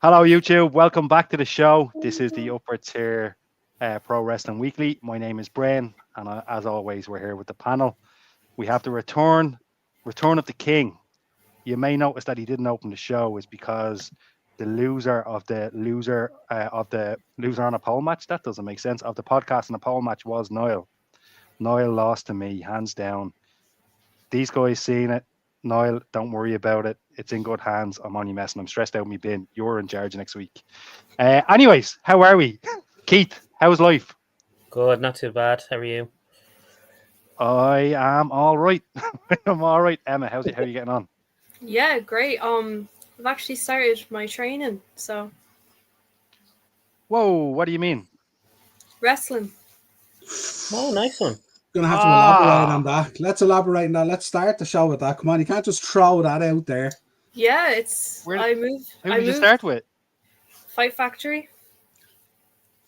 Hello, YouTube. Welcome back to the show. This is the Upper Tier Pro Wrestling Weekly. My name is Brian, and as always, we're here with the panel. We have the return of the King. You may notice that he didn't open the show is because the loser on a pole match. That doesn't make sense. Of the podcast and the pole match was Niall. Niall lost to me, hands down. These guys seen it. Niall, don't worry about it. It's in good hands. I'm only messing. I'm stressed out in my bin. You're in charge next week. Anyways, how are we? Keith, how's life? Good, not too bad. How are you? I am all right. I'm all right. Emma, how are you getting on? Yeah, great. I've actually started my training, so. Whoa, what do you mean? Wrestling. Oh, nice one. Gonna have to elaborate on that. Let's elaborate on that. Let's start the show with that. Come on, you can't just throw that out there. Yeah, it's. Who I did you start with? Fight Factory.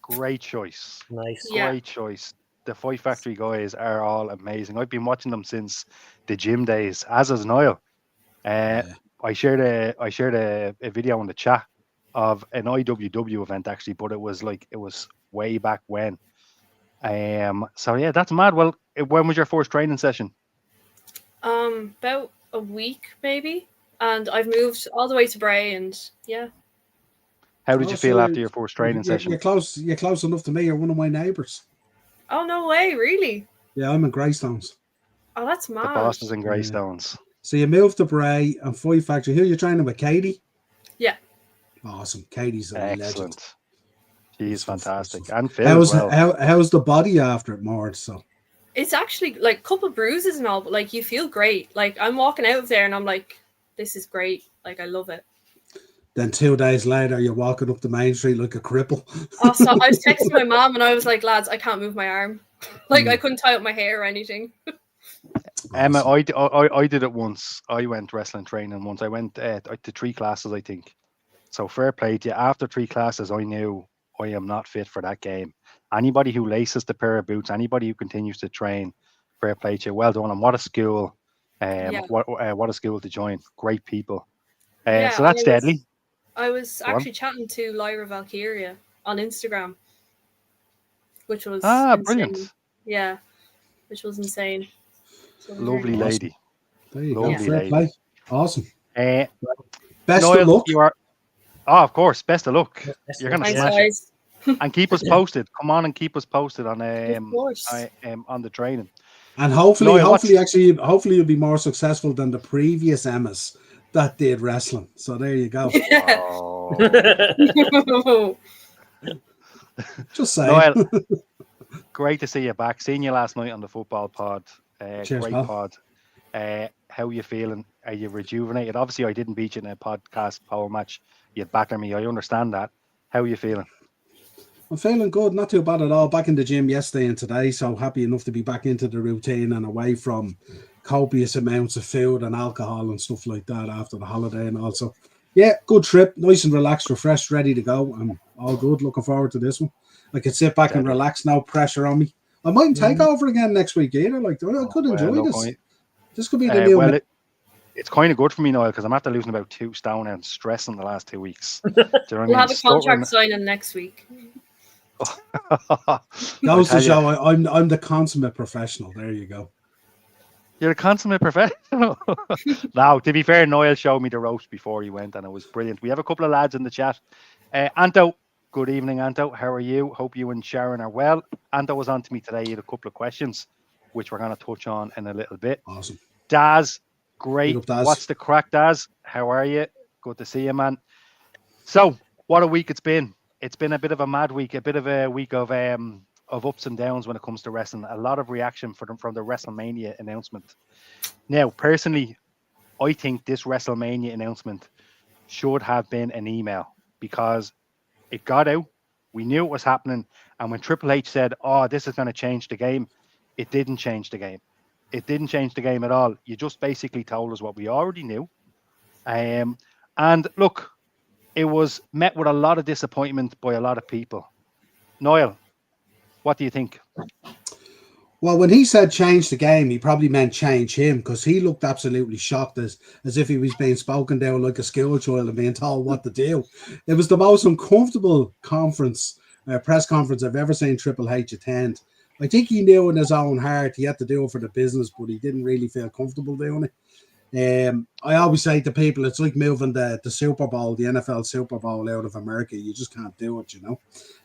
Great choice. Nice. Yeah. Great choice. The Fight Factory guys are all amazing. I've been watching them since the gym days, as is Niall. I shared a video in the chat of an IWW event actually, but it was way back when. So yeah, that's mad. Well, when was your first training session? About a week maybe, and I've moved all the way to Bray, and yeah. How did you feel after your first training session? You're close enough to me. You're one of my neighbours. Oh no way! Really? Yeah, I'm in Greystones. Oh, that's mad. The boss is in Greystones. So you moved to Bray and Fight Factory. Who are you training with? Katie? Yeah. Awesome. Katie's a legend. She's fantastic. And Phil as well. How's the body after it, more so? It's actually like a couple bruises and all, but like you feel great. Like I'm walking out of there and I'm like, this is great. Like I love it. Then 2 days later, you're walking up the main street like a cripple. Also, I was texting my mom and I was like, lads, I can't move my arm. Like I couldn't tie up my hair or anything. Emma, I did it once. I went wrestling training once. I went to 3 classes, I think. So fair play to you. After 3 classes, I knew I am not fit for that game. Anybody who laces the pair of boots, anybody who continues to train, fair play to you. Well done. And what a school. What a school to join. Great people. So that's deadly. I was actually chatting to Lyra Valkyria on Instagram, which was insane. Brilliant. Yeah, which was insane. So lovely lady. There you lovely go. lady. Play. Awesome. Best Niall, of luck. You are. Oh, of course. Best of luck. You're gonna Thanks, smash guys. it. And keep us posted. Come on and keep us posted on on the training. And hopefully, Niall, hopefully you'll be more successful than the previous Emmas that did wrestling. So there you go. Oh. Just saying. Niall, great to see you back. Seeing you last night on the football pod. Cheers, great pal. pod. How are you feeling? Are you rejuvenated? Obviously, I didn't beat you in a podcast power match. You batter me. I understand that. How are you feeling? I'm feeling good, not too bad at all. Back in the gym yesterday and today, so happy enough to be back into the routine and away from copious amounts of food and alcohol and stuff like that after the holiday and also. Yeah, good trip, nice and relaxed, refreshed, ready to go. I'm all good, looking forward to this one. I could sit back and relax, no pressure on me. I mightn't take over again next week either. Like I could enjoy this. This could be the new. It's kind of good for me now because I'm after losing about 2 stone and stressing the last 2 weeks. We'll have a contract signing next week. Goes to show I'm the consummate professional. There you go. You're a consummate professional. Now, to be fair, Niall showed me the ropes before he went, and it was brilliant. We have a couple of lads in the chat. Anto, good evening, Anto. How are you? Hope you and Sharon are well. Anto was on to me today. He had a couple of questions, which we're going to touch on in a little bit. Awesome. Daz, great. Up, Daz. What's the crack, Daz? How are you? Good to see you, man. So, what a week it's been. It's been a bit of a mad week, a bit of a week of ups and downs when it comes to wrestling. A lot of reaction from the WrestleMania announcement. Now, personally, I think this WrestleMania announcement should have been an email because it got out. We knew it was happening. And when Triple H said, oh, this is going to change the game, it didn't change the game. It didn't change the game at all. You just basically told us what we already knew. And look, it was met with a lot of disappointment by a lot of people. Niall, what do you think? Well, when he said change the game, he probably meant change him because he looked absolutely shocked as if he was being spoken down like a schoolchild and being told what to do. It was the most uncomfortable press conference I've ever seen Triple H attend. I think he knew in his own heart he had to do it for the business, but he didn't really feel comfortable doing it. I always say to people, it's like moving the Super Bowl, the NFL Super Bowl out of America. You just can't do it,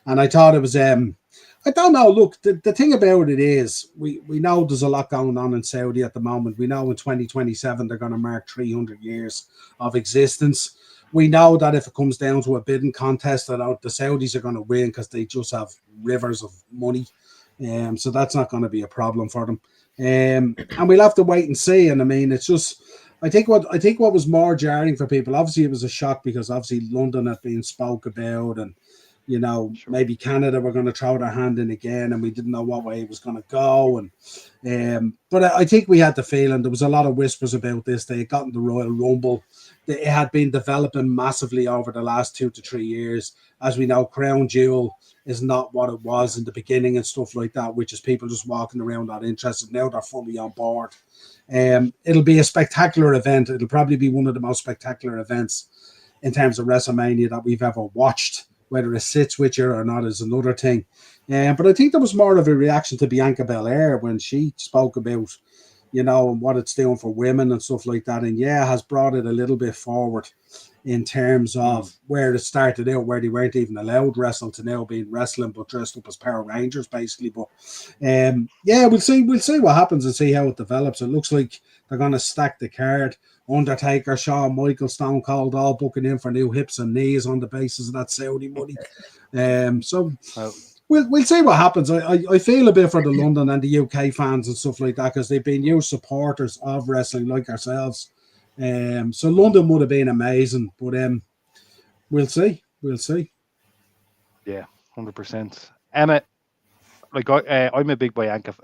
And I thought it was, I don't know. Look, the thing about it is, we know there's a lot going on in Saudi at the moment. We know in 2027 they're going to mark 300 years of existence. We know that if it comes down to a bidding contest, that the Saudis are going to win because they just have rivers of money. So that's not going to be a problem for them. And we'll have to wait and see. And I mean, it's just, I think what was more jarring for people, obviously it was a shock because obviously London had been spoke about, and maybe Canada were going to throw their hand in again, and we didn't know what way it was going to go. And but I think we had the feeling there was a lot of whispers about this. They had gotten the Royal Rumble. It had been developing massively over the last 2 to 3 years. As we know, Crown Jewel is not what it was in the beginning and stuff like that, which is people just walking around not interested. Now they're fully on board. It'll be a spectacular event. It'll probably be one of the most spectacular events in terms of WrestleMania that we've ever watched. Whether it sits with you or not is another thing. But I think there was more of a reaction to Bianca Belair when she spoke about, what it's doing for women and stuff like that. And has brought it a little bit forward in terms of where it started out, where they weren't even allowed wrestle to now being wrestling, but dressed up as Power Rangers, basically. But we'll see what happens and see how it develops. It looks like they're going to stack the card. Undertaker, Shawn Michaels, Stone Cold, all booking in for new hips and knees on the basis of that Saudi money. We'll see what happens. I feel a bit for the London and the UK fans and stuff like that because they've been huge supporters of wrestling like ourselves. So London would have been amazing, but we'll see. Yeah, 100%. Emma, like I'm a big Bianca.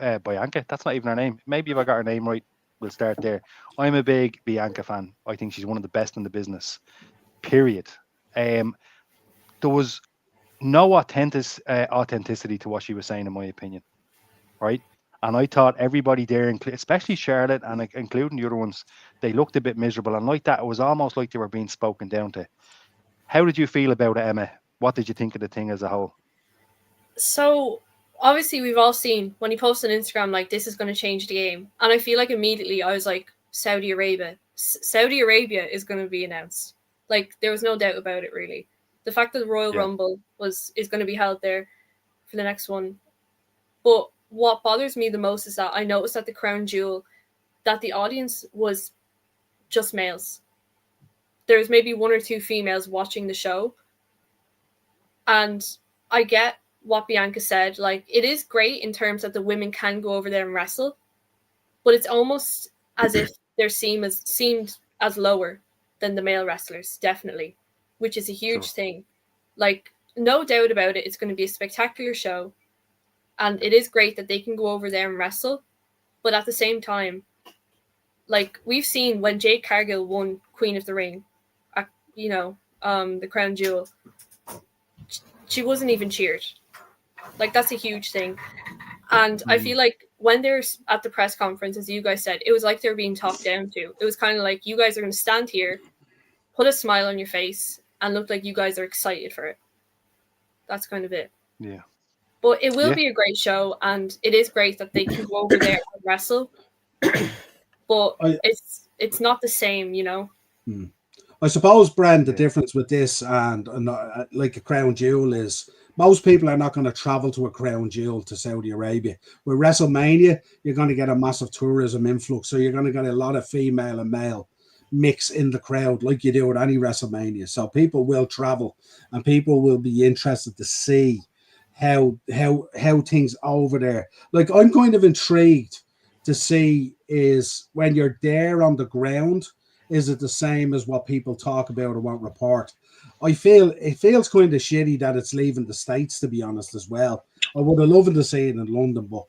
That's not even her name. Maybe if I got her name right, we'll start there. I'm a big Bianca fan. I think she's one of the best in the business. Period. There was no authenticity to what she was saying, in my opinion. Right. And I thought everybody there, especially Charlotte and including the other ones, they looked a bit miserable. And like that, it was almost like they were being spoken down to. How did you feel about it, Emma? What did you think of the thing as a whole? So, obviously, we've all seen when he posted on Instagram, like, this is going to change the game. And I feel like immediately I was like, Saudi Arabia. Saudi Arabia is going to be announced. Like, there was no doubt about it, really. The fact that the Royal Rumble is going to be held there for the next one. But what bothers me the most is that I noticed at the Crown Jewel that the audience was just males. There's maybe 1 or 2 females watching the show. And I get what Bianca said. Like, it is great in terms that the women can go over there and wrestle, but it's almost as if they're seemed as lower than the male wrestlers, definitely, which is a huge thing. Like, no doubt about it, it's going to be a spectacular show. And it is great that they can go over there and wrestle. But at the same time, like, we've seen when Jade Cargill won Queen of the Ring, the Crown Jewel, she wasn't even cheered. Like, that's a huge thing. And I feel like when they're at the press conference, as you guys said, it was like they were being talked down to. It was kind of like, you guys are going to stand here, put a smile on your face, and look like you guys are excited for it. That's kind of it. Yeah. But it will be a great show, and it is great that they can go over there and wrestle. But it's not the same, I suppose, Brent, the difference with this and like a Crown Jewel is most people are not going to travel to a Crown Jewel to Saudi Arabia. With WrestleMania, you're going to get a massive tourism influx, so you're going to get a lot of female and male mix in the crowd like you do with any WrestleMania. So people will travel and people will be interested to see how things over there. Like, I'm kind of intrigued to see is when you're there on the ground, is it the same as what people talk about or what report? I feel it feels kind of shitty that it's leaving the States, to be honest, as well. I would have loved to see it in London, but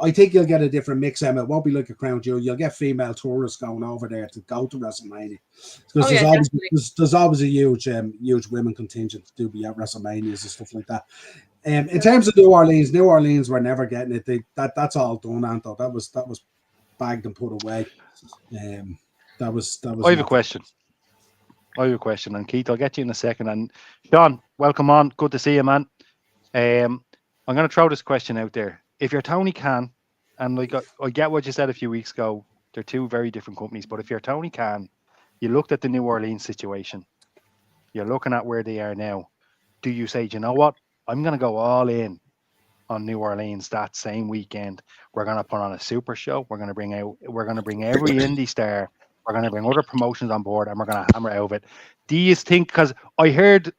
I think you'll get a different mix, Emma. It won't be like a Crown Jewel. You'll get female tourists going over there to go to WrestleMania. Because there's always a huge women contingent to do be at WrestleManias and stuff like that. In terms of New Orleans were never getting it. That's all done, Anto. That was bagged and put away. That was. I have a question. And Keith, I'll get you in a second. And Sean, welcome on. Good to see you, man. I'm going to throw this question out there. If you're Tony Khan, and like I get what you said a few weeks ago, they're two very different companies. But if you're Tony Khan, you looked at the New Orleans situation. You're looking at where they are now. Do you say, do you know what? I'm going to go all in on New Orleans that same weekend. We're going to put on a super show. We're going to bring every indie star. We're going to bring other promotions on board, and we're going to hammer out of it. Do you think? Because I heard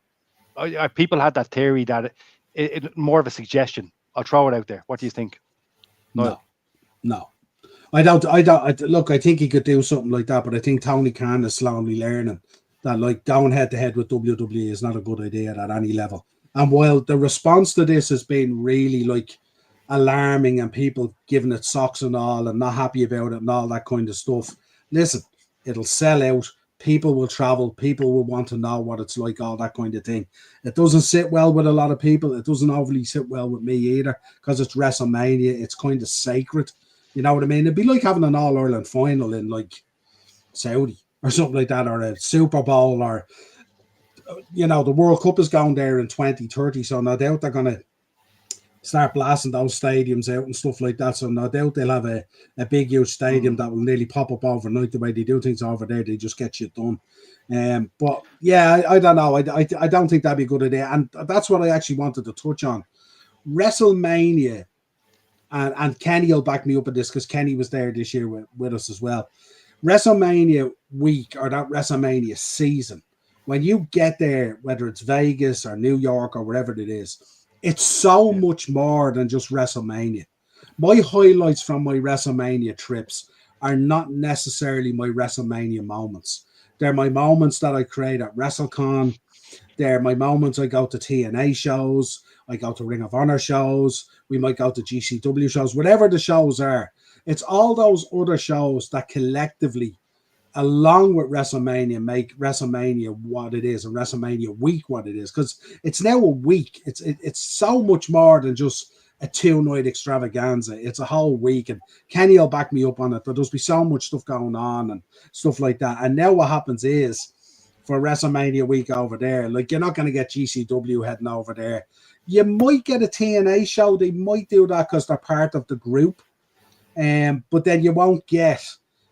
people had that theory that it more of a suggestion. I'll throw it out there. What do you think? No. I don't. Look, I think he could do something like that, but I think Tony Khan is slowly learning that like going head to head with WWE is not a good idea at any level. And while the response to this has been really like alarming and people giving it socks and all and not happy about it and all that kind of stuff, listen, it'll sell out. People will travel. People will want to know what it's like, all that kind of thing. It doesn't sit well with a lot of people. It doesn't overly sit well with me either because it's WrestleMania. It's kind of sacred. You know what I mean? It'd be like having an All-Ireland final in like Saudi or something like that, or a Super Bowl, or, you know, the World Cup is going there in 2030. So no doubt they're going to start blasting those stadiums out and stuff like that. So no doubt they'll have a big, huge stadium that will nearly pop up overnight the way they do things over there. They just get shit done. But yeah, I don't know. I don't think that'd be a good idea. And that's what I actually wanted to touch on. WrestleMania, and Kenny will back me up at this because Kenny was there this year with us as well. WrestleMania week, or that WrestleMania season, when you get there, whether it's Vegas or New York or wherever it is, it's so much more than just WrestleMania. My highlights from my WrestleMania trips are not necessarily my WrestleMania moments. They're my moments that I create at WrestleCon. They're my moments I go to TNA shows. I go to Ring of Honor shows. We might go to GCW shows, whatever the shows are. It's all those other shows that collectively, along with WrestleMania, make WrestleMania what it is and WrestleMania week what it is. Because it's now a week. It's so much more than just a 2-night extravaganza. It's a whole week. And Kenny will back me up on it. There'll just be so much stuff going on and stuff like that. And now what happens is, for WrestleMania week over there, like, you're not going to get GCW heading over there. You might get a TNA show. They might do that because they're part of the group. But then you won't get,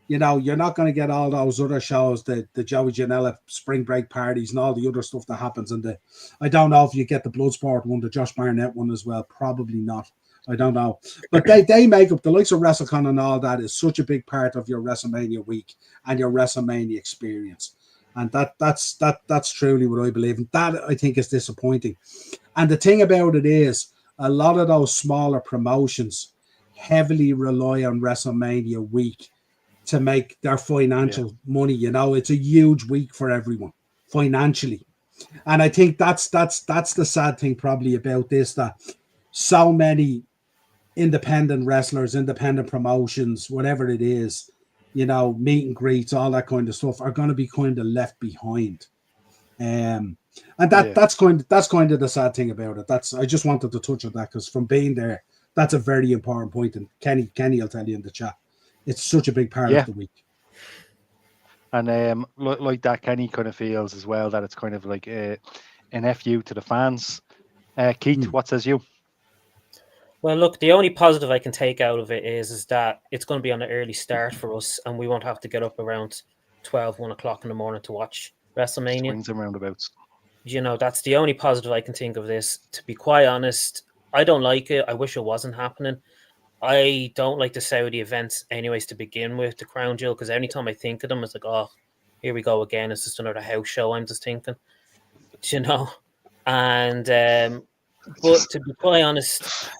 you know, you're not going to get all those other shows, the Joey Janela spring break parties and all the other stuff that happens. And I don't know if you get the Bloodsport one, the Josh Barnett one as well. Probably not. I don't know. But they make up, the likes of WrestleCon and all that is such a big part of your WrestleMania week and your WrestleMania experience. And that's truly what I believe. And that, I think, is disappointing. And the thing about it is, a lot of those smaller promotions heavily rely on WrestleMania week to make their financial money. You know, it's a huge week for everyone financially. And I think that's the sad thing probably about this, that so many independent wrestlers, independent promotions, whatever it is, you know, meet and greets, all that kind of stuff, are going to be kind of left behind. And that's kind of the sad thing about it. I just wanted to touch on that because from being there, that's a very important point. And Kenny will tell you in the chat, it's such a big part of the week. And like that, Kenny kind of feels as well that it's kind of like an FU to the fans. Keith, what says you? Well, look, the only positive I can take out of it is that it's going to be on an early start for us, and we won't have to get up around 1 o'clock in the morning to watch WrestleMania. Swings and roundabouts. You know, that's the only positive I can think of this. To be quite honest, I don't like it. I wish it wasn't happening. I don't like the Saudi events anyways to begin with, the Crown Jewel, because anytime I think of them, it's like, oh, here we go again. It's just another house show, I'm just thinking. You know? And, but to be quite honest,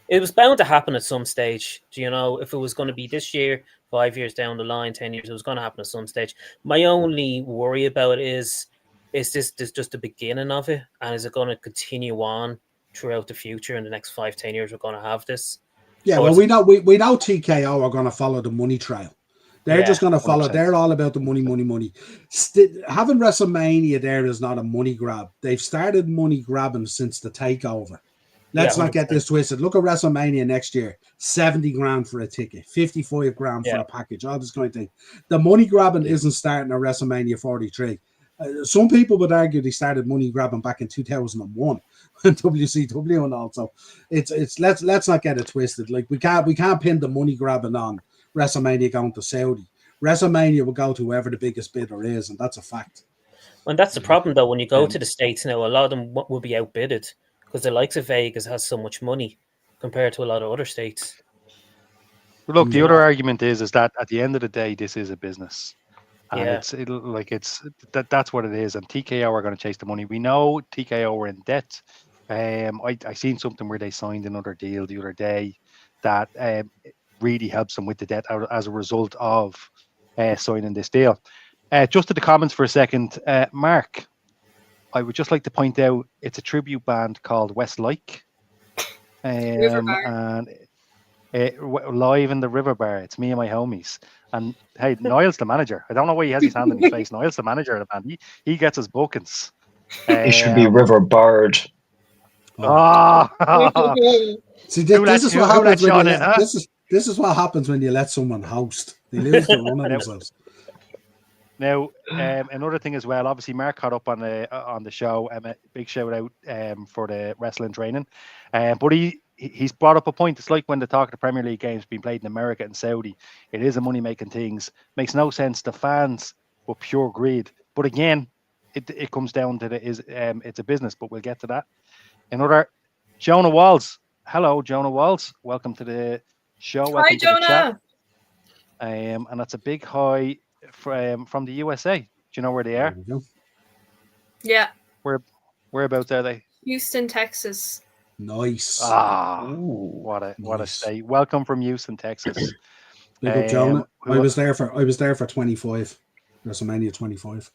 it was bound to happen at some stage. You know, if it was going to be this year, 5 years down the line, 10 years, it was going to happen at some stage. My only worry about it is this just the beginning of it? And is it going to continue on throughout the future? In the next 5-10 years, we're going to have this? Yeah, well, we know TKO are going to follow the money trail. They're just going to follow. 100%. They're all about the money. Having WrestleMania there is not a money grab. They've started money grabbing since the takeover. Let's Yeah, not get 100%. this twisted. Look at WrestleMania next year. 70 grand for a ticket, 55 grand for Yeah. a package, all this kind of thing. The money grabbing isn't starting at WrestleMania 43. Some people would argue they started money grabbing back in 2001 and WCW and all. So it's let's not get it twisted. Like we can't pin the money grabbing on WrestleMania going to Saudi. WrestleMania will go to whoever the biggest bidder is, and that's a fact. And that's the problem, though. When you go Um, to the States now, a lot of them will be outbidded because the likes of Vegas has so much money compared to a lot of other states. Look, the Yeah. other argument is that at the end of the day, this is a business. And Yeah. that's what it is. And TKO are going to chase the money. We know TKO were in debt. I seen something where they signed another deal the other day that really helps them with the debt as a result of signing this deal. Just to the comments for a second, Mark, I would just like to point out it's a tribute band called Westlake, River Bar. and live in the River Bar. It's me and my homies. And hey, Niall's the manager. I don't know why he has his hand in his face. Niall's the manager of the band. He gets his bookings. It should be River Bird. Oh, See, Who this let- is who- what who let happens when you Sean let, in, huh? this is what happens when you let someone host. They lose the run of themselves. Now, another thing as well. Obviously, Mark caught up on the show. A big shout out for the wrestling training. But he's brought up a point. It's like when the talk of the Premier League games being played in America and Saudi. It is a money making things. Makes no sense to fans, but pure greed. But again, it comes down to it's a business. But we'll get to that. Another Jonah Walls. Hello, Jonah Walls. Welcome to the show. Welcome Hi, to the chat. Jonah. And that's a big hi from the USA. Do you know where they There are? we go. Yeah, Whereabouts are they? Houston, Texas. Nice. Ah, Ooh. what a Nice. state! Welcome from Houston, Texas. Big up, Jonah. who- I was there for 25. WrestleMania 25.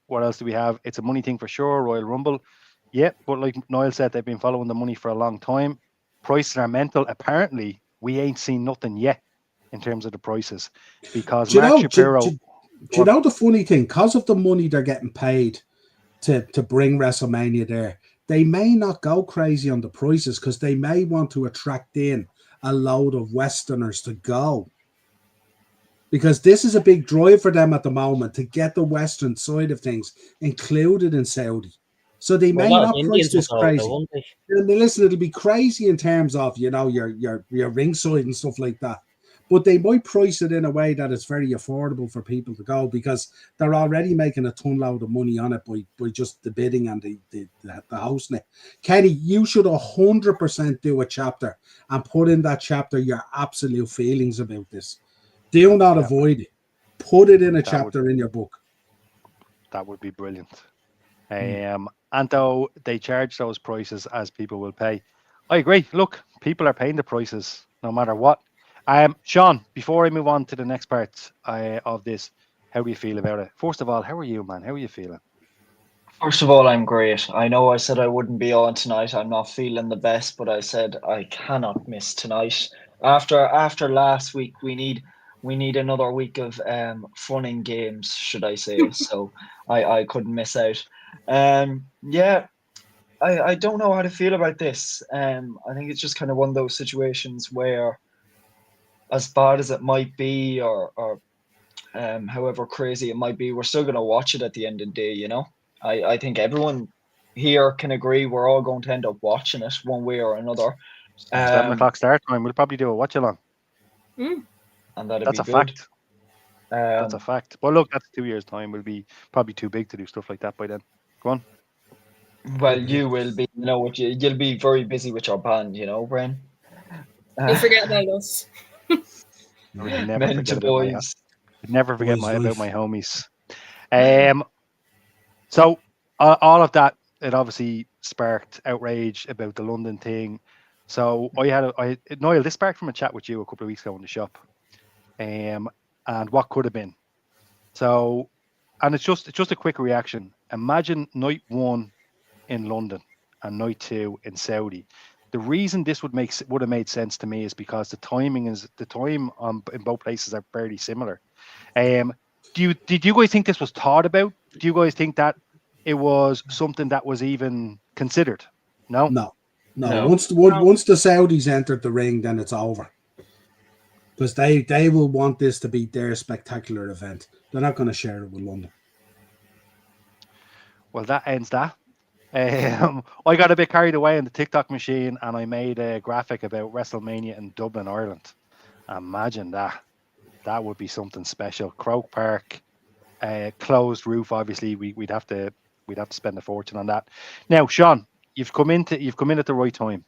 What else do we have? It's a money thing for sure. Royal Rumble, yep. But like Niall said, they've been following the money for a long time. Prices are mental. Apparently, we ain't seen nothing yet in terms of the prices because Do you Mark know? Shapiro. Do you know the funny thing? Because of the money they're getting paid to bring WrestleMania there, they may not go crazy on the prices because they may want to attract in a load of Westerners to go. Because this is a big drive for them at the moment to get the Western side of things included in Saudi. So they Well, may a lot not of price Indians will this go, crazy. though, won't they? And listen, it'll be crazy in terms of, you know, your ringside and stuff like that. But they might price it in a way that it's very affordable for people to go because they're already making a ton load of money on it by just the bidding and the hosting it. Kenny, you should 100% do a chapter and put in that chapter your absolute feelings about this. Do not Yeah. avoid it. Put it in a That chapter in your book. That would be brilliant. And though they charge those prices as people will pay, I agree. Look, people are paying the prices no matter what. Sean, before I move on to the next part of this, how do you feel about it? First of all, how are you, man? How are you feeling? First of all, I'm great. I know I said I wouldn't be on tonight. I'm not feeling the best, but I said I cannot miss tonight. After last week, we need another week of fun and games, should I say? So I couldn't miss out. Yeah, I don't know how to feel about this. I think it's just kind of one of those situations where, as bad as it might be, or however crazy it might be, we're still going to watch it at the end of the day, you know? I think everyone here can agree we're all going to end up watching it one way or another. 7 o'clock start time. We'll probably do a watch along. Mm. And that'd That's be a good. fact. That's a fact. But look, that's 2 years' time. We'll be probably too big to do stuff like that by then. Go on. Well, you will be, you know, you'll be very busy with your band, you know, Bren. You forget about us. I would never Men forget to about boys. never forget Boys' about life. my homies. So all of that, it obviously sparked outrage about the London thing. So Niall, this sparked from a chat with you a couple of weeks ago in the shop, and what could have been. So, and it's just a quick reaction. Imagine night 1 in London and night 2 in Saudi. The reason this would have made sense to me is because the time in both places are fairly similar. Did you guys think this was thought about? Do you guys think that it was something that was even considered? No. No. No. Once the Saudis entered the ring, then it's over. Because they will want this to be their spectacular event. They're not going to share it with London. Well, that ends that. I got a bit carried away in the TikTok machine, and I made a graphic about WrestleMania in Dublin, Ireland. Imagine that. That would be something special. Croke Park, closed roof. Obviously, we'd have to spend a fortune on that. Now, Sean, you've come in at the right time.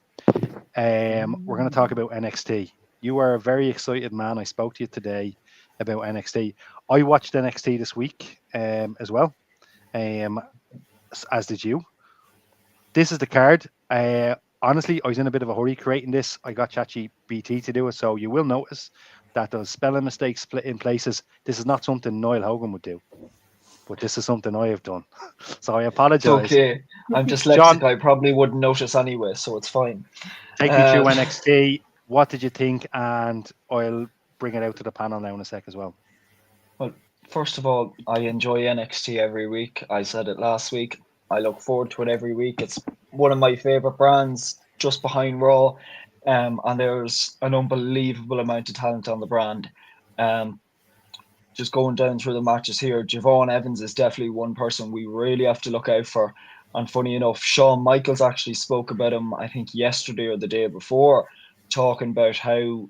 We're going to talk about NXT. You are a very excited man. I spoke to you today about NXT. I watched NXT this week as well, as did you. This is the card. Honestly, I was in a bit of a hurry creating this. I got ChatGPT to do it, so you will notice that those spelling mistakes split in places. This is not something Niall Hogan would do, but this is something I have done. So I It's apologize. okay. I'm dyslexic. John, I probably wouldn't notice anyway, so it's fine. take me through Um, NXT. What did you think? And I'll bring it out to the panel now in a sec as well. Well, first of all, I enjoy NXT every week. I said it last week. I look forward to it every week. It's one of my favorite brands, just behind Raw. And there's an unbelievable amount of talent on the brand. Just going down through the matches here, Javon Evans is definitely one person we really have to look out for. And funny enough, Shawn Michaels actually spoke about him, I think yesterday or the day before, talking about how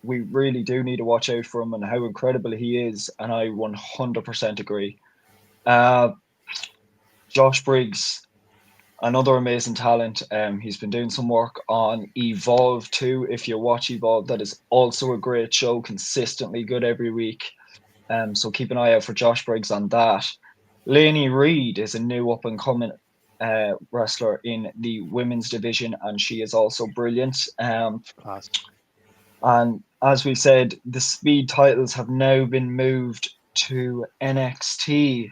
we really do need to watch out for him and how incredible he is. And I 100% agree. Josh Briggs, another amazing talent. He's been doing some work on Evolve too. If you watch Evolve, that is also a great show, consistently good every week. So keep an eye out for Josh Briggs on that. Lainey Reed is a new up and coming wrestler in the women's division, and she is also brilliant. Class. And as we said, the Speed titles have now been moved to NXT.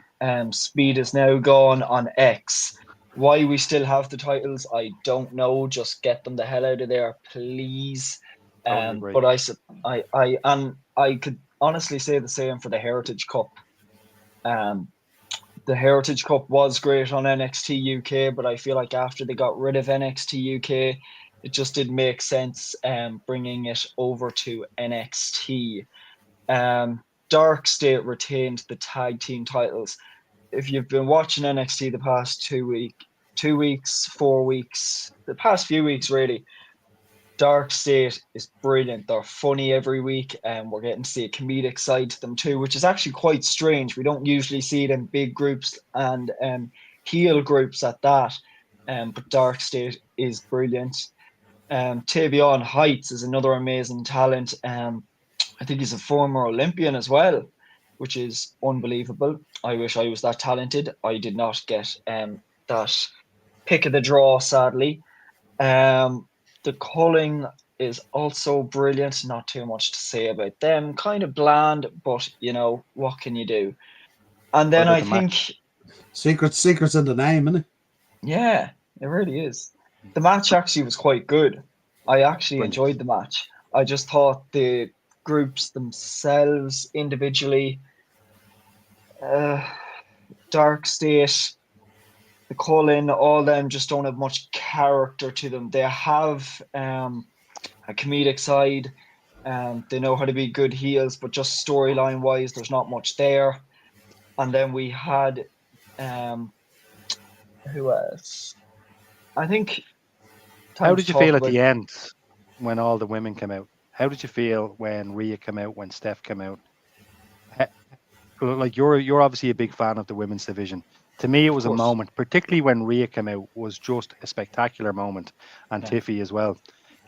Speed is now gone on X. Why we still have the titles, I don't know. Just get them the hell out of there, please. Totally agree. But I could honestly say the same for the Heritage Cup. The Heritage Cup was great on NXT UK, but I feel like after they got rid of NXT UK, it just didn't make sense bringing it over to NXT. Dark State retained the tag team titles. If you've been watching NXT the past 2 weeks, 4 weeks, the past few weeks really, Dark State is brilliant. They're funny every week, and we're getting to see a comedic side to them too, which is actually quite strange. We don't usually see it in big groups and heel groups at that. But Dark State is brilliant. Tavion Heights is another amazing talent. I think he's a former Olympian as well, which is unbelievable. I wish I was that talented. I did not get that pick of the draw, sadly. The culling is also brilliant. Not too much to say about them. Kind of bland, but you know, what can you do? And then I think Secrets in the name, isn't it? yeah, it really is. The match actually was quite good. I actually Brilliant. enjoyed the match. I just thought the groups themselves individually, Dark State, the Cullen, all them just don't have much character to them. They have a comedic side. They know how to be good heels, but just storyline wise, there's not much there. And then we had who else? I think. How did you feel at the end when all the women came out? How did you feel when Rhea came out, when Steph came out? Like you're obviously a big fan of the women's division. To me, it was a moment, particularly when Rhea came out, was just a spectacular moment, and Tiffy as well.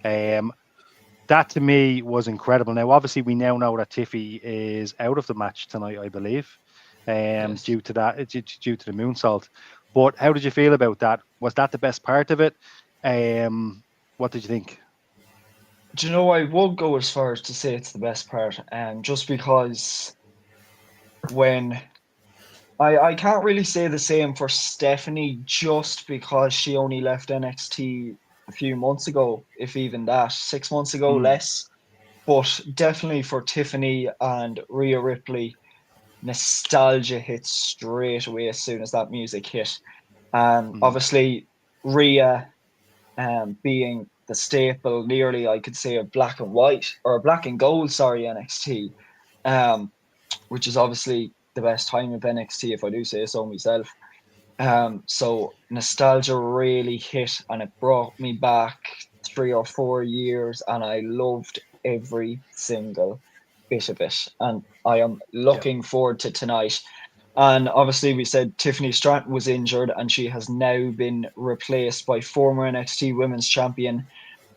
That to me was incredible. Now, obviously, we now know that Tiffy is out of the match tonight, I believe, due to the moonsault. But how did you feel about that? Was that the best part of it? What did you think? Do you know, I would go as far as to say it's the best part, just because when I can't really say the same for Stephanie, just because she only left NXT a few months ago, if even that, 6 months ago, less. But definitely for Tiffany and Rhea Ripley, nostalgia hit straight away as soon as that music hit. And obviously, Rhea being the staple, nearly I could say of black and white or black and gold, sorry, NXT, which is obviously the best time of NXT if I do say so myself. So nostalgia really hit, and it brought me back 3 or 4 years, and I loved every single bit of it. And I am looking forward to tonight. And obviously, we said Tiffany Stratton was injured, and she has now been replaced by former NXT Women's Champion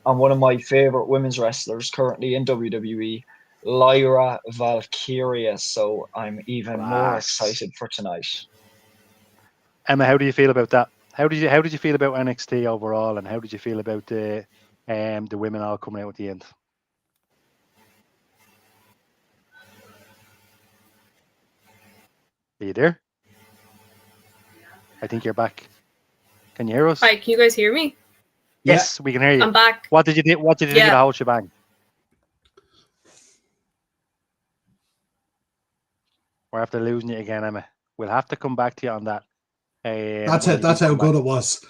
and one of my favorite women's wrestlers currently in WWE, Lyra Valkyria. So I'm even more excited for tonight. Emma, how do you feel about that? How did you feel about NXT overall, and how did you feel about the women all coming out at the end? Are you there? I think you're back. Can you hear us? Hi, can you guys hear me? Yes, we can hear you. I'm back. What did you think? What did you think of the whole shebang? We're after losing you again, Emma. We'll have to come back to you on that. That's it. That's how good it was.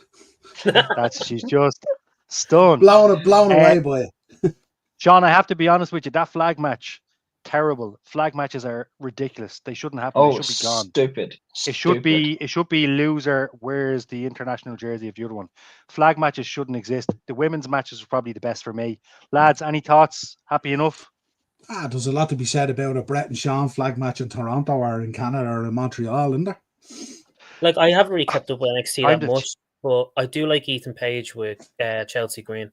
She's just stunned. Blown away by it. Sean, I have to be honest with you. That flag match, terrible. Flag matches are ridiculous. They shouldn't happen. They should be gone. Stupid. It should be loser. Where's the international jersey of the other one? Flag matches shouldn't exist. The women's matches are probably the best for me. Lads, any thoughts? Happy enough? There's a lot to be said about a Brett and Sean flag match in Toronto or in Canada or in Montreal, isn't there? Like, I haven't really kept up with NXT that much, but I do like Ethan Page with Chelsea Green.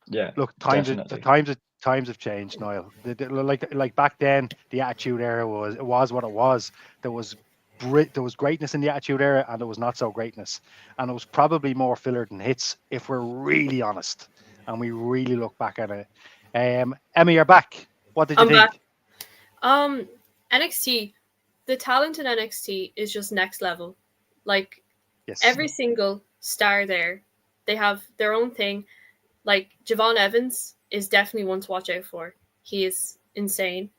Yeah, look, times have changed, Niall. Like back then, the Attitude Era was what it was. There was greatness in the Attitude Era, and there was not so greatness, and it was probably more filler than hits, if we're really honest, and we really look back at it. Emma, you're back. What did you think? Back. NXT, the talent in NXT is just next level. Like, every single star there, they have their own thing. Like, Javon Evans is definitely one to watch out for. He is insane.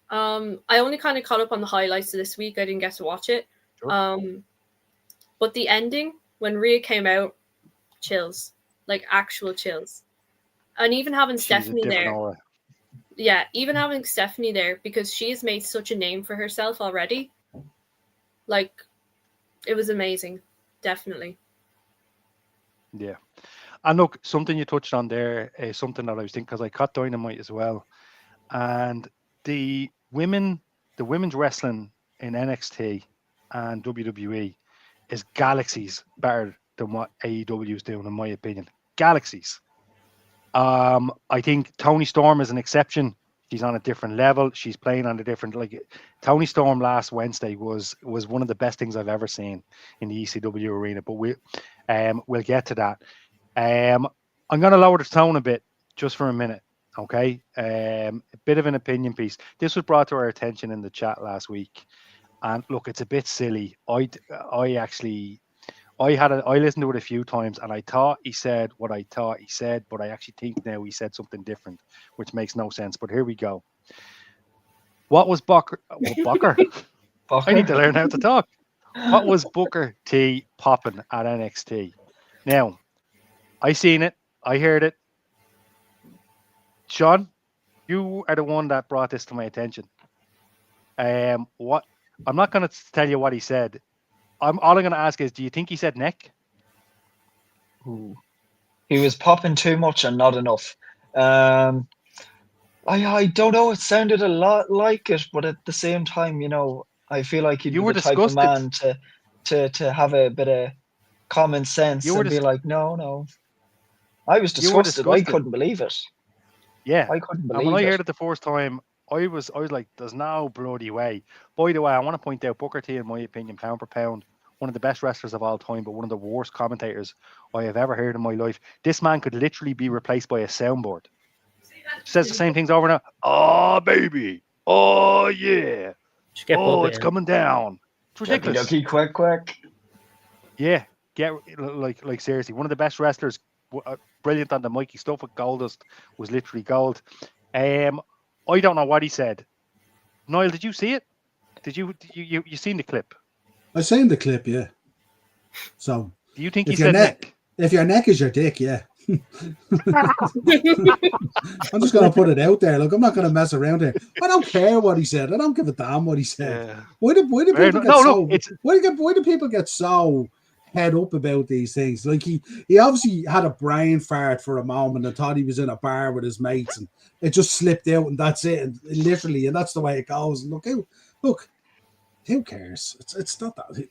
I only kind of caught up on the highlights of this week. I didn't get to watch it. Sure. But the ending, when Rhea came out, chills. Like, actual chills. And even having Stephanie there. Aura. Yeah, even having Stephanie there, because she has made such a name for herself already. Like, it was amazing. Definitely. Yeah. And look, something you touched on there is something that I was thinking, because I caught Dynamite as well. And the women's wrestling in NXT and WWE is galaxies better than what AEW is doing, in my opinion. Galaxies. I think Toni Storm is an exception. She's on a different level. She's playing on a different, like, Toni Storm last Wednesday was one of the best things I've ever seen in the ECW arena. But we'll get to that. I'm going to lower the tone a bit just for a minute, okay? A bit of an opinion piece. This was brought to our attention in the chat last week, and look, it's a bit silly. I listened to it a few times, and I thought he said what I thought he said, but I actually think now he said something different, which makes no sense. But here we go. What was Booker? I need to learn how to talk. What was Booker T popping at NXT? Now, I seen it. I heard it. Sean, you are the one that brought this to my attention. What? I'm not going to tell you what he said. All I'm going to ask is, do you think he said neck? Ooh. He was popping too much and not enough. I don't know. It sounded a lot like it, but at the same time, you know, I feel like he'd be the type of man to have a bit of common sense and be like, no. I was disgusted. I couldn't believe it. Yeah, I couldn't believe it. And when I heard it the first time, I was like, there's no bloody way. By the way, I want to point out Booker T, in my opinion, pound per pound, one of the best wrestlers of all time, but one of the worst commentators I have ever heard in my life. This man could literally be replaced by a soundboard. Says the same things over and over. Oh, baby. Oh, yeah. Oh, it's coming down. It's ridiculous. Quick. Yeah, like seriously, one of the best wrestlers. Brilliant on the mic. He stuff with Goldust was literally gold. I don't know what he said. Niall, did you see it? Did you seen the clip? I seen the clip, yeah. So do you think he said neck? If your neck is your dick, yeah. I'm just going to put it out there. Look, I'm not going to mess around here. I don't care what he said. I don't give a damn what he said. Yeah. Why do people get No, so? look, it's Why do people get so head up about these things? Like he obviously had a brain fart for a moment and thought he was in a bar with his mates, and it just slipped out, and that's it. And literally, and that's the way it goes. And look, who cares? It's not that.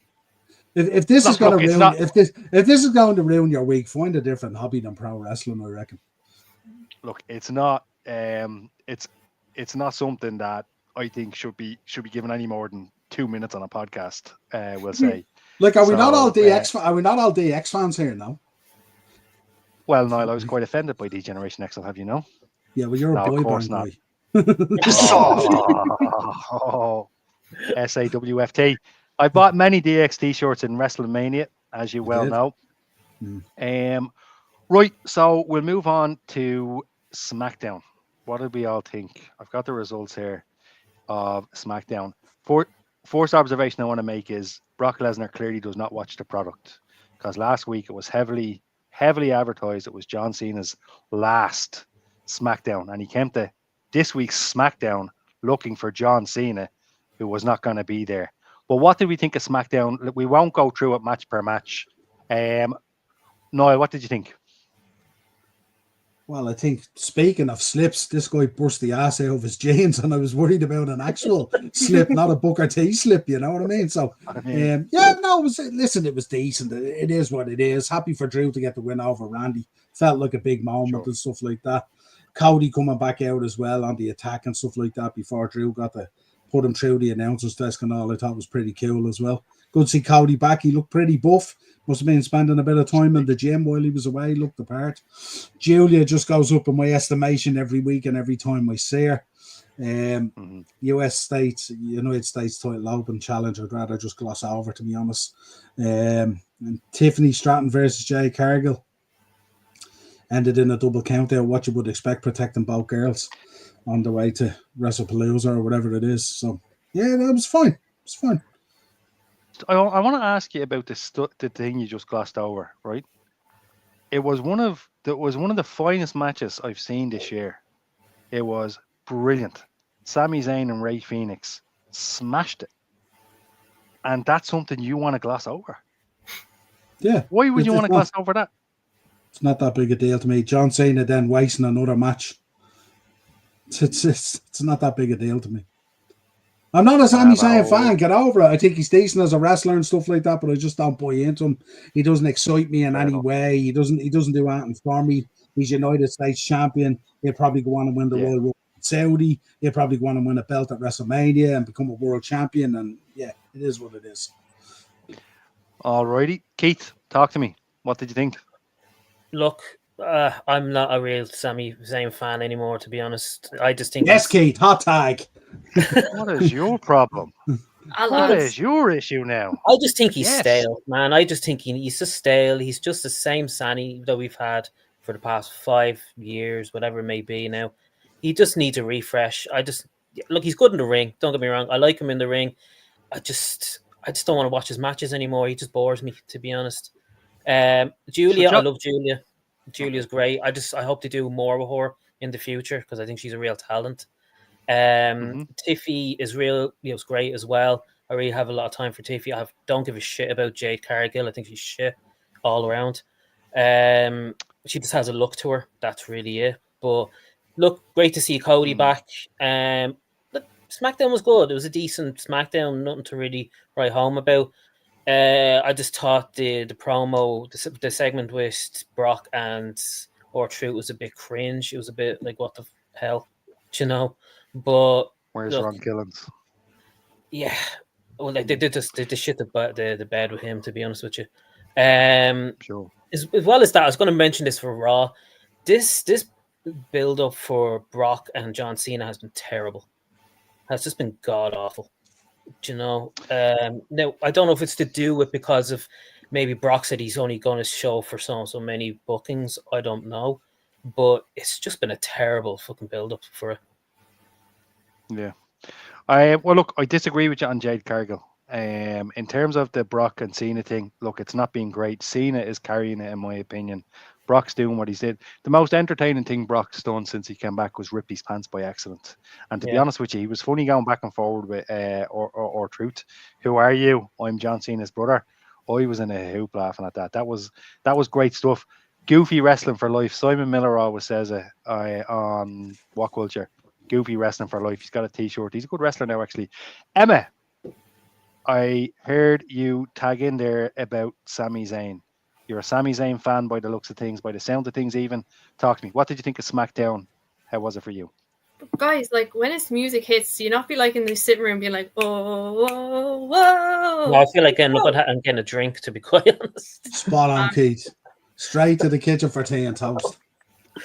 If this is going to ruin, if this is going to ruin your week, find a different hobby than pro wrestling, I reckon. look, it's not not something that I think should be given any more than 2 minutes on a podcast. We'll say. Like, are we not all DX? Are we not all DX fans here now? Well, Niall, I was quite offended by Degeneration X. I'll have you know. Yeah, well, you're a boy band boy. SAWFT. I bought many DX t-shirts in WrestleMania, as you well know. Right, so we'll move on to SmackDown. What did we all think? I've got the results here of SmackDown. First observation I want to make is Brock Lesnar clearly does not watch the product, because last week it was heavily advertised. It was John Cena's last SmackDown, and he came to this week's SmackDown looking for John Cena, who was not going to be there. But what did we think of SmackDown? We won't go through it match per match. Noel, what did you think? Well, I think, speaking of slips, this guy burst the ass out of his jeans, and I was worried about an actual slip, not a Booker T slip, you know what I mean? So, it was decent. It is what it is. Happy for Drew to get the win over Randy. Felt like a big moment and stuff like that. Cody coming back out as well on the attack and stuff like that before Drew got to put him through the announcer's desk and all. I thought was pretty cool as well. Good to see Cody back. He looked pretty buff. Must have been spending a bit of time in the gym while he was away. Looked the part. Julia just goes up in my estimation every week and every time I see her. United States title open challenge, I'd rather just gloss over, to be honest. And Tiffany Stratton versus Jade Cargill ended in a double count there, what you would expect, protecting both girls on the way to Wrestlepalooza or whatever it is. So yeah, that was fine. It was fine. I want to ask you about the thing you just glossed over, right? It was one of the finest matches I've seen this year. It was brilliant. Sami Zayn and Rey Fénix smashed it, and that's something you want to gloss over. Yeah. Why would you want to gloss over that? It's not that big a deal to me. John Cena then wasting another match. It's not that big a deal to me. I'm not a Sami Zayn fan. Get over it. I think he's decent as a wrestler and stuff like that, but I just don't buy into him. He doesn't excite me in any way. He doesn't do anything for me. He's United States champion. He'll probably go on and win the Royal Rumble in Saudi. He'll probably go on and win a belt at WrestleMania and become a world champion. And yeah, it is what it is. Alrighty, Keith, talk to me. What did you think? Look, I'm not a real Sami Zayn fan anymore, to be honest. I just think Keith, hot tag. What is your problem? What is your issue now? I just think he's stale, man. I just think he's just stale. He's just the same Sami that we've had for the past 5 years, whatever it may be now. He just needs a refresh. Look, he's good in the ring. Don't get me wrong. I like him in the ring. I just don't want to watch his matches anymore. He just bores me, to be honest. Julia, I love Julia. Julia's great. I hope they do more with her in the future, because I think she's a real talent. Tiffy is great as well. I really have a lot of time for Tiffy. Don't give a shit about Jade Cargill. I think she's shit all around. She just has a look to her. That's really it. But look, great to see Cody back. SmackDown was good. It was a decent SmackDown. Nothing to really write home about. I just thought the promo, the segment with Brock and R-Truth was a bit cringe. It was a bit like, what the hell, you know? But where's Ron Killings? Yeah, well, they did the shit the bed with him, to be honest with you. Sure. As well as that, I was going to mention this for Raw. This build up for Brock and John Cena has been terrible. Has just been god awful. Do you know? Now I don't know if it's to do with because of maybe Brock said he's only going to show for so many bookings. I don't know, but it's just been a terrible fucking build up for it. Yeah. Well, look, I disagree with you on Jade Cargill. In terms of the Brock and Cena thing, look, it's not been great. Cena is carrying it, in my opinion. Brock's doing what he's did. The most entertaining thing Brock's done since he came back was rip his pants by accident. And to be Yeah. honest with you, he was funny going back and forward with or Truth. Who are you? I'm John Cena's brother. I was in a hoop laughing at that. That was great stuff. Goofy wrestling for life. Simon Miller always says it on What Culture. Goofy wrestling for life. He's got a t-shirt. He's a good wrestler now, actually. Emma, I heard you tag in there about Sami Zayn. You're a Sami Zayn fan by the looks of things, by the sound of things even. Talk to me. What did you think of SmackDown? How was it for you? Guys, like when his music hits, you not be like in the sitting room being like, oh, whoa, whoa. No, I feel like I'm getting a drink, to be quite honest. Spot on, Keith. Straight to the kitchen for tea and toast.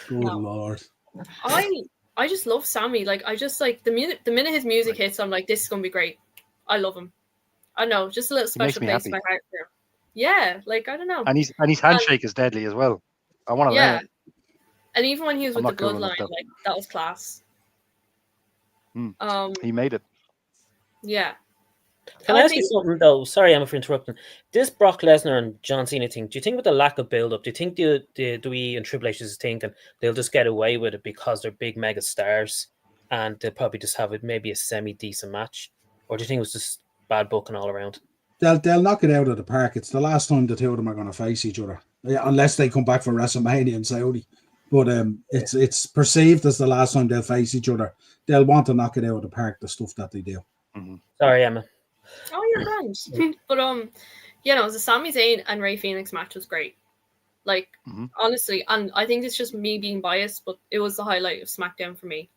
Good No. Lord. I just love Sammy. Like I just like the minute his music hits, I'm like, this is gonna be great. I love him. I know, just a little makes special me place in happy. my heart for him. Yeah, like I don't know. And his handshake is deadly as well. I want to learn Yeah. it. And even when he was I'm with the not cool enough, bloodline, though. like that was class. He made it. Yeah. Can I ask you something though? Sorry, Emma, for interrupting. This Brock Lesnar and John Cena thing, do you think with the lack of build-up, do you think the Dewey and Triple H is thinking they'll just get away with it because they're big mega stars and they'll probably just have it maybe a semi-decent match? Or do you think it was just bad booking all around? They'll knock it out of the park. It's the last time the two of them are going to face each other, unless they come back for WrestleMania in Saudi. But it's perceived as the last time they'll face each other. They'll want to knock it out of the park, the stuff that they do. Mm-hmm. Sorry, Emma. Oh, you're grand. But you know, the Sami Zayn and Rey Fénix match was great. Like honestly, and I think it's just me being biased, but it was the highlight of SmackDown for me.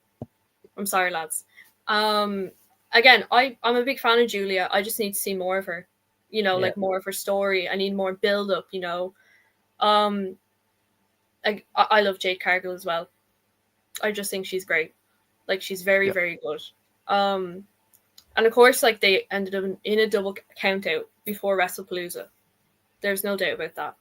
I'm sorry, lads. Again, I'm a big fan of Julia. I just need to see more of her. You know, like more of her story. I need more build up. You know, I love Jade Cargill as well. I just think she's great. Like she's very very good. And of course, like they ended up in a double count out before Wrestlepalooza. There's no doubt about that.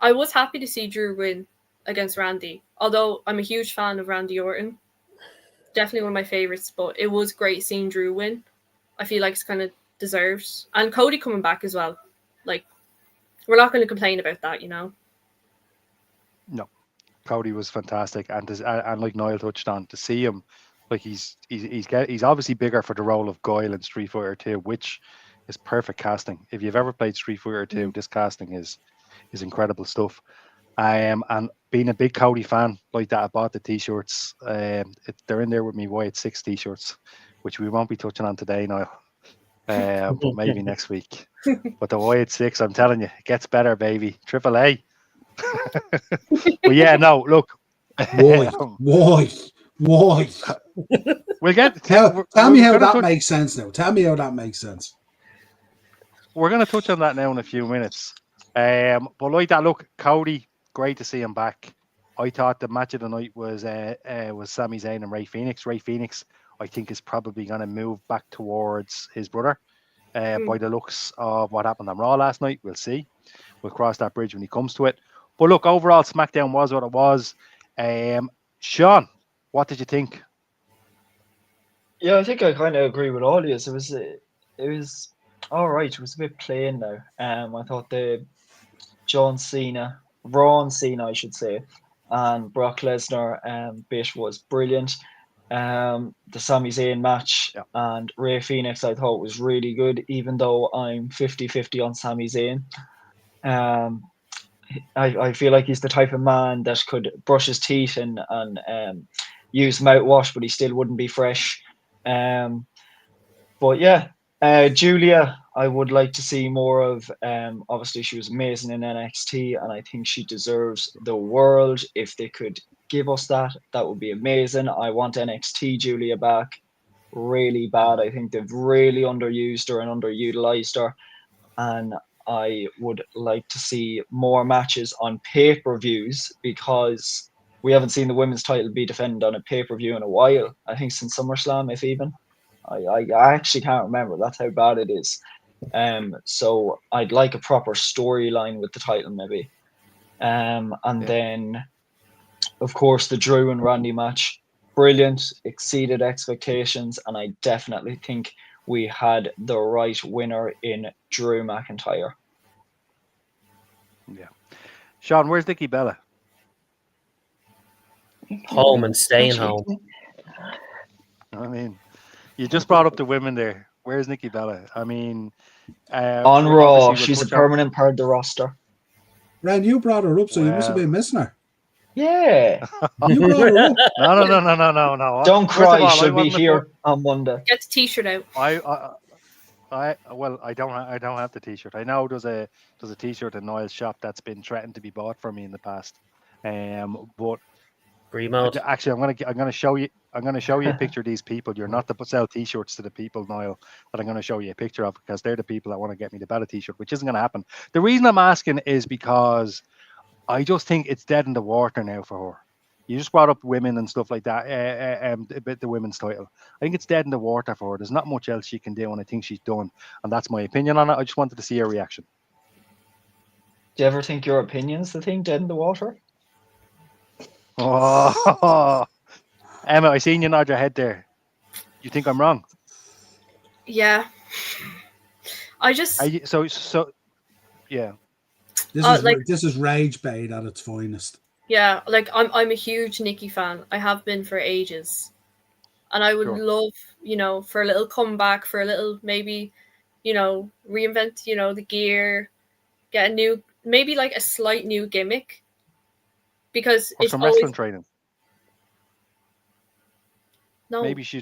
I was happy to see Drew win against Randy, although I'm a huge fan of Randy Orton. Definitely one of my favorites, but it was great seeing Drew win. I feel like it's kind of deserved. And Cody coming back as well. Like, we're not going to complain about that, you know? No. Cody was fantastic. And like Niall touched on, to see him, like he's obviously bigger for the role of Guile in Street Fighter 2, which is perfect casting. If you've ever played Street Fighter 2, this casting is incredible stuff. And being a big Cody fan like that, I bought the t-shirts. They're in there with me Wyatt 6 t-shirts, which we won't be touching on today now, but maybe next week. But the Wyatt 6, I'm telling you, it gets better, baby. Triple A. But yeah, no, look. Why? We'll get. Tell me how that makes sense now. Tell me how that makes sense. We're going to touch on that now in a few minutes. But like that, look, Cody, great to see him back. I thought the match of the night was Sami Zayn and Rey Fénix. Rey Fénix, I think, is probably going to move back towards his brother. By the looks of what happened on Raw last night, we'll see. We'll cross that bridge when he comes to it. But look, overall, SmackDown was what it was. Sean, what did you think? Yeah, I think I kind of agree with all of you. It was all right. It was a bit plain now. I thought the Braun Cena, I should say, and Brock Lesnar bit was brilliant. The Sami Zayn match and Rey Fénix I thought was really good, even though I'm 50-50 on Sami Zayn. I feel like he's the type of man that could brush his teeth and use mouthwash, but he still wouldn't be fresh. But yeah, Julia, I would like to see more of. Obviously, she was amazing in NXT, and I think she deserves the world. If they could give us that, that would be amazing. I want NXT Julia back really bad. I think they've really underused her and underutilized her, and I would like to see more matches on pay-per-views because we haven't seen the women's title be defended on a pay-per-view in a while. I think since SummerSlam, if even. I actually can't remember. That's how bad it is. So I'd like a proper storyline with the title maybe. Then, of course, the Drew and Randy match. Brilliant, exceeded expectations, and I definitely think we had the right winner in Drew McIntyre. Yeah. Sean, where's Nikki Bella? Home and staying home. I mean, you just brought up the women there. Where's Nikki Bella? I mean, On we'll Raw, obviously she's a touch on- permanent part of the roster. Ren, you brought her up, so you must have Well. been missing her. Yeah. You brought her up. No. Don't First cry, of all, I she'll be wasn't a here on Monday. Get the t-shirt out. I don't have the t-shirt. I know there's a t-shirt in Niall's shop that's been threatened to be bought for me in the past. But Remote. actually, I'm gonna show you a picture of these people. You're not to sell t-shirts to the people, Niall, that I'm gonna show you a picture of, because they're the people that want to get me the better t-shirt, which isn't gonna happen. The reason I'm asking is because I just think it's dead in the water now for her. You just brought up women and stuff like that, the women's title. I think it's dead in the water for her. There's not much else she can do, and I think she's done. And that's my opinion on it. I just wanted to see her reaction. Do you ever think your opinion's the thing dead in the water? Oh, Emma, I seen you nod your head there. You think I'm wrong? Yeah. I just yeah. This is rage bait at its finest. yeah, like I'm a huge Nikki fan. I have been for ages. And I would Sure. love, for a little comeback, for a little maybe, reinvent, the gear, get a new, maybe like a slight new gimmick. Because Or it's some always wrestling training. no. Maybe she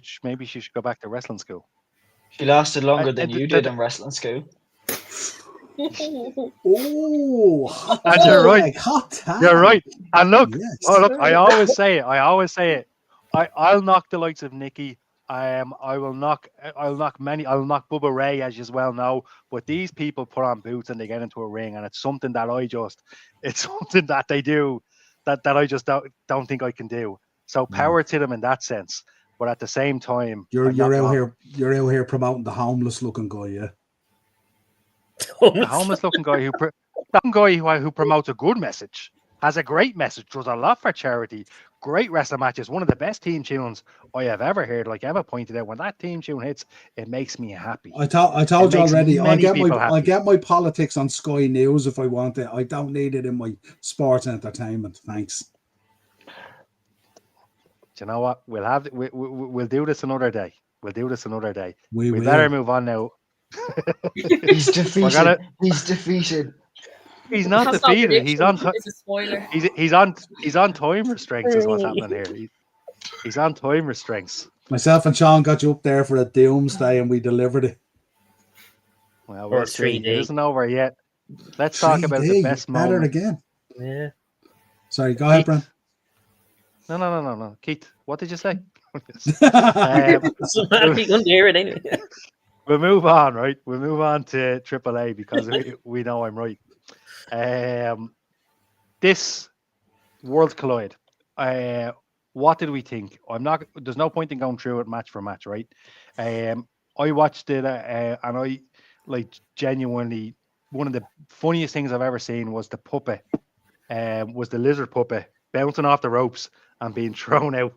should go back to wrestling school. She lasted longer than the- you did in wrestling school. Oh, hot And you're right. tag, hot tag. You're right. And look, Yes. I always say it. I'll knock the likes of Nikki. I'll knock Bubba Ray, as you well know. But these people put on boots and they get into a ring, and it's something that it's something that they do that I just don't think I can do. So power to them in that sense. But at the same time, You're I'm not out wrong. here promoting the homeless looking guy, yeah. The homeless looking guy who promotes a good message, has a great message, does a lot for charity, great wrestling matches, one of the best team tunes I have ever heard. Like Emma pointed out, when that team tune hits, it makes me happy. I told you makes already. I many get people I happy. get my politics on Sky News if I want it. I don't need it in my sports entertainment. Thanks. Do you know what? We'll do this another day. We We better move on now. He's defeated. He's defeated. He's not That's not defeated. He's on. prediction, it's a spoiler. He's on time restraints. Is what's happening here. He's on time restraints. Myself and Sean got you up there for a doomsday, and we delivered it. Well, Or we'll see. 3D. It isn't over yet. Let's talk about the 3D, best better moment. again. Yeah. Sorry, go ahead, Keith. Brent. No. Keith, what did you say? Doesn't matter, you couldn't hear it anyway. We'll move on, right? We'll move on to AAA because we know I'm right. This World Collide. What did we think? There's no point in going through it match for match, right? I watched it and I genuinely, one of the funniest things I've ever seen was the puppet, was the lizard puppet bouncing off the ropes and being thrown out.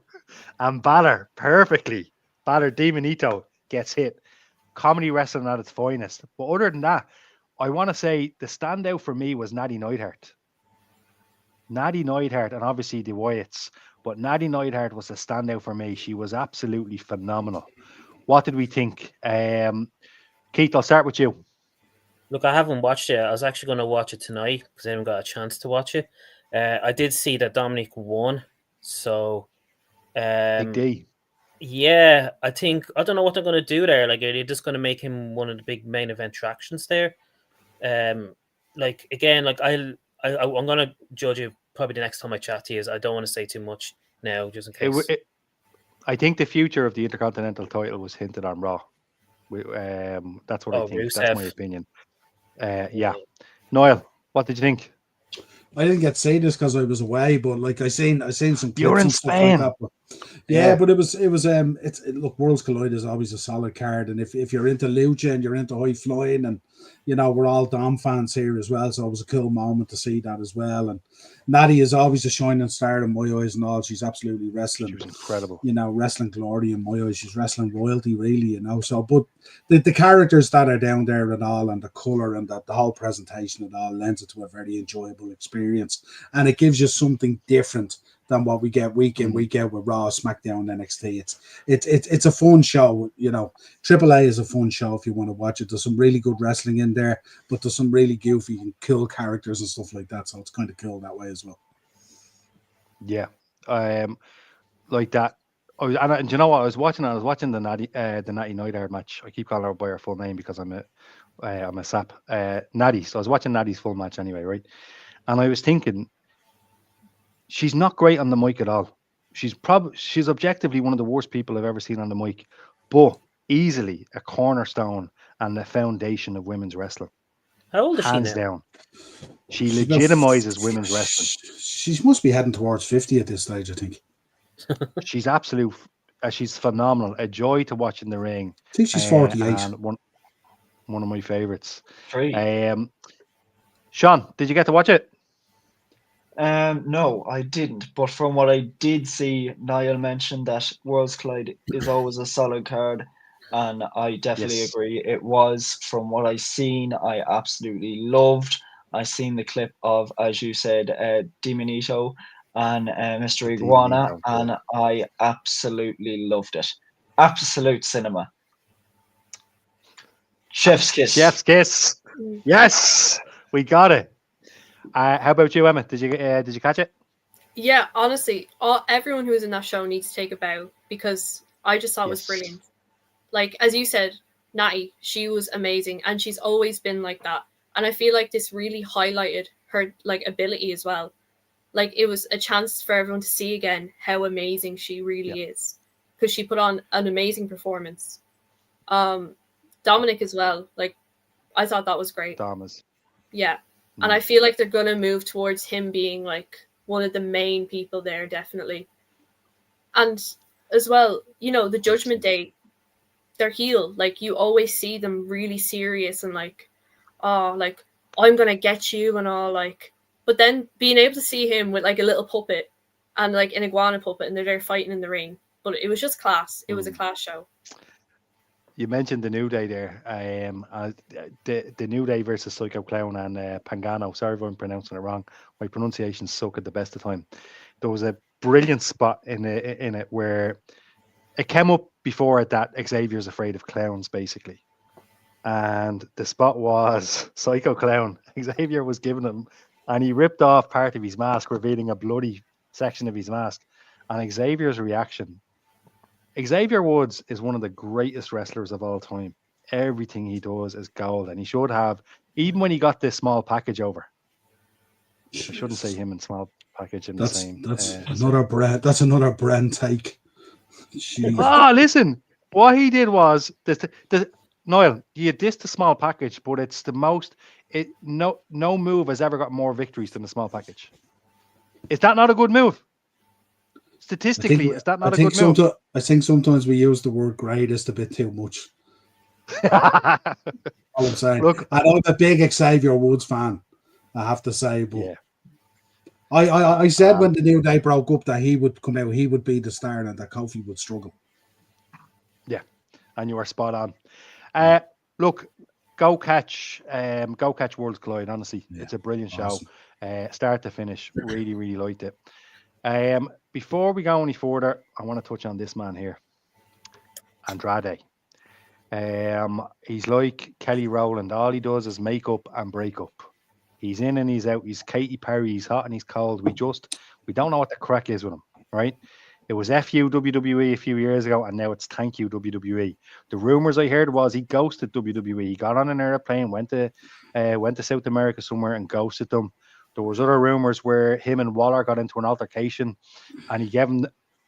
And Balor Demonito gets hit. Comedy wrestling at its finest. But other than that, I want to say the standout for me was Natty Neidhart. Natty Neidhart, and obviously the Wyatts, but Natty Neidhart was a standout for me. She was absolutely phenomenal. What did we think? Keith, I'll start with you. Look, I haven't watched it. I was actually going to watch it tonight because I haven't got a chance to watch it. I did see that Dominic won, so Big D. yeah, I don't know what they're going to do there. Like, are they just going to make him one of the big main event attractions there? I'm going to judge you probably the next time I chat to you. I don't want to say too much now, just in case. I think the future of the Intercontinental title was hinted on Raw. That's what I think. Rusev. That's my opinion. Yeah. Niall, what did you think? I didn't get to see this because I was away, but like I seen some clips You're in and stuff Spain. like that. But Yeah, but it was look, Worlds Collide is always a solid card, and if you're into lucha and you're into high flying, and we're all Dom fans here as well, so it was a cool moment to see that as well. And Natty is always a shining star in my eyes and all. She's absolutely wrestling. She was incredible. Wrestling glory in my eyes. She's wrestling royalty, really. So, but the characters that are down there and all, and the color and the whole presentation and all lends it to a very enjoyable experience, and it gives you something different than what we get week in, week out with Raw, SmackDown, NXT. It's a fun show, AAA is a fun show if you want to watch it. There's some really good wrestling in there, but there's some really goofy and cool characters and stuff like that. So it's kind of cool that way as well. Yeah, like that. And do you know what? I was watching the Natty Neidhart match. I keep calling her by her full name because I'm a sap. Natty. So I was watching Natty's full match anyway, right? And I was thinking, she's not great on the mic at all. She's objectively one of the worst people I've ever seen on the mic, but easily a cornerstone and the foundation of women's wrestling. How old is she now? Hands down. She legitimizes women's wrestling. She must be heading towards 50 at this stage, I think. She's she's phenomenal. A joy to watch in the ring. I think she's 48. And one of my favorites. 3. Sean, did you get to watch it? No, I didn't. But from what I did see, Niall mentioned that Worlds Collide is always a solid card, and I definitely agree. It was, from what I seen, I absolutely loved. I seen the clip of, as you said, Demonito and Mr. Iguana, and I absolutely loved it. Absolute cinema. Chef's kiss. Chef's kiss. Yes, we got it. How about you, Emma? Did you catch it? Yeah, honestly, everyone who was in that show needs to take a bow because I just thought it was brilliant. Like, as you said, Natty, she was amazing, and she's always been like that. And I feel like this really highlighted her ability as well. Like, it was a chance for everyone to see again how amazing she really is, because she put on an amazing performance. Dominic as well. Like, I thought that was great. Thomas. Yeah. And I feel like they're going to move towards him being like one of the main people there, definitely. And as well, the Judgment Day, they're heel. Like, you always see them really serious and like, oh, like, I'm going to get you and all, like. But then being able to see him with like a little puppet and like an iguana puppet, and they're there fighting in the ring. But it was just class. It was a class show. You mentioned the New Day there. The New Day versus Psycho Clown and Pangano. Sorry if I'm pronouncing it wrong. My pronunciations suck at the best of time. There was a brilliant spot in it where it came up before that Xavier's afraid of clowns, basically. And the spot was Psycho Clown. Xavier was giving him, and he ripped off part of his mask, revealing a bloody section of his mask. And Xavier's reaction. Xavier Woods is one of the greatest wrestlers of all time. Everything he does is gold, and he should have, even when he got this small package over. I shouldn't say him and small package in the same. That's another brand. That's another brand take. Listen, what he did was Niall, you dissed the small package, but it's the most. No move has ever got more victories than the small package. Is that not a good move? Statistically, is that not a good move? I think sometimes we use the word greatest a bit too much. All I'm saying. Look, I'm a big Xavier Woods fan, I have to say, but I said when the New Day broke up that he would come out, he would be the star, and that Kofi would struggle. Yeah, and you were spot on. Look, go catch Worlds Collide. Honestly, it's a brilliant show, start to finish. Really, really liked it. Before we go any further, I want to touch on this man here, Andrade. He's like Kelly Rowland. All he does is make up and break up. He's in and he's out. He's Katy Perry. He's hot and he's cold. We don't know what the crack is with him, right? It was FU WWE a few years ago, and now it's thank you WWE. The rumors I heard was he ghosted WWE. He got on an airplane, went to South America somewhere, and ghosted them. There was other rumors where him and Waller got into an altercation, and he gave him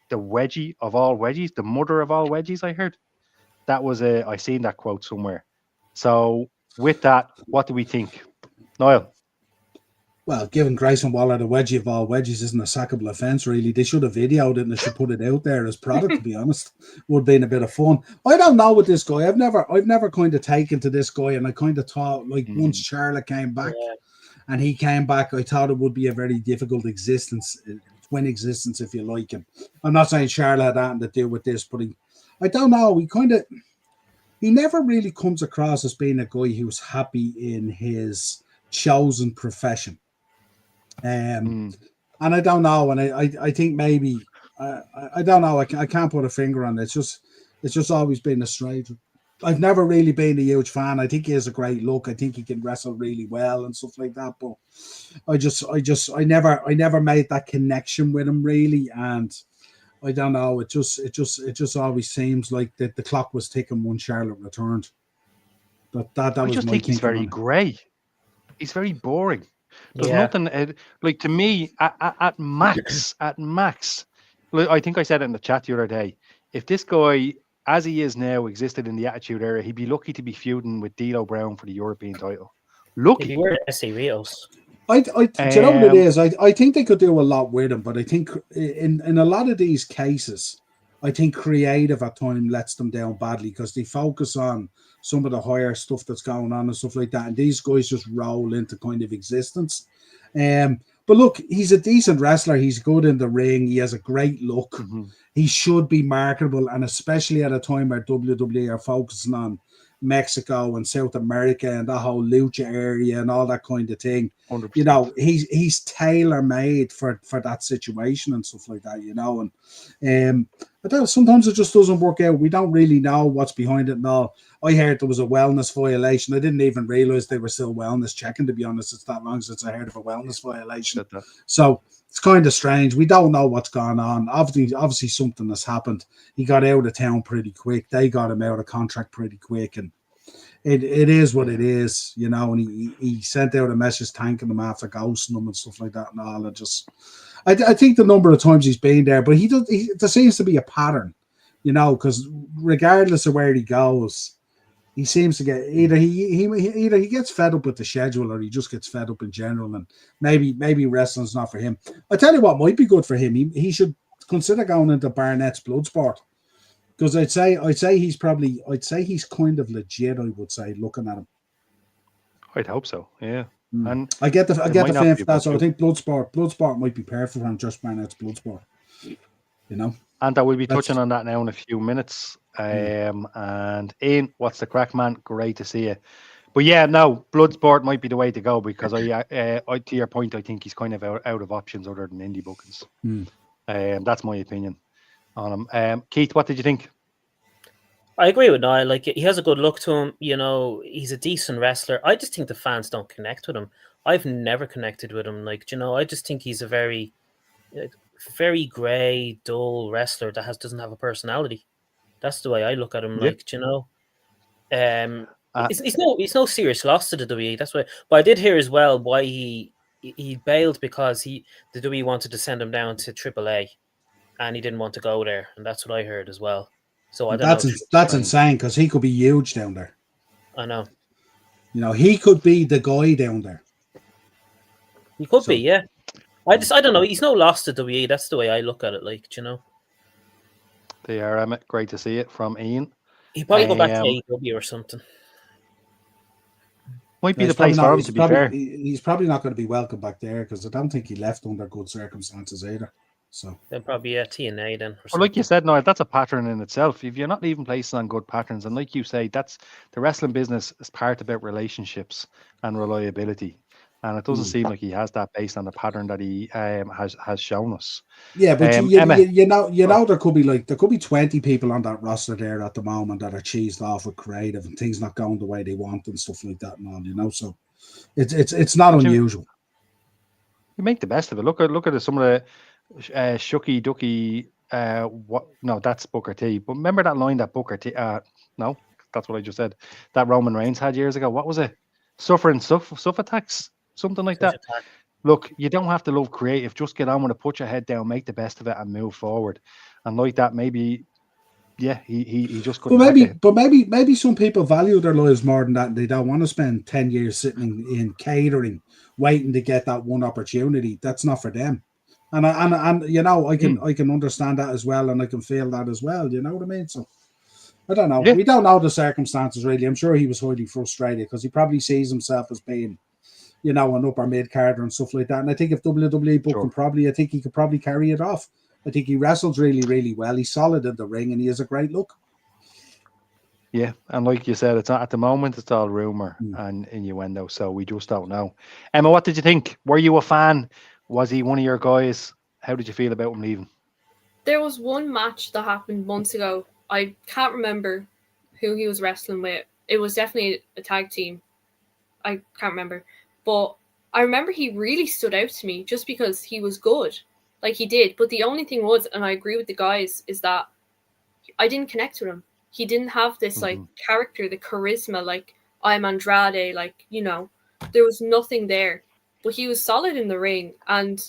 the wedgie of all wedgies, the mother of all wedgies. I heard that was I seen that quote somewhere. So with that, what do we think, Niall? Well, giving Grayson Waller the wedgie of all wedges isn't a sackable offence, really. They should have videoed it and they should put it out there as product, to be honest. Would have been a bit of fun. I don't know with this guy. I've never kind of taken to this guy, and I kind of thought, like, once Charlotte came back and he came back, I thought it would be a very difficult existence, twin existence, if you like. And I'm not saying Charlotte had anything to do with this, but I don't know. He never really comes across as being a guy who's happy in his chosen profession. And I don't know, and I think maybe I don't know. I can't put a finger on it. It's just always been a strange. I've never really been a huge fan. I think he has a great look. I think he can wrestle really well and stuff like that. But I never made that connection with him really, and I don't know. It just always seems like that the clock was ticking when Charlotte returned. That I was just my think he's thinking very on it. grey. He's very boring. There's nothing like, to me, at max. Like, I think I said it in the chat the other day. If this guy, as he is now, existed in the Attitude Era, he'd be lucky to be feuding with D'Lo Brown for the European title. Lucky. If you were SC Rios. Do you know what it is? I think they could do a lot with him, but I think in a lot of these cases, I think creative at times lets them down badly because they focus on some of the higher stuff that's going on and stuff like that, and these guys just roll into kind of existence. But look, he's a decent wrestler. He's good in the ring. He has a great look. He should be marketable, and especially at a time where WWE are focusing on Mexico and South America and that whole lucha area and all that kind of thing. 100%. You know, he's tailor made for that situation and stuff like that. You know, and I don't. Sometimes it just doesn't work out. We don't really know what's behind it and all. I heard there was a wellness violation. I didn't even realize they were still wellness checking. To be honest, it's that long since I heard of a wellness violation. So it's kind of strange. We don't know what's going on. Obviously something has happened. He got out of town pretty quick. They got him out of contract pretty quick, and it is what it is, you know. And he sent out a message thanking them after ghosting them and stuff like that and all. And just, I think the number of times he's been there, but there seems to be a pattern, you know, because regardless of where he goes, he seems to get either he gets fed up with the schedule or he just gets fed up in general, and maybe wrestling's not for him. I tell you what might be good for him. He should consider going into Barnett's Bloodsport, because I'd say he's kind of legit. I would say, looking at him. I'd hope so. Yeah, and I get the feeling for that. So I think Bloodsport might be perfect for him. Just Barnett's Bloodsport, you know. And we'll be touching on that now in a few minutes. And Ian, what's the crack, man? Great to see you. But yeah, no, Bloodsport might be the way to go, because I to your point, I think he's kind of out of options other than indie bookings. That's my opinion on him. Keith, what did you think? I agree with Niall. Like, he has a good look to him. You know, he's a decent wrestler. I just think the fans don't connect with him. I've never connected with him. Like, you know, I just think he's a very, very grey, dull wrestler that doesn't have a personality. That's the way I look at him. Like, you know, it's no serious loss to the WWE. That's why. But I did hear as well why he bailed, because the WWE wanted to send him down to AAA, and he didn't want to go there, and that's what I heard as well. So I don't know. That's insane, because he could be huge down there. I know. You know, he could be the guy down there. He could be, yeah. I don't know. He's no loss to WWE. That's the way I look at it. Like, you know. They are, Emmett. Great to see it from Ian. He'd probably go back to AEW or something. Might be the place for him, to be fair. He's probably not going to be welcome back there, because I don't think he left under good circumstances either. So then probably TNA then. Well, like you said, Noel, that's a pattern in itself. If you're not leaving places on good patterns, and like you say, that's the wrestling business is part about relationships and reliability. And it doesn't seem like he has that based on the pattern that he has shown us. Yeah, but you know there could be 20 people on that roster there at the moment that are cheesed off with creative and things not going the way they want and stuff like that and all, you know. So it's not unusual. You make the best of it. Look at some of the shucky ducky. No, that's Booker T. But remember that line that Booker T. No, that's what I just said. That Roman Reigns had years ago. What was it? Suffering suff attacks. Something like that. Look, you don't have to love creative. Just get on with it, put your head down, make the best of it, and move forward. And like that, maybe yeah, he just But couldn't hack it. maybe some people value their lives more than that, and they don't want to spend 10 years sitting in catering, waiting to get that one opportunity. That's not for them. And I can understand that as well, and I can feel that as well. You know what I mean? So I don't know. Yeah. We don't know the circumstances really. I'm sure he was highly frustrated because he probably sees himself as being, an upper mid carder and stuff like that. And I think if WWE booked him, I think he could probably carry it off. I think he wrestles really, really well. He's solid in the ring, and he has a great look. Yeah, and like you said, it's not at the moment. It's all rumor and innuendo, so we just don't know. Emma, what did you think? Were you a fan? Was he one of your guys? How did you feel about him leaving? There was one match that happened months ago. I can't remember who he was wrestling with. It was definitely a tag team. I can't remember. But I remember he really stood out to me just because he was good. Like he did. But the only thing was, and I agree with the guys, is that I didn't connect with him. He didn't have this like character, the charisma, like I'm Andrade, like, there was nothing there. But he was solid in the ring, and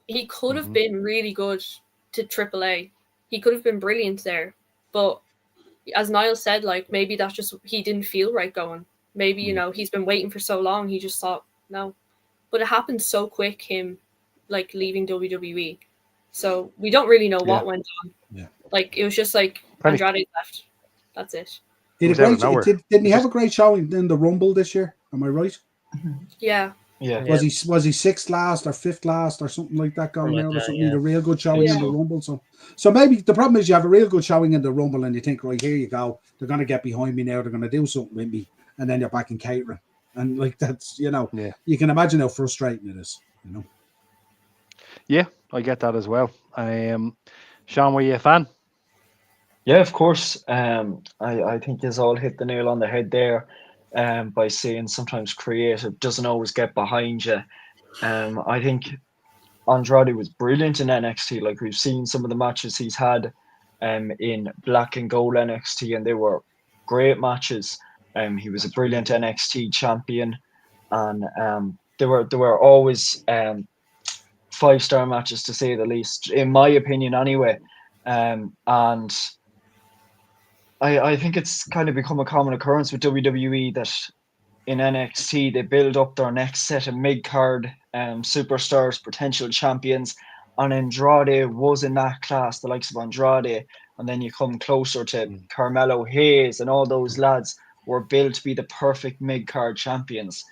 he could have been really good to AAA. He could have been brilliant there. But as Niall said, like maybe that's just he didn't feel right going. Maybe, he's been waiting for so long, he just thought, no. But it happened so quick, him like leaving WWE. So we don't really know what went on. Yeah. Like it was just like Andrade left. That's it. Didn't he have a great showing in the Rumble this year? Am I right? Yeah. Yeah. Was he sixth last or fifth last or something like that going out or something? He had a real good showing in the Rumble. So maybe the problem is you have a real good showing in the Rumble and you think, right, here you go, they're gonna get behind me now, they're gonna do something with me, and then you're back in catering. And like that's you can imagine how frustrating it is, Yeah, I get that as well. Sean, were you a fan? Yeah, of course. I think he's all hit the nail on the head there. By saying sometimes creative doesn't always get behind you. I think Andrade was brilliant in NXT. Like we've seen some of the matches he's had in Black and Gold NXT, and they were great matches. He was a brilliant NXT champion, and they were always 5-star matches to say the least, in my opinion, anyway. And I think it's kind of become a common occurrence with WWE that in NXT they build up their next set of mid-card superstars, potential champions, and Andrade was in that class, the likes of Andrade, and then you come closer to Carmelo Hayes, and all those lads were built to be the perfect mid-card champions.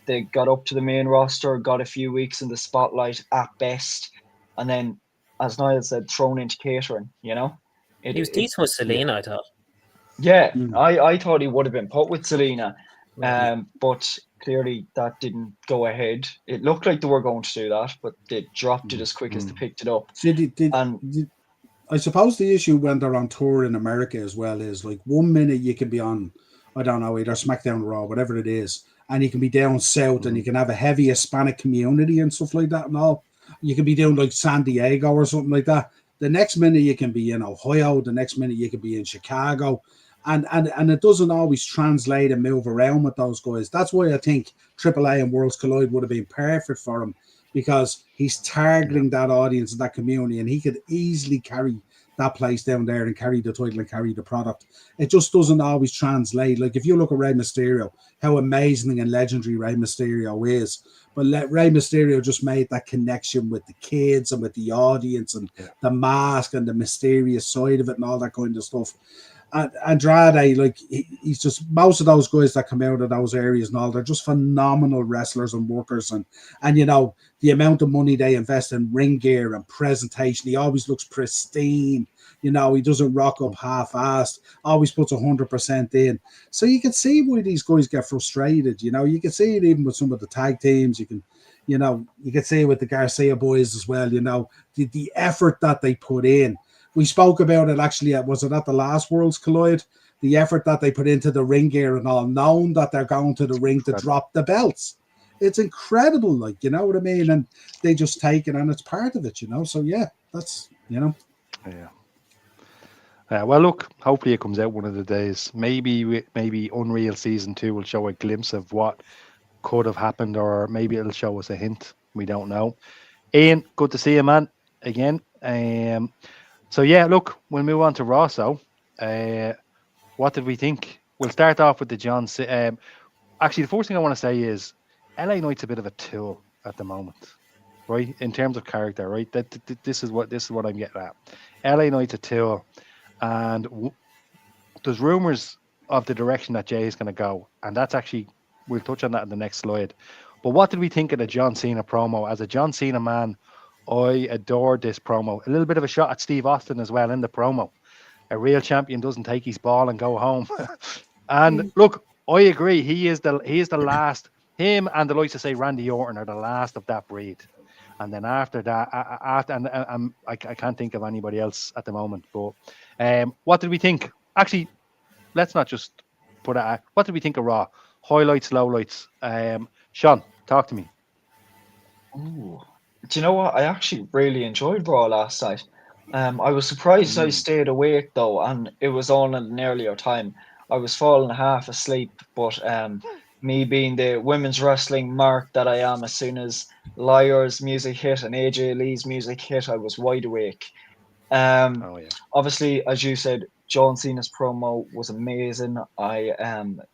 They got up to the main roster, got a few weeks in the spotlight at best, and then, as Niall said, thrown into catering, He was decent with Selena, I thought. Yeah, I thought he would have been put with Selena, but clearly that didn't go ahead. It looked like they were going to do that, but they dropped it as quick as they picked it up. I suppose the issue when they're on tour in America as well is like 1 minute you can be on, I don't know, either SmackDown or Raw, whatever it is, and you can be down south and you can have a heavy Hispanic community and stuff like that and all. You can be down like San Diego or something like that. The next minute you can be in Ohio, the next minute you can be in Chicago. And it doesn't always translate and move around with those guys. That's why I think AAA and Worlds Collide would have been perfect for him, because he's targeting that audience and that community, and he could easily carry that place down there and carry the title and carry the product. It just doesn't always translate. Like if you look at Rey Mysterio, how amazing and legendary Rey Mysterio is, but Rey Mysterio just made that connection with the kids and with the audience and the mask and the mysterious side of it and all that kind of stuff. Andrade, like he's just, most of those guys that come out of those areas and all, they're just phenomenal wrestlers and workers, and the amount of money they invest in ring gear and presentation. He always looks pristine. He doesn't rock up half-assed. Always puts 100% in. So you can see why these guys get frustrated. You can see it even with some of the tag teams. You can see it with the Garcia boys as well. The effort that they put in. We spoke about it actually. Was it at the last Worlds Collide? The effort that they put into the ring gear and all, knowing that they're going to the ring to drop the belts. It's incredible, like, you know what I mean? And they just take it, and it's part of it, So yeah, that's Yeah. Well, look, hopefully it comes out one of the days. Maybe Unreal Season 2 will show a glimpse of what could have happened, or maybe it'll show us a hint. We don't know. Ian, good to see you, man. Again. So yeah, look, we'll move on to Raw. So, what did we think? We'll start off with the John. Actually, the first thing I want to say is LA Knight's a bit of a tool at the moment, right? In terms of character, right? This is what I'm getting at. LA Knight's a tool, and there's rumors of the direction that Jay is going to go, and that's actually we'll touch on that in the next slide. But what did we think of the John Cena promo? As a John Cena man, I adored this promo. A little bit of a shot at Steve Austin as well in the promo. A real champion doesn't take his ball and go home. And look, I agree. He is the last. Him and the likes of say Randy Orton are the last of that breed. And then after that, I can't think of anybody else at the moment. But what did we think? Actually, let's not just put it. What did we think of Raw? Highlights, lowlights. Sean, talk to me. Ooh. Do you know what? I actually really enjoyed Raw last night. I was surprised I stayed awake though, and it was on at an earlier time. I was falling half asleep, but me being the women's wrestling mark that I am, as soon as Lyra's music hit and AJ Lee's music hit, I was wide awake. Oh yeah. Obviously, as you said, John Cena's promo was amazing. I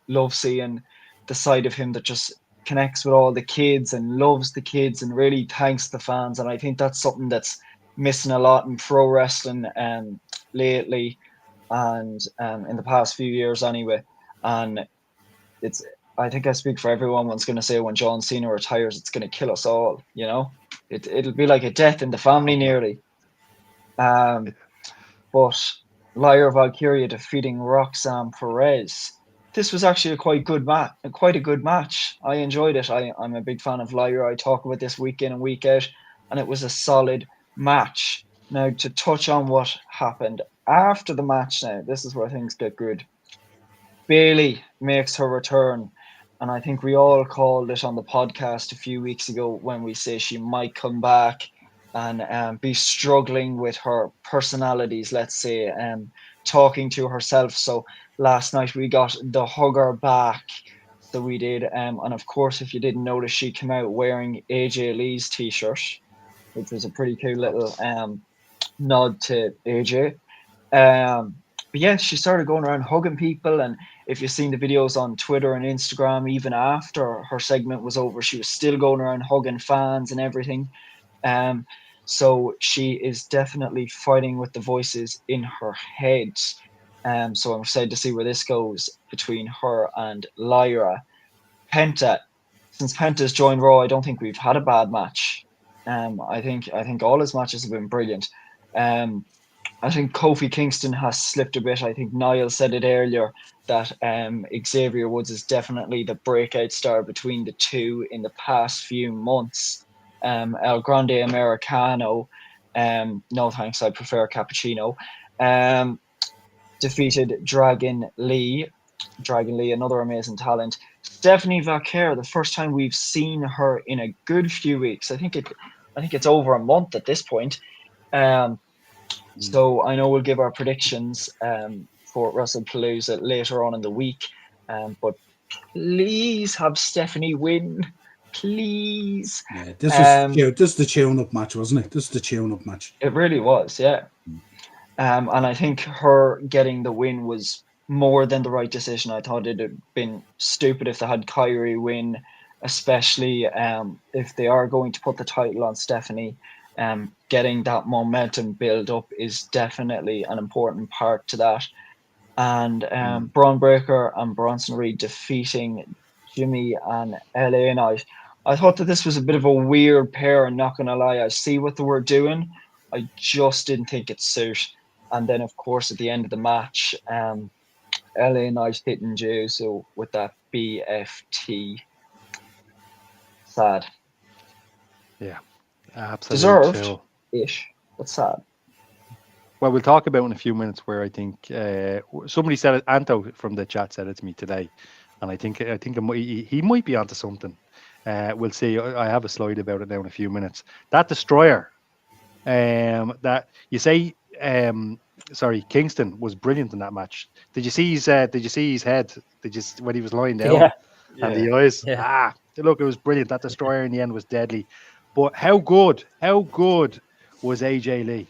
love seeing the side of him that just connects with all the kids and loves the kids and really thanks the fans. And I think that's something that's missing a lot in pro wrestling lately and in the past few years anyway. And it's I think I speak for everyone when's going to say when John Cena retires, it's going to kill us all. You know, it'll be like a death in the family nearly. But Lyra Valkyria defeating Roxanne Perez. This was actually quite a good match. I enjoyed it. I'm a big fan of Lyra. I talk about this week in and week out, and it was a solid match. Now, to touch on what happened after the match, now this is where things get good. Bailey makes her return, and I think we all called it on the podcast a few weeks ago when we say she might come back and be struggling with her personalities, let's say, talking to herself. So last night we got the hugger back. So we did. And of course, if you didn't notice, she came out wearing AJ Lee's t-shirt, which was a pretty cool little nod to AJ. But yeah, she started going around hugging people. And if you've seen the videos on Twitter and Instagram, even after her segment was over, she was still going around hugging fans and everything. So she is definitely fighting with the voices in her head. So I'm excited to see where this goes between her and Lyra. Penta, since Penta's joined Raw, I don't think we've had a bad match. I think all his matches have been brilliant. I think Kofi Kingston has slipped a bit. I think Niall said it earlier that Xavier Woods is definitely the breakout star between the two in the past few months. El Grande Americano, no thanks, I prefer cappuccino, defeated Dragon Lee, another amazing talent. Stephanie Vaquer, the first time we've seen her in a good few weeks. I think it's over a month at this point. So I know we'll give our predictions for Wrestlepalooza later on in the week, but please have Stephanie win. Please. Yeah, this is the tune-up match, wasn't it? This is the tune-up match. It really was, yeah. And I think her getting the win was more than the right decision. I thought it had been stupid if they had Kyrie win, especially if they are going to put the title on Stephanie. Getting that momentum build up is definitely an important part to that. And Braun Breaker and Bronson Reed defeating Jimmy and LA Knight. I thought that this was a bit of a weird pair, I'm not going to lie. I see what they were doing. I just didn't think it suit. And then, of course, at the end of the match, LA Knight hitting Juiso with that BFT. Sad. Yeah, absolutely. Deserved-ish, but sad. Well, we'll talk about in a few minutes where I think somebody said it. Anto from the chat said it to me today, and I think he might be onto something. We'll see. I have a slide about it now in a few minutes. That destroyer, that you say, Kingston was brilliant in that match. Did you see his head? When he was lying down? Yeah. And the eyes. Yeah. Look, it was brilliant. That destroyer in the end was deadly. But how good was AJ Lee?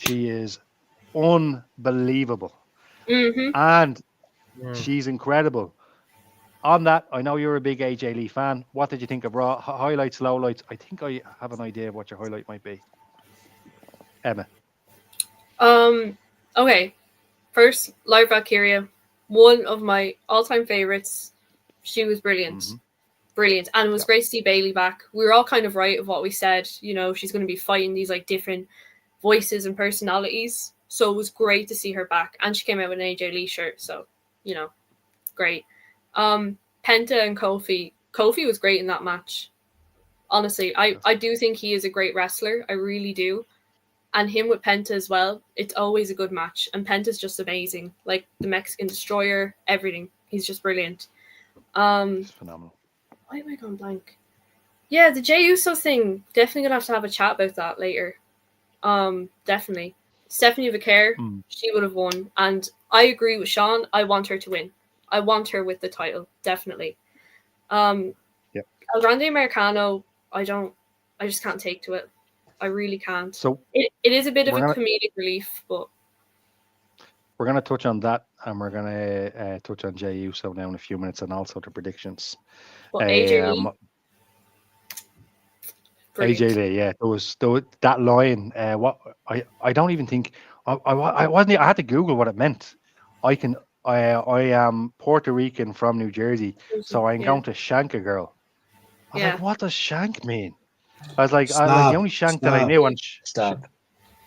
She is unbelievable. Mm-hmm. And Mm. she's incredible. On that, I know you're a big AJ Lee fan. What did you think of Raw? Highlights, lowlights? I think I have an idea of what your highlight might be. Emma. Okay. First, Live Valkyria, one of my all-time favorites. She was brilliant. Mhm. Brilliant. And it was Yeah. great to see Bailey back. We were all kind of right of what we said. You know, she's going to be fighting these like different voices and personalities. So it was great to see her back. And she came out with an AJ Lee shirt. So, you know, great. Penta and Kofi. Kofi was great in that match. Honestly, I do think he is a great wrestler. I really do. And him with Penta as well. It's always a good match. And Penta's just amazing. Like the Mexican Destroyer, everything. He's just brilliant. It's phenomenal. Why am I going blank? Yeah, the Jey Uso thing. Definitely gonna have a chat about that later. Definitely. Stephanie Vaquer, she would have won. And I agree with Sean. I want her to win. I want her with the title, definitely. El Grande Americano, I just can't take to it. I really can't. So it is a bit of a comedic relief, but we're gonna touch on that, and we're gonna touch on Jey Uso now in a few minutes, and also the predictions. But AJ Lee, AJ Lee, yeah, there was that line. What I don't even think I wasn't. I had to Google what it meant. I am Puerto Rican from New Jersey, so I'm going to shank a girl. I was like, what does shank mean? I was like, the only shank that I knew, and stop.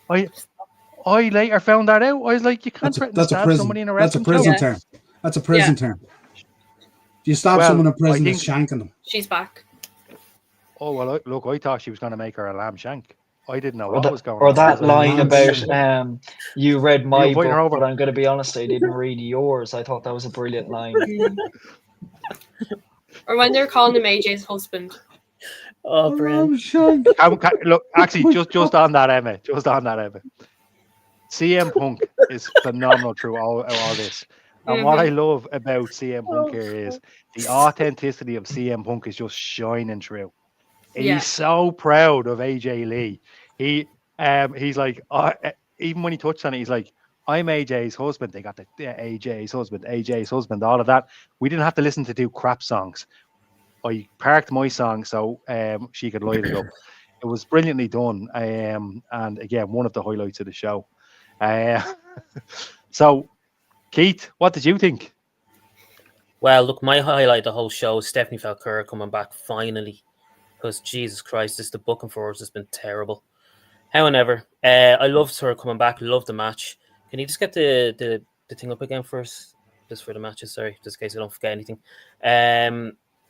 I later found that out. I was like, you can't threaten to stab somebody in a That's a wrestling prison show. term. That's a prison term. If you stab someone in prison, it's shanking them. She's back. Oh well, look, I thought she was going to make her a lamb shank. I didn't know what was going on. Or that line about you read my book, but I'm going to be honest, I didn't read yours. I thought that was a brilliant line. Or when they're calling him AJ's husband. Oh, brilliant. Look, actually, just on that, Emma. CM Punk is phenomenal through all this. And what I love about CM Punk here is the authenticity of CM Punk is just shining through. He's so proud of AJ Lee. He's like, even when he touched on it, he's like, I'm AJ's husband. They got the AJ's husband, all of that. We didn't have to listen to two crap songs. I parked my song so she could light it up. It was brilliantly done. And again, one of the highlights of the show. So, Keith, what did you think? Well, look, my highlight of the whole show is Stephanie Valkyria coming back finally. Because Jesus Christ, the booking for us has been terrible. However, I loved her coming back. Loved the match. Can you just get the thing up again first? Just for the matches, sorry, just in case I don't forget anything.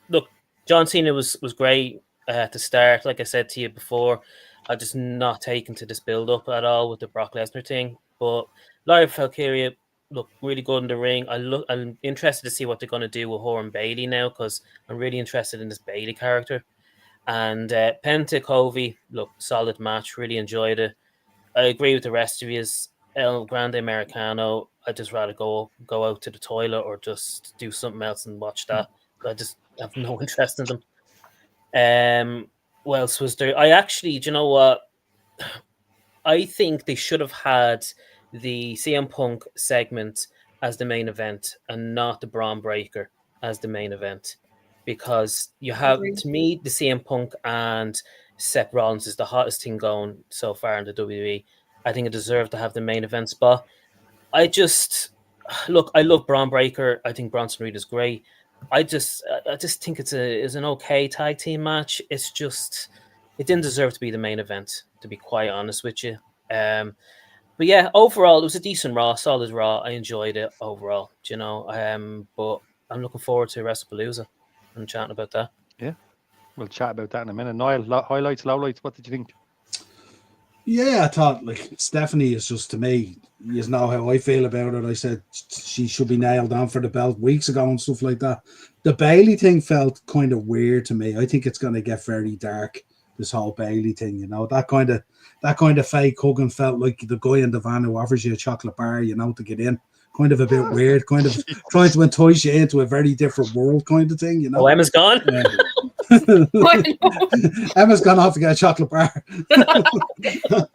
Look, John Cena was great at the start. Like I said to you before, I'm just not taken to this build-up at all with the Brock Lesnar thing. But Lyra Valkyria, look, really good in the ring. I'm interested to see what they're going to do with her and Bailey now, because I'm really interested in this Bailey character. And Penta Kofi, look, solid match. Really enjoyed it. I agree with the rest of you. El Grande Americano, I'd just rather go out to the toilet or just do something else and watch that. I just have no interest in them. What else was there? I actually, do you know what? I think they should have had the CM Punk segment as the main event and not the Braun Breaker as the main event. Because you have, to me, the CM Punk and Seth Rollins is the hottest thing going so far in the WWE. I think it deserved to have the main event spot. I love Braun Breaker. I think Bronson Reed is great. I just think it's an okay tag team match. It's just, it didn't deserve to be the main event, to be quite honest with you. But yeah, overall, it was a decent Raw, solid Raw. I enjoyed it overall, you know. But I'm looking forward to Wrestlepalooza and chatting about that. Yeah, we'll chat about that in a minute. Niall, highlights, lowlights, what did you think? Yeah, I thought, like, Stephanie is just, to me, you know how I feel about it. I said she should be nailed down for the belt weeks ago and stuff like that. The Bailey thing felt kind of weird to me. I think it's going to get very dark, this whole Bailey thing, you know. That kind of fake hugging felt like the guy in the van who offers you a chocolate bar, you know, to get in. Kind of a bit weird, kind of trying to entice you into a very different world kind of thing, you know. Oh, Emma's gone? I know. Emma's gone off to get a chocolate bar.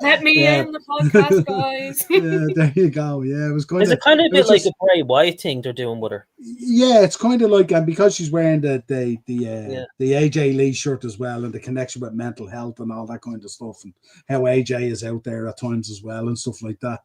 Let me Yeah. in the podcast, guys. Yeah, there you go. Yeah, it was kind Is of. it kind of a it bit was like just- a Bray Wyatt thing they're doing with her? Yeah, it's kind of like, and because she's wearing the Yeah. AJ Lee shirt as well, and the connection with mental health and all that kind of stuff, and how AJ is out there at times as well, and stuff like that.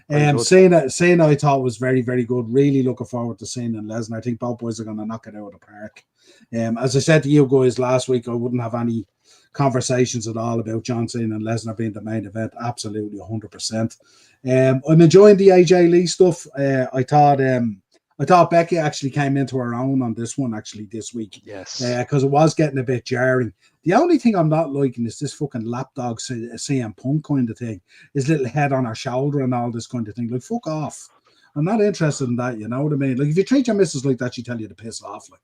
Very good. Cena, I thought was very, very good. Really looking forward to Cena and Lesnar. I think both boys are going to knock it out of the park. As I said to you guys last week, I wouldn't have any conversations at all about John Cena and Lesnar being the main event. Absolutely, 100%. I'm enjoying the AJ Lee stuff. I thought Becky actually came into her own on this one actually this week. Yes. Because it was getting a bit jarring. The only thing I'm not liking is this fucking lapdog CM Punk kind of thing. His little head on her shoulder and all this kind of thing. Like, fuck off. I'm not interested in that, you know what I mean? Like, if you treat your missus like that, she tell you to piss off, like,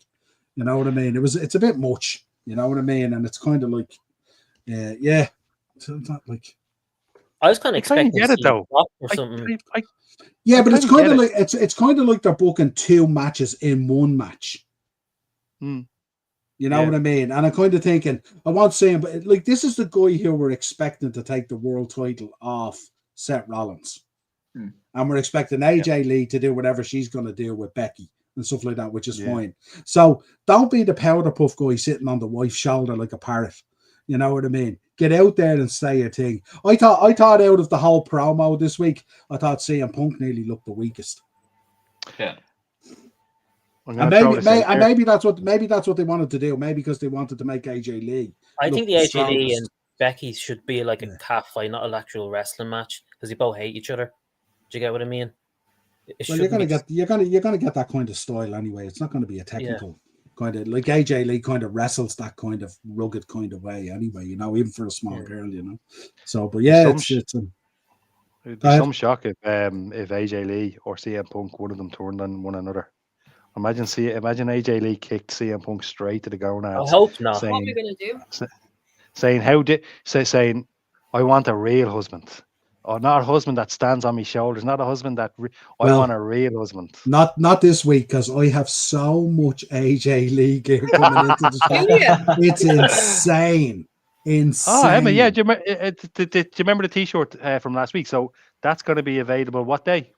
you know what I mean? It's a bit much, you know what I mean? And it's kind of like, yeah. So it's not like... I was kind of I kinda expecting get to it, see though. Brock or something. Yeah, I but it's kinda kind of get like it's kind of like they're booking two matches in one match. Hmm. You know Yeah. what I mean? And I'm kind of thinking, I want to say, but like this is the guy who we're expecting to take the world title off Seth Rollins, and we're expecting AJ Lee to do whatever she's going to do with Becky and stuff like that, which is fine. So don't be the powder puff guy sitting on the wife's shoulder like a parrot. You know what I mean? Get out there and say your thing. I thought out of the whole promo this week, I thought CM Punk nearly looked the weakest. Yeah. And maybe that's what they wanted to do. Maybe because they wanted to make AJ Lee. I think the AJ Lee strongest. and Becky should be like a cat fight, not an actual wrestling match, because they both hate each other. Do you get what I mean? Well, you're gonna get that kind of style anyway. It's not going to be a technical kind of like AJ Lee kind of wrestles that kind of rugged kind of way anyway. You know, even for a small girl, you know. So, but yeah, There's some shock if AJ Lee or CM Punk, one of them, turned on one another. Imagine AJ Lee kicked CM Punk straight to the gonads. I hope not. What are we gonna do? Saying I want a real husband, or not a husband that stands on my shoulders, not a husband that I want a real husband. Not this week, because I have so much AJ Lee gear coming into the shop. It's insane. Oh, Emma, yeah. Do you remember the T-shirt from last week? So that's going to be available. What day?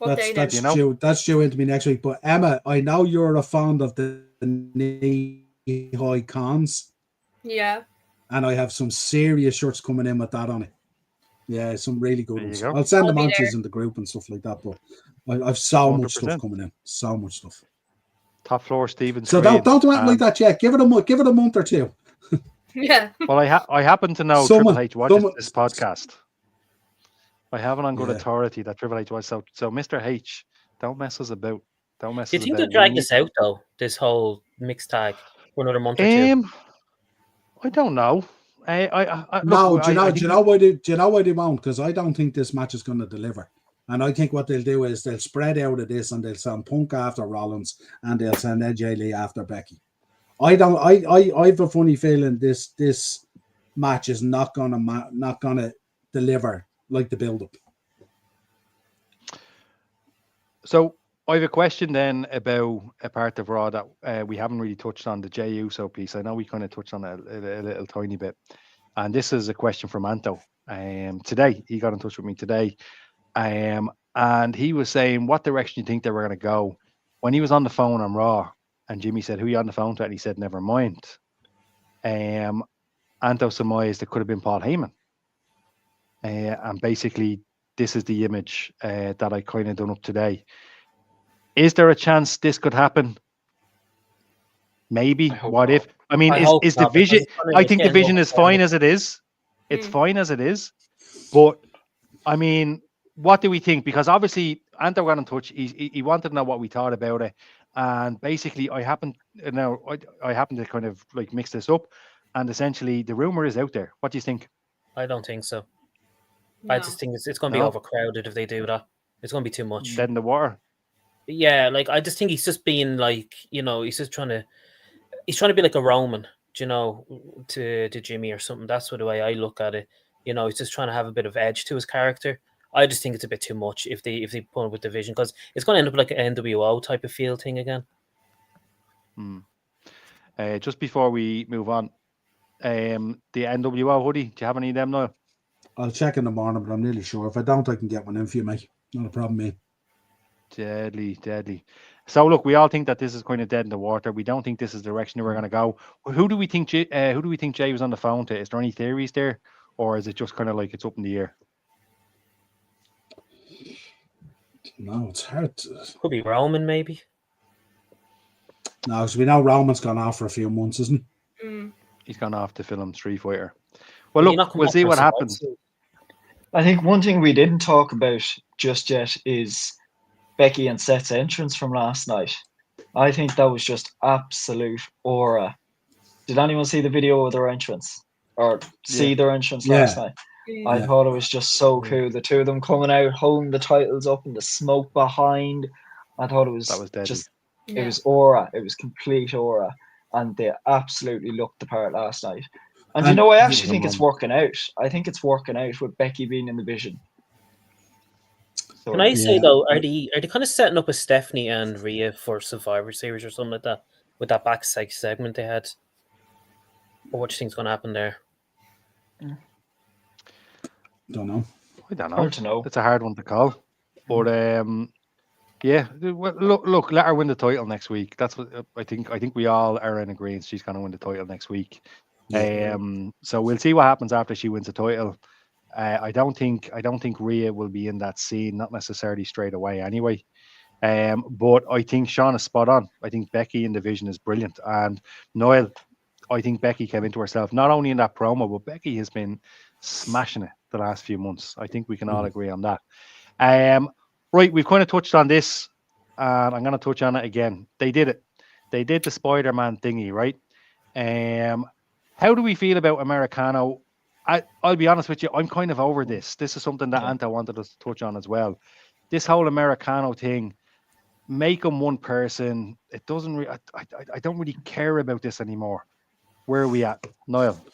That's due into me next week. But Emma, I know you're a fond of the knee-high cons. Yeah. And I have some serious shirts coming in with that on it. Yeah, some really good ones. Go. I'll send them on to you in the group and stuff like that. But I've so 100%. much stuff coming in. So much stuff. Top floor, Stephen. So don't do anything like that yet. Give it a month or two. Yeah. Well, I happen to know Triple H watches this podcast. I have it on good authority that Triple H was. So Mr. H, don't mess us about. Don't mess us about. Do you think they'll drag this out though? This whole mixed tag for another month or two? I don't know. Do you know why they won't? Because I don't think this match is going to deliver. And I think what they'll do is they'll spread out of this and they'll send Punk after Rollins and they'll send AJ Lee after Becky. I have a funny feeling this match is not gonna deliver like the build up. So I have a question then about a part of Raw that we haven't really touched on, the Jey Uso piece. I know we kind of touched on it a little tiny bit. And this is a question from Anto. Today, he got in touch with me today. And he was saying, what direction do you think they were going to go? When he was on the phone on Raw, and Jimmy said, who are you on the phone to? And he said, never mind. Anto surmised it could have been Paul Heyman. And basically, this is the image that I kind of done up today. Is there a chance this could happen? Maybe. What if? I mean, is the vision? I think the vision is fine as it is. It's fine as it is. But I mean, what do we think? Because obviously, Anto got in touch. He wanted to know what we thought about it. And basically, I happen to kind of like mix this up. And essentially, the rumor is out there. What do you think? I don't think so. No. I just think it's going to be overcrowded if they do that. It's going to be too much. Dead in the water. Yeah, like I just think he's just being like, he's trying to be like a Roman, to Jimmy or something. That's the way I look at it. He's just trying to have a bit of edge to his character. I just think it's a bit too much if they put it with division, because it's going to end up like an NWO type of feel thing again. Just before we move on, the NWO hoodie. Do you have any of them now? I'll check in the morning, but I'm nearly sure. If I don't, I can get one in for you, mate. Not a problem, mate. Deadly. So look, we all think that this is kind of dead in the water. We don't think this is the direction we're going to go. Who do we think? Who do we think Jay was on the phone to? Is there any theories there, or is it just kind of like it's up in the air? No, it's hard. Could be Roman, maybe. No, because we know Roman's gone off for a few months, isn't he? Mm. He's gone off to film Street Fighter. Well, Will he not look, come we'll off see for what some happens. odds? I think one thing we didn't talk about just yet is Becky and Seth's entrance from last night. I think that was just absolute aura. Did anyone see the video of their entrance or see their entrance last night? I thought it was just so cool. The two of them coming out, holding the titles up and the smoke behind. I thought it was just, it was aura. It was complete aura. And they absolutely looked the part last night. And you know, I actually think it's working out. I think it's working out with Becky being in the vision. So, Can I say though, are they kind of setting up a Stephanie and Rhea for Survivor Series or something like that with that backstage segment they had? Or what do you think's going to happen there? Don't know. I don't know. Hard to know. It's a hard one to call. But yeah, well, look, let her win the title next week. That's what I think. I think we all are in agreement. She's going to win the title next week. So we'll see what happens after she wins the title. I don't think Rhea will be in that scene, not necessarily straight away anyway. But I think Sean is spot on. I think Becky in the vision is brilliant. And Noel, I think Becky came into herself, not only in that promo, but Becky has been smashing it the last few months. I think we can all agree on that. Right, we've kind of touched on this, and I'm going to touch on it again. They did it. They did the Spider-Man thingy, right? How do we feel about Americano? I'll be honest with you, I'm kind of over this. This is something that Anta wanted us to touch on as well. This whole Americano thing, make them one person. It doesn't. I don't really care about this anymore. Where are we at, Niall?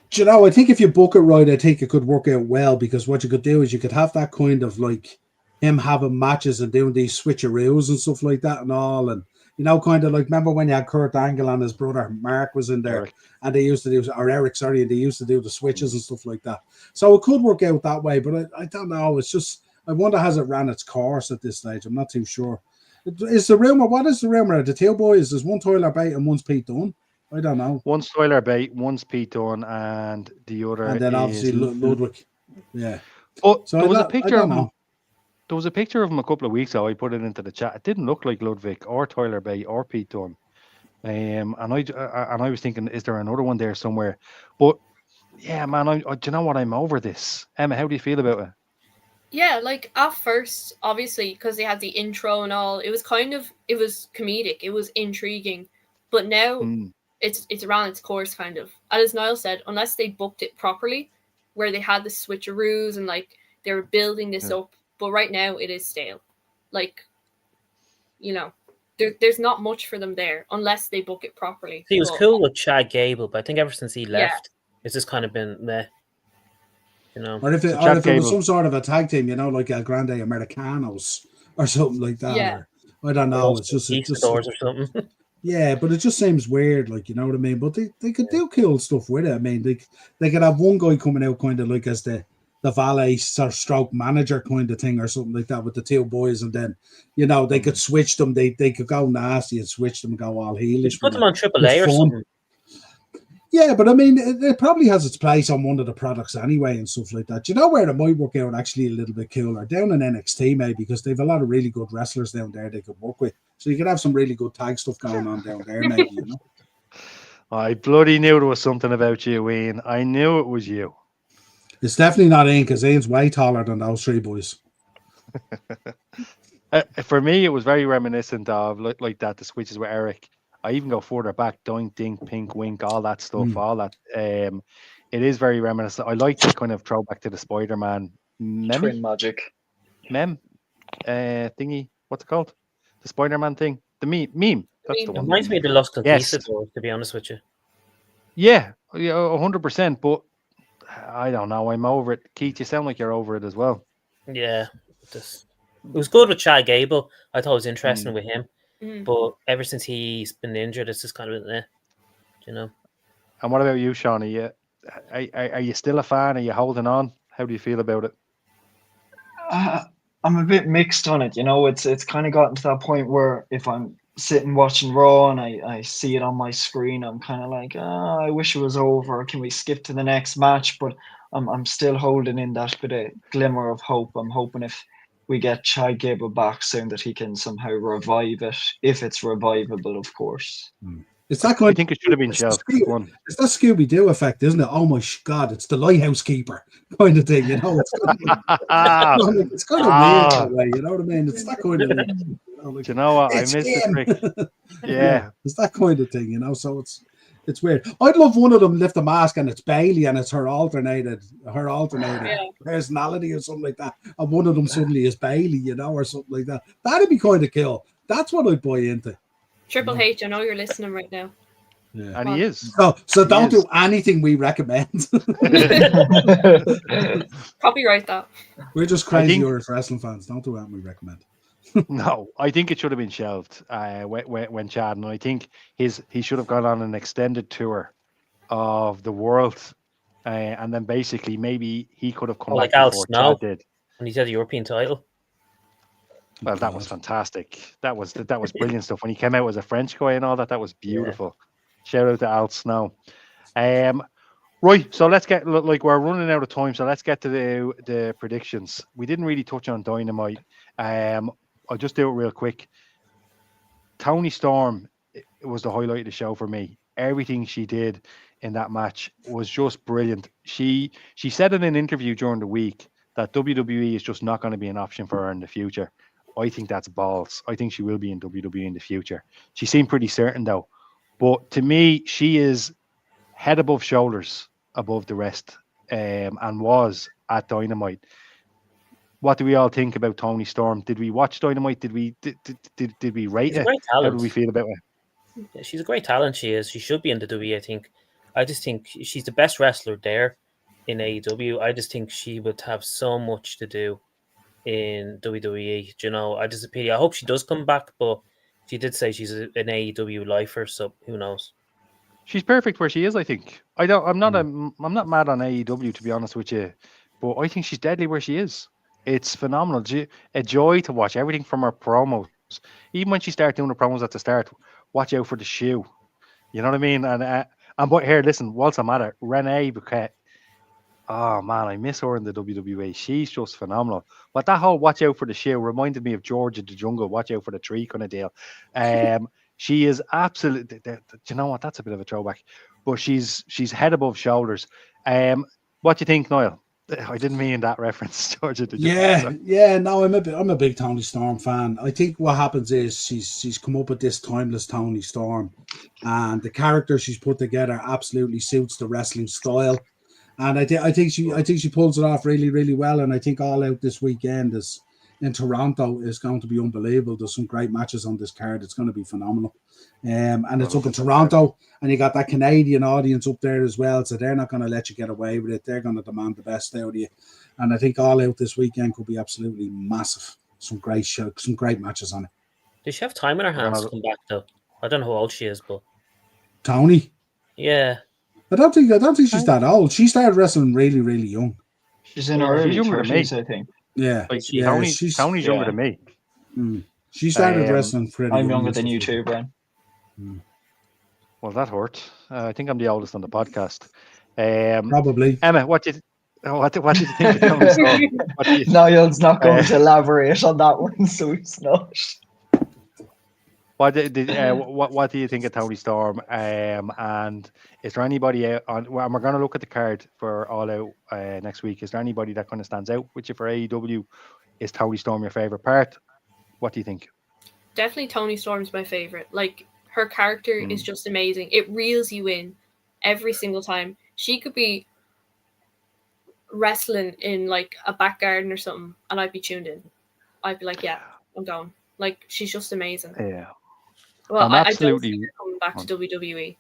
Do you know, I think if you book it right, I think it could work out well, because what you could do is you could have that kind of like him having matches and doing these switcheroos and stuff like that and all. And, you know, kind of like, remember when you had Kurt Angle and his brother Mark was in there, and they used to do, or Eric, sorry, and they used to do the switches and stuff like that. So it could work out that way, but I don't know. It's just, I wonder, has it ran its course at this stage? I'm not too sure. Is the rumor, what is the rumor? The two boys, there's one Tyler Bate and one's Pete Dunne. I don't know. One's Tyler Bate, one's Pete Dunne, and the other and then obviously Ludwig. Yeah. But so there was a picture of him. There was a picture of him a couple of weeks ago. I put it into the chat. It didn't look like Ludwig or Tyler Bate or Pete Dunne. And I was thinking, is there another one there somewhere? But yeah, man, do you know what? I'm over this. Emma, how do you feel about it? Yeah, like at first, obviously, because they had the intro and all, it was comedic, it was intriguing. But now it's around its course, kind of. And as Niall said, unless they booked it properly, where they had the switcheroos and like they were building this up. But right now it is stale. Like, you know, there's not much for them there unless they book it properly. See, it was cool with Chad Gable, but I think ever since he left, it's just kind of been meh. You know, or if it was some sort of a tag team, you know, like El Grande Americanos or something like that. Yeah. Or, I don't know. It's just or something. Yeah, but it just seems weird, like, you know what I mean? But they could do cool stuff with it. I mean, they could have one guy coming out kind of like as the valet stroke manager kind of thing or something like that with the two boys, and then, you know, they could switch them. They could go nasty and switch them and go all heelish. Put them on AAA or something. Yeah, but I mean, it probably has its place on one of the products anyway and stuff like that. Do you know where it might work out actually a little bit cooler? Down in NXT, maybe, because they have a lot of really good wrestlers down there they could work with. So you could have some really good tag stuff going on down there, maybe, you know? I bloody knew there was something about you, Ian. I knew it was you. It's definitely not Ian, because Ian's way taller than those three boys. For me, it was very reminiscent of like that, the switches with Eric. I even go further back, doink, dink, pink, wink, all that stuff, all that. It is very reminiscent. I like the kind of throwback to the Spider-Man Twin Magic thingy. What's it called? The Spider-Man thing. The meme. That's the one. It reminds me of the Los Conquistadors, to be honest with you. Yeah, 100%. But I don't know. I'm over it. Keith, you sound like you're over it as well. Yeah, it was good with Chad Gable. I thought it was interesting with him. Mm. But ever since he's been injured, it's just kind of been you know. And what about you, Sean? Are you still a fan? Are you holding on? How do you feel about it? I'm a bit mixed on it. It's kind of gotten to that point where if I'm sitting watching Raw and I see it on my screen, I'm kind of like, I wish it was over. Can we skip to the next match? But I'm still holding in that bit of glimmer of hope. I'm hoping if we get Chai Gable back soon that he can somehow revive it, if it's revivable, of course. It's that I kind think it should have been shelved. It's that Scooby-Doo effect, isn't it? Oh my God, it's the lighthouse keeper kind of thing, It's kind of weird that way, you know what I mean? It's that kind of thing. Do you know what? I missed the trick. Yeah. It's that kind of thing, So it's weird. I'd love one of them lift a mask and it's Bailey and it's her alternated personality or something like that. And one of them suddenly is Bailey, or something like that. That'd be kind of cool. That's what I'd buy into. Triple H, I know you're listening right now. Yeah. And he is. So don't do anything we recommend. Copyright that. We're just crazy Irish wrestling fans. Don't do anything we recommend. No, I think it should have been shelved when Chad, and I think he should have gone on an extended tour of the world, and then basically maybe he could have come like back Al before Snow Chad did. when he had the European title. Well, that was fantastic. That was brilliant stuff. When he came out as a French guy and all that, that was beautiful. Yeah. Shout out to Al Snow. Right, so let's get we're running out of time, so let's get to the predictions. We didn't really touch on Dynamite. I'll just do it real quick. Toni Storm, it was the highlight of the show for me. Everything she did in that match was just brilliant. She said in an interview during the week that WWE is just not going to be an option for her in the future. I think that's balls. I think she will be in WWE in the future. She seemed pretty certain though. But to me, she is head above shoulders above the rest, and was at Dynamite. What do we all think about Toni Storm? Did we watch Dynamite? Did we rate it? How do we feel about it? Yeah, she's a great talent. She is. She should be in the WWE, I think. I just think she's the best wrestler there in AEW. I just think she would have so much to do in WWE. I just pity. I hope she does come back, but she did say she's an AEW lifer, so who knows? She's perfect where she is, I think. I'm not mad on AEW, to be honest with you, but I think she's deadly where she is. It's phenomenal. A joy to watch. Everything from her promos. Even when she started doing the promos at the start, watch out for the shoe. You know what I mean? And but here, listen, whilst I'm at it, Renee Bouquet. Oh man, I miss her in the WWE. She's just phenomenal. But that whole watch out for the shoe reminded me of George of the Jungle, watch out for the tree kind of deal. She is absolutely. Do you know what? That's a bit of a throwback, but she's head above shoulders. What do you think, Niall? I didn't mean that reference, George. No, I'm a big Toni Storm fan. I think what happens is she's come up with this timeless Toni Storm, and the character she's put together absolutely suits the wrestling style. And I think she pulls it off really, really well. And I think All Out this weekend is in Toronto is going to be unbelievable. There's some great matches on this card. It's going to be phenomenal. And it's up in Toronto, and you got that Canadian audience up there as well. So they're not going to let you get away with it. They're going to demand the best out of you. And I think All Out this weekend could be absolutely massive. Some great matches on it. Does she have time in her hands to come back though? I don't know how old she is, but Toni? Yeah. I don't think she's that old. She started wrestling really, really young. She's in her early 30s, I think. Yeah. Tony's younger than me. She started wrestling pretty young. I'm younger than you too, Brian. Well, that hurt. I think I'm the oldest on the podcast. Probably. Emma, what do you think of Toni Storm? Niall's not going to elaborate on that one, so he's not. What do you think of Toni Storm? And is there anybody out on? Well, we're going to look at the card for All Out next week. Is there anybody that kind of stands out with you for AEW? Is Toni Storm your favorite part? What do you think? Definitely, Toni Storm's my favorite. Like, her character is just amazing. It reels you in every single time. She could be wrestling in like a back garden or something, and I'd be tuned in. I'd be like, yeah, I'm going. Like, she's just amazing. Yeah. Well, I don't think her coming back to WWE.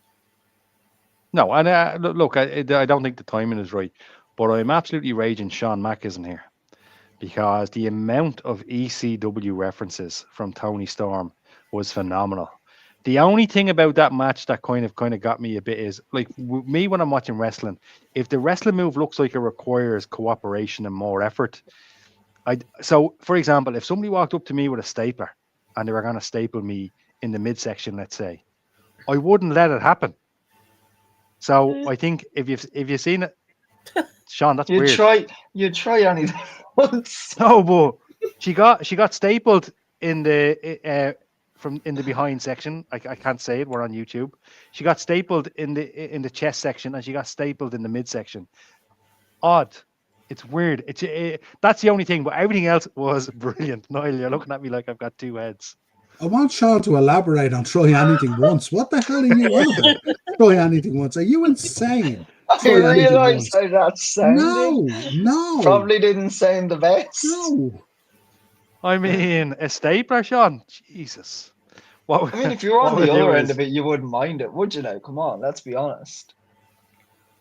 No, and look, I don't think the timing is right, but I'm absolutely raging Sean Mack isn't here, because the amount of ECW references from Toni Storm was phenomenal. The only thing about that match that kind of got me a bit is like me when I'm watching wrestling, if the wrestling move looks like it requires cooperation and more effort, so for example, if somebody walked up to me with a stapler and they were going to staple me in the midsection, let's say, I wouldn't let it happen. So I think if you've seen it, Sean, that's weird. You'd try anything once. No, but she got stapled in the behind section. I can't say it. We're on YouTube. She got stapled in the chest section, and she got stapled in the midsection. Odd. It's weird. That's the only thing, but everything else was brilliant. Niall, you're looking at me like I've got two heads. I want Sean to elaborate on try anything once. What the hell are you on about? Try anything once. Are you insane? I realised how that sounded. No. Probably didn't sound the best. No. I mean, a stapler, Sean. Jesus. I mean, if you're on the other end of it, you wouldn't mind it, would you now? Come on, let's be honest.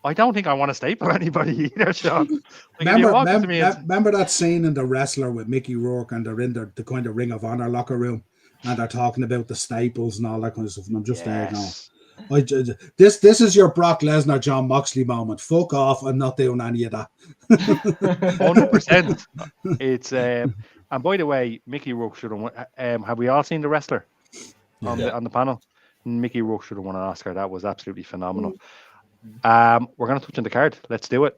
I don't think I want to staple anybody either, Sean. Like, remember that scene in The Wrestler with Mickey Rourke, and they're in the kind of Ring of Honor locker room, and they're talking about the staples and all that kind of stuff, and I'm just there going, this is your Brock Lesnar, John Moxley moment. Fuck off, I'm not doing any of that. 100%. It's and by the way, Mickey Rourke should have won. Have we all seen The Wrestler on the panel? Mickey Rourke should have won an Oscar. That was absolutely phenomenal. We're going to touch on the card. Let's do it.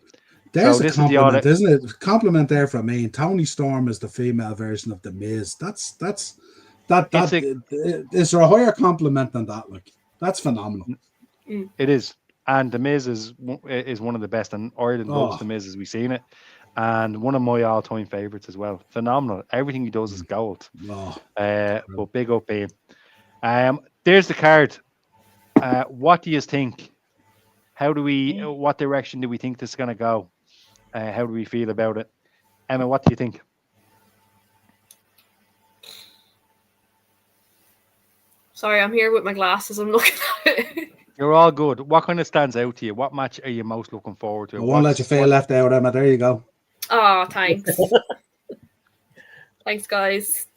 There's a compliment, isn't it? Compliment there from me. Tony Storm is the female version of The Miz. Is there a higher compliment than that? Like, that's phenomenal. It is, and The Miz is one of the best, and Ireland loves The Miz as we've seen it, and one of my all-time favorites as well. Phenomenal. Everything he does is gold. But big up him. There's the card. What do you think? What direction do we think this is going to go? How do we feel about it? Emma, what do you think? Sorry, I'm here with my glasses. I'm looking at it. You're all good. What kind of stands out to you? What match are you most looking forward to? I won't let you feel left out, Emma. There you go. Oh, thanks. Thanks, guys.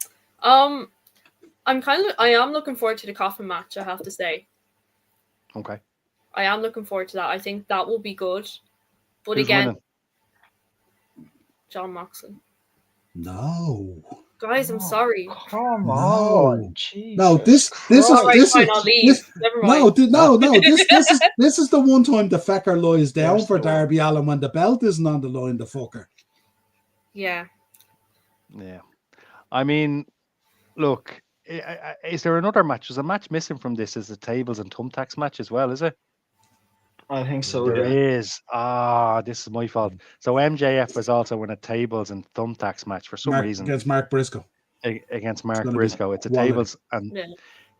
I am looking forward to the coffin match, I have to say. Okay. I am looking forward to that. I think that will be good. But Who's again, winning? John Moxley. No. Guys, I'm sorry. Come on. No, this is I'll leave. Never mind. This is the one time the fecker lies down for Darby Allin when the belt isn't on the line, the fucker. Yeah. I mean, look, is there another match? There's a match missing from this. Is the tables and thumbtacks match as well, is it? I think so. There is. This is my fault. So MJF was also in a tables and thumbtacks match for some reason against Mark Briscoe. Against Mark Briscoe, it's a tables and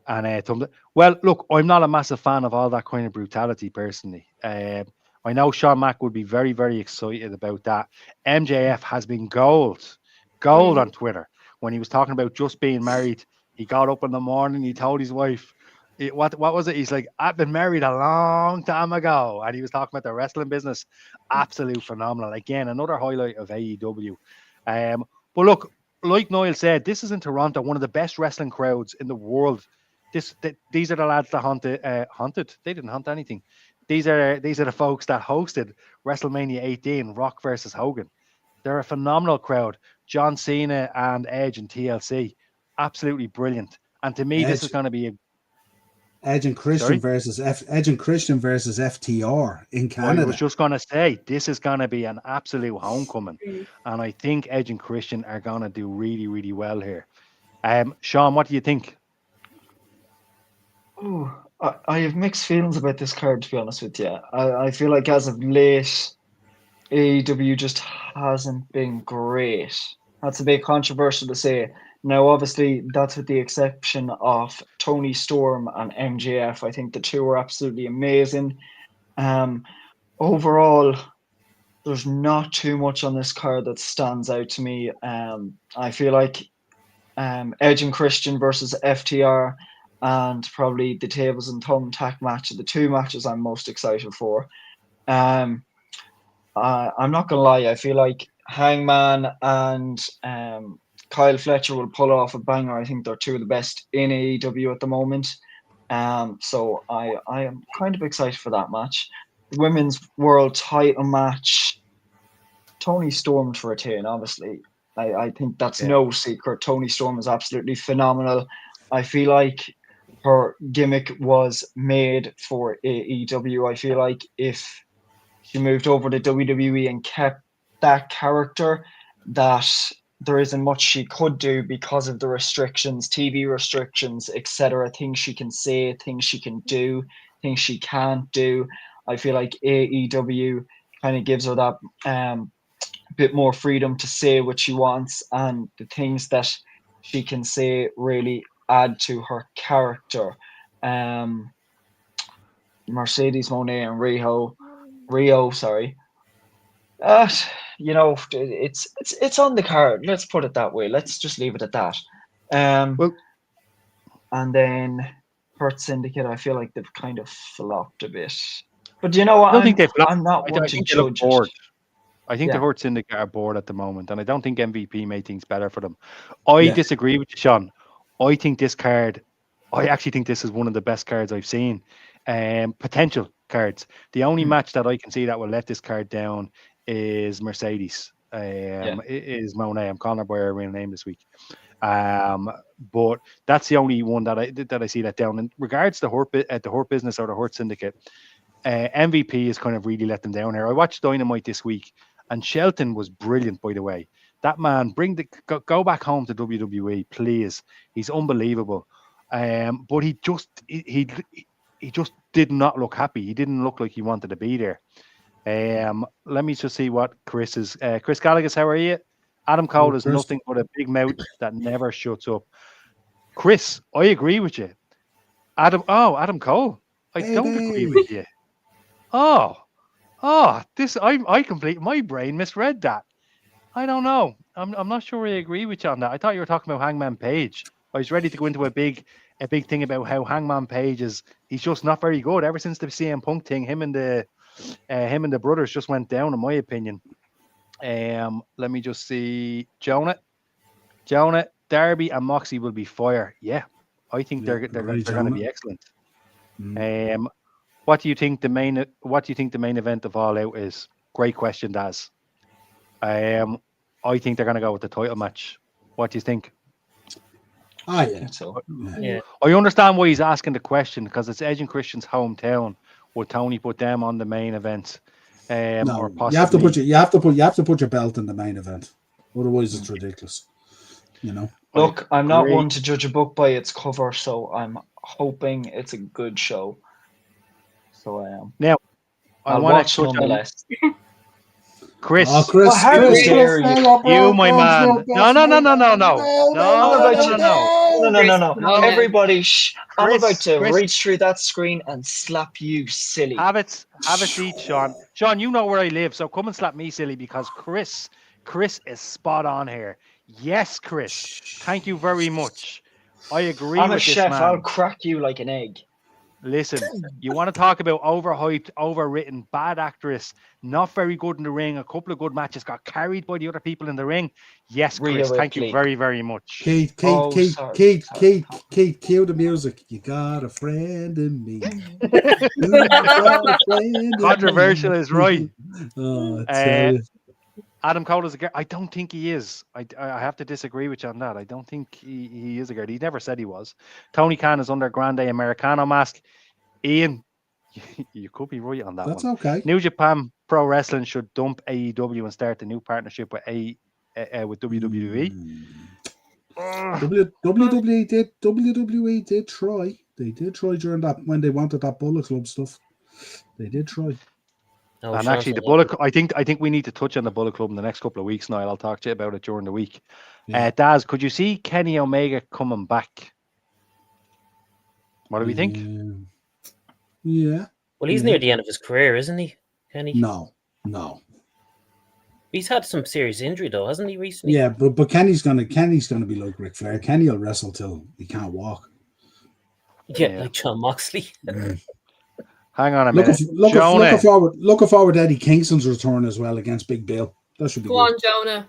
thumbtack. Well, look, I'm not a massive fan of all that kind of brutality personally. I know Sean Mack would be very, very excited about that. MJF has been gold on Twitter when he was talking about just being married. He got up in the morning. He told his wife, what was it? He's like, I've been married a long time ago. And he was talking about the wrestling business. Absolute phenomenal. Again, another highlight of AEW. But look, like Niall said, this is in Toronto, one of the best wrestling crowds in the world. These are the lads that hunted. They didn't hunt anything. These are the folks that hosted WrestleMania 18, Rock versus Hogan. They're a phenomenal crowd. John Cena and Edge and TLC. Absolutely brilliant. And to me, this is going to be Edge and Christian versus FTR in Canada. I was just going to say, this is going to be an absolute homecoming. And I think Edge and Christian are going to do really, really well here. Sean, what do you think? Oh, I have mixed feelings about this card, to be honest with you. I feel like as of late, AEW just hasn't been great. That's a bit controversial to say. Now, obviously, that's with the exception of Tony Storm and MJF. I think the two are absolutely amazing. Overall, there's not too much on this card that stands out to me. I feel like Edge and Christian versus FTR and probably the tables and thumbtack match are the two matches I'm most excited for. I'm not going to lie. I feel like Hangman and Kyle Fletcher will pull off a banger. I think they're two of the best in AEW at the moment. So I am kind of excited for that match. The women's world title match. Toni Storm to retain, obviously. I think that's no secret. Toni Storm is absolutely phenomenal. I feel like her gimmick was made for AEW. I feel like if she moved over to WWE and kept that character, that there isn't much she could do because of the restrictions, TV restrictions, etc. Things she can say, things she can do, things she can't do. I feel like AEW kind of gives her that bit more freedom to say what she wants, and the things that she can say really add to her character. Mercedes Moné and Rio, sorry. It's on the card. Let's put it that way. Let's just leave it at that. And then Hurt Syndicate, I feel like they've kind of flopped a bit. But you know what? I don't think they've flopped. I'm not one to judge bored. I think Yeah. the Hurt Syndicate are bored at the moment, and I don't think MVP made things better for them. I disagree with you, Sean. I think this card, I actually think this is one of the best cards I've seen. Potential cards. The only match that I can see that will let this card down is Mercedes. Is Monet. I'm calling her by her real name this week. But that's the only one that I see let down. In regards to the Hurt Business or the Hurt Syndicate, MVP has kind of really let them down here. I watched Dynamite this week, and Shelton was brilliant, by the way. That man, go back home to WWE, please. He's unbelievable. But he just did not look happy. He didn't look like he wanted to be there. Let me just see what Chris is. Chris Gallagher, how are you? Adam Cole is nothing but a big mouth that never shuts up. Chris, I agree with you. Adam Cole, I don't agree with you. My brain misread that. I don't know. I'm not sure I agree with you on that. I thought you were talking about Hangman Page. I was ready to go into a big thing about how Hangman Page he's just not very good. Ever since the CM Punk thing, him and the brothers just went down, in my opinion. Let me just see. Jonah, Darby and Moxie will be fire. Yeah, I think they're going to be excellent. What do you think the main event of All Out is? Great question, Daz. I think they're going to go with the title match. What do you think? So. Yeah. I understand why he's asking the question, because it's Edge and Christian's hometown. Would Tony put them on the main event? No, or possibly... you have to put your belt in the main event. Otherwise, it's ridiculous. You know. Look, I'm not one to judge a book by its cover, so I'm hoping it's a good show. So I am. Now, I'll watch nonetheless. Chris, how dare you, my man. No. Everybody, I'm about to reach through that screen and slap you, silly. Have a seat, Sean. Sean, you know where I live, so come and slap me, silly, because Chris is spot on here. Yes, Chris. Thank you very much. I agree with this man. I'm a chef. I'll crack you like an egg. Listen, you want to talk about overhyped, overwritten, bad actress, not very good in the ring, a couple of good matches, got carried by the other people in the ring. Yes, Chris, thank you very, very much. Kate, cue the music. You got a friend in me. Controversial is right. Adam Cole is a girl. I don't think he is. I have to disagree with you on that. I don't think he is a girl. He never said he was. Tony Khan is under Grande Americano mask. Ian, you could be right on that. That's one. Okay. New Japan Pro Wrestling should dump AEW and start a new partnership with WWE. WWE did try. They did try during that when they wanted that Bullet Club stuff. They did try. No, and actually, the Bullet. I think we need to touch on the Bullet Club in the next couple of weeks. Niall, I'll talk to you about it during the week. Yeah. Daz, could you see Kenny Omega coming back? What do we think? Yeah. Well, he's near the end of his career, isn't he, Kenny? No. He's had some serious injury though, hasn't he, recently? Yeah, but Kenny's gonna be like Ric Flair. Kenny will wrestle till he can't walk. Yeah. Like John Moxley. Hang on a minute. Looking forward to Eddie Kingston's return as well against Big Bill. That should be Go on, Jonah.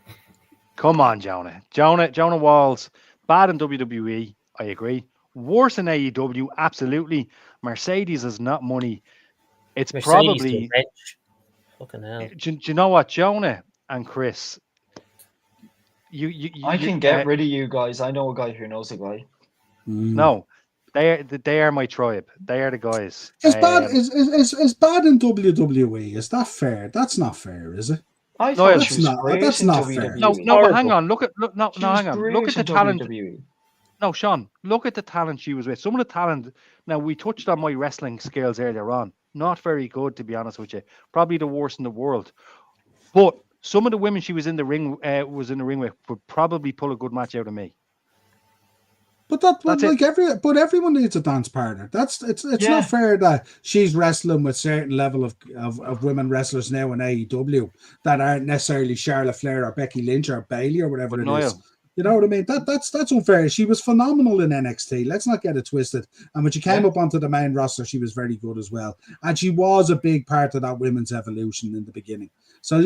Come on, Jonah. Jonah Walls, bad in WWE. I agree. Worse in AEW, absolutely. Mercedes is not money. It's Mercedes to probably. bench. Fucking hell. Do you know what, Jonah and Chris? I can get rid of you guys. I know a guy who knows a guy. No, they are my tribe. They are the guys. Is bad is bad in WWE? Is that fair? That's not fair, is it? I Noel, thought she was great that's in not WWE. fair. No, but hang on. She was hang on. great Look at the in talent. WWE. No, Sean, look at the talent she was with. Some of the talent. Now, we touched on my wrestling skills earlier on. Not very good, to be honest with you. Probably the worst in the world. But some of the women she was in the ring with would probably pull a good match out of me. But everyone needs a dance partner. It's not fair that she's wrestling with certain level of women wrestlers now in AEW that aren't necessarily Charlotte Flair or Becky Lynch or Bayley or whatever it is. You know what I mean? That's unfair. She was phenomenal in NXT. Let's not get it twisted. And when she came up onto the main roster, she was very good as well. And she was a big part of that women's evolution in the beginning. So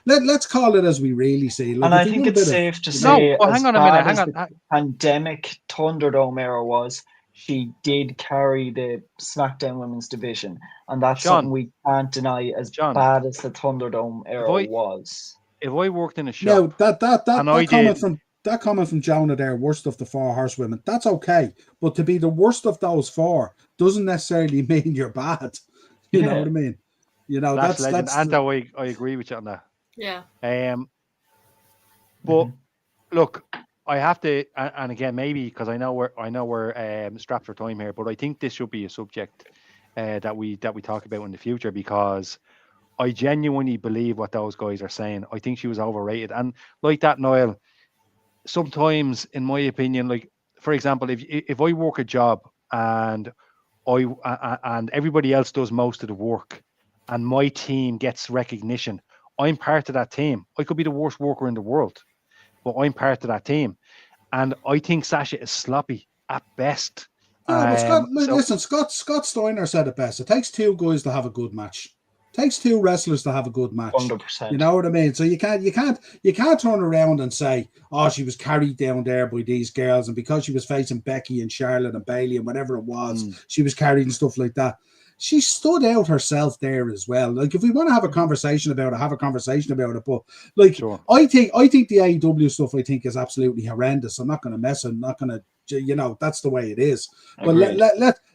let's call it as we really see. And I think it's safe to say, hang on a minute. Hang on. The pandemic Thunderdome era was, she did carry the SmackDown Women's division, and that's something we can't deny. As bad as the Thunderdome era was, if I worked in a shop, that comment from Jonah there, worst of the 4 horsewomen, that's okay. But to be the worst of those 4 doesn't necessarily mean you're bad. You know what I mean? You know, that's Anto, I agree with you on that. Yeah. But look, I have to, and again, maybe because I know we're strapped for time here, but I think this should be a subject that we talk about in the future, because I genuinely believe what those guys are saying. I think she was overrated, and like that, Niall. Sometimes, in my opinion, like for example, if I work a job and and everybody else does most of the work, and my team gets recognition, I'm part of that team. I could be the worst worker in the world, but I'm part of that team. And I think Sasha is sloppy at best. Yeah, listen, Scott Steiner said it best. It takes 2 guys to have a good match. It takes 2 wrestlers to have a good match. 100%. You know what I mean? So you can't turn around and say, oh, she was carried down there by these girls, and because she was facing Becky and Charlotte and Bayley and whatever it was, she was carried and stuff like that. She stood out herself there as well. Like, if we want to have a conversation about it, have a conversation about it. But like, sure. I think the AEW stuff, I think, is absolutely horrendous. I'm not going to mess. I'm not going to, that's the way it is. But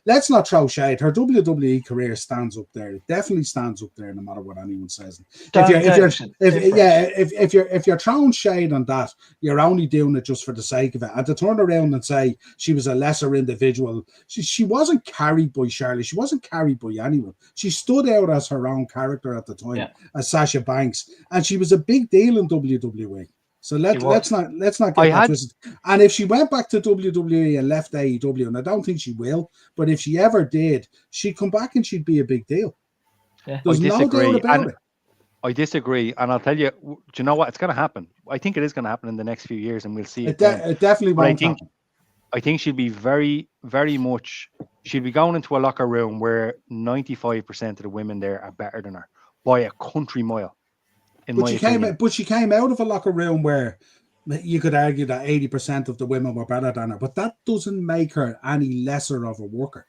let's not throw shade. Her WWE career stands up there. It definitely stands up there, no matter what anyone says. If you're throwing shade on that, you're only doing it just for the sake of it. And to turn around and say she was a lesser individual, she wasn't carried by Charlotte. She wasn't carried by anyone. She stood out as her own character at the time, as Sasha Banks, and she was a big deal in WWE. So let's not get that twisted. And if she went back to WWE and left AEW, and I don't think she will, but if she ever did, she'd come back and she'd be a big deal. Yeah. There's no doubt about it. I disagree, and I'll tell you. Do you know what? It's going to happen. I think it is going to happen in the next few years, and we'll see it. It definitely won't happen. I think she'll be very, very much. She'll be going into a locker room where 95% of the women there are better than her by a country mile. But she came out of a locker room where you could argue that 80% of the women were better than her, but that doesn't make her any lesser of a worker.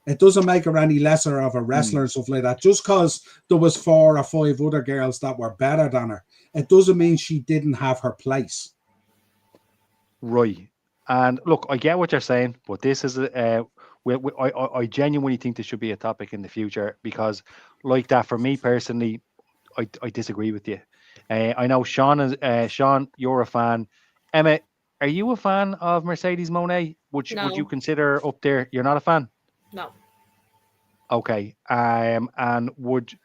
It doesn't make her any lesser of a wrestler and stuff like that. Just because there was 4 or 5 other girls that were better than her, it doesn't mean she didn't have her place. Right. And look, I get what you're saying, but this is I genuinely think this should be a topic in the future, because like that, for me personally, I disagree with you. I know Sean, you're a fan. Emma, are you a fan of Mercedes Moné? Would you consider up there? You're not a fan? No. Okay. And would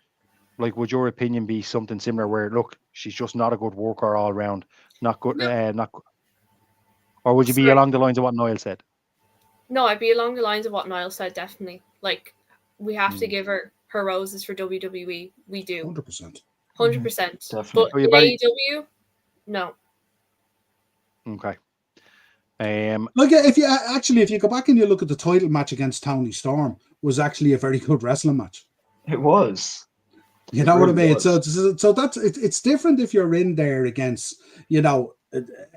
your opinion be something similar, where look, she's just not a good worker all around, not good, or would you be along the lines of what Niall said? No, I'd be along the lines of what Niall said, definitely. Like, we have to give her roses for WWE. We do. 100%. 100%. But in AEW, no. Okay. Look, if you go back and you look at the title match against Toni Storm, was actually a very good wrestling match. It was. You know what I really mean? was. So that's it's different if you're in there against, you know,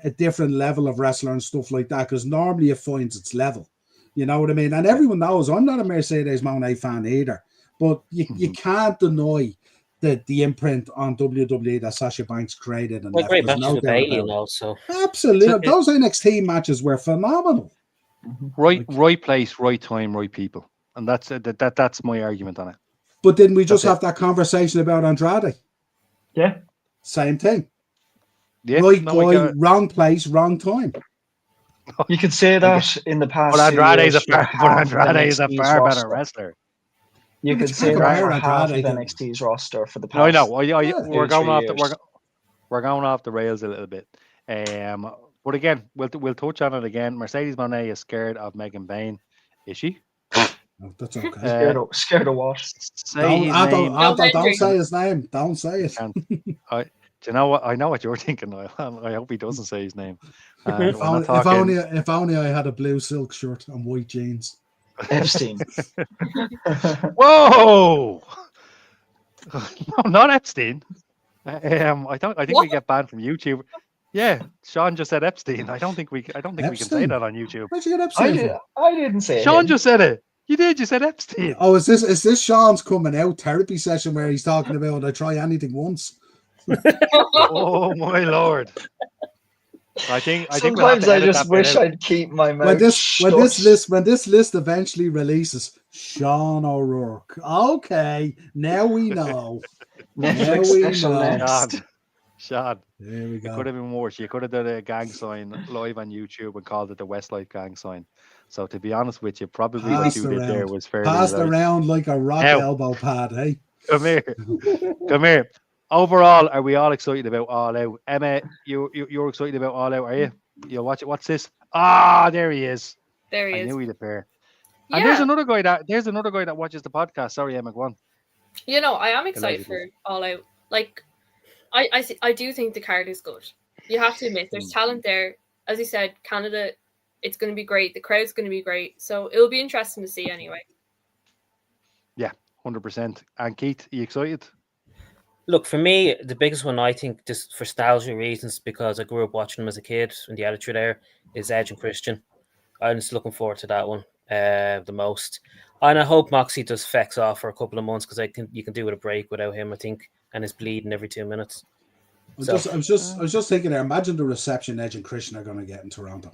a different level of wrestler and stuff like that, because normally it finds its level. You know what I mean? And everyone knows I'm not a Mercedes Moné fan either, but you can't deny the imprint on WWE that Sasha Banks created and Well, left. great There's matches no with doubt Bailey about and it. also. Absolutely. Those NXT matches were phenomenal. Right place, right time, right people. And that's my argument on it. But didn't we just That's it. have that conversation about Andrade? Yeah. Same thing. Yeah, Right no, I guy, get it. wrong place, wrong time. You could say that in the past But 2 Andrade years. is a NXT's far better roster. wrestler. You But could you say can't that compare for half of Andrade to- NXT's roster for the No, I past know. We're 2, going 3 off the years. we're going off the rails a little bit. But again, we'll touch on it again. Mercedes Moné is scared of Megan Bain. Is she? Oh, that's okay. Scared of what? Say his name. Don't say his name. Don't say it. Do you know what? I know what you're thinking. I hope he doesn't say his name. And If only I had a blue silk shirt and white jeans. Epstein. Whoa! No, not Epstein. I think What? we get banned from YouTube. Yeah, Sean just said Epstein. I don't think we can say Epstein? that on YouTube. Where'd you get Epstein from? I didn't say Sean him. just said it. You did. You said Epstein. Oh, is this Sean's coming out therapy session where he's talking about I try anything once? Oh my lord! I think Sometimes we'll I have to edit just that bit wish out. I'd keep my mouth When shut. this list eventually releases, Sean O'Rourke. Okay, now we know. Netflix we special know. next. Sean, There we it go. could have been worse. You could have done a gang sign live on YouTube and called it the Westlife gang sign. So to be honest with you, probably what you did there was fairly Passed like, around like a rock Now- elbow pad, hey? come here. Overall, are we all excited about All Out? Emma, you're excited about All Out, are you? You watch it. What's this? Ah, there he is. There he I is. knew he'd appear. Yeah, And there's another guy that watches the podcast. Sorry, Emma, go on. you know, I am excited for Allegedly. All Out. Like, I do think the card is good. You have to admit, there's talent there. As you said, Canada, it's going to be great. The crowd's going to be great. So it'll be interesting to see anyway. Yeah, 100%. And Keith, are you excited? Look, for me, the biggest one, I think, just for nostalgia reasons, because I grew up watching them as a kid in the Attitude Era, is Edge and Christian. I'm just looking forward to that one the most. And I hope Moxie does fex off for a couple of months, because you can do with a break without him, I think, and his bleeding every 2 minutes. I was just thinking there. Imagine the reception Edge and Christian are going to get in Toronto.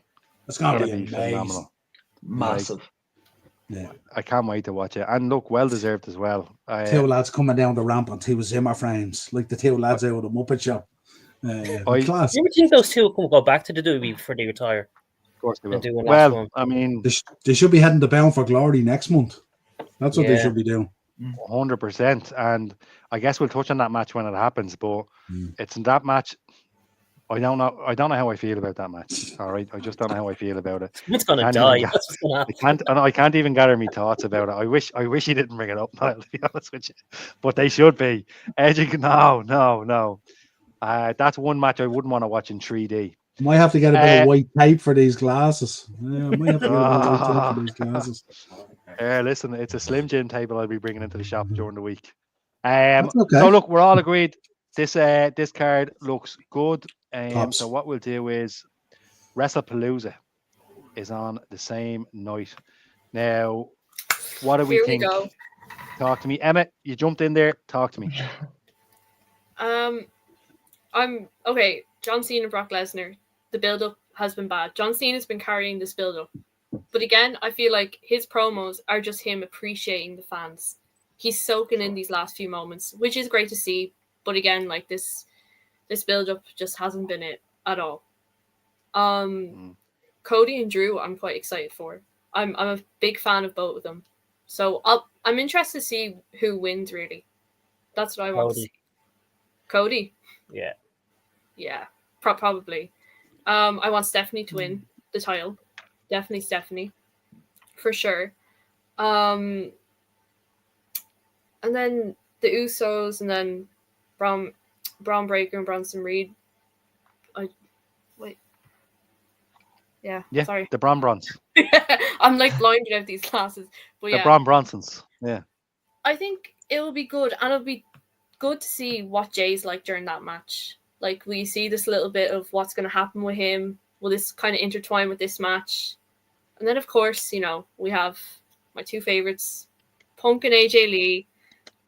It's going to be amazing. phenomenal. Massive. Yeah, I can't wait to watch it. And look, well deserved as well. two lads coming down the ramp on two Zimmer frames, like the two lads out of the Muppet Show. Class. Do you think those two will go back to the WWE before they retire? Of course they will. And do one last Well, one? I mean, They should be heading to Bound for Glory next month. That's what they Yeah. should be doing. 100%. And I guess we'll touch on that match when it happens. But it's in that match. I don't know how I feel about that match. All right, I just don't know how I feel about it. It's gonna Can't die. even That's what's gonna happen. I can't even gather my thoughts about it. I wish he didn't bring it up. To be honest with you, but they should be. No. That's one match I wouldn't want to watch in 3D. Might have to get a bit of white tape for these glasses. Yeah, I might have to get a bit of white tape for these glasses. Listen, it's a Slim Jim table I'll be bringing into the shop during the week. Okay. So look, we're all agreed. This card looks good. So what we'll do is Wrestlepalooza is on the same night. Now, what do we think? Here we go. Talk to me, Emma. You jumped in there. Talk to me. I'm okay. John Cena, Brock Lesnar. The build-up has been bad. John Cena's been carrying this build-up, but again, I feel like his promos are just him appreciating the fans. He's soaking in these last few moments, which is great to see. But again, like this build-up just hasn't been it at all. Cody and Drew, I'm quite excited for. I'm a big fan of both of them, so I'm interested to see who wins. Really, that's what I want to see. Cody. Yeah, probably. I want Stephanie to win the title. Definitely Stephanie, for sure. And then the Usos, and then Braun Breaker and Bronson Reed. Yeah, sorry. the Bron Brons. I'm like blinded out these classes. But yeah. The Bron Bronsons. Yeah. I think it will be good, and it'll be good to see what Jay's like during that match. Like, we see this little bit of what's going to happen with him. Will this kind of intertwine with this match? And then, of course, you know, we have my two favorites, Punk and AJ Lee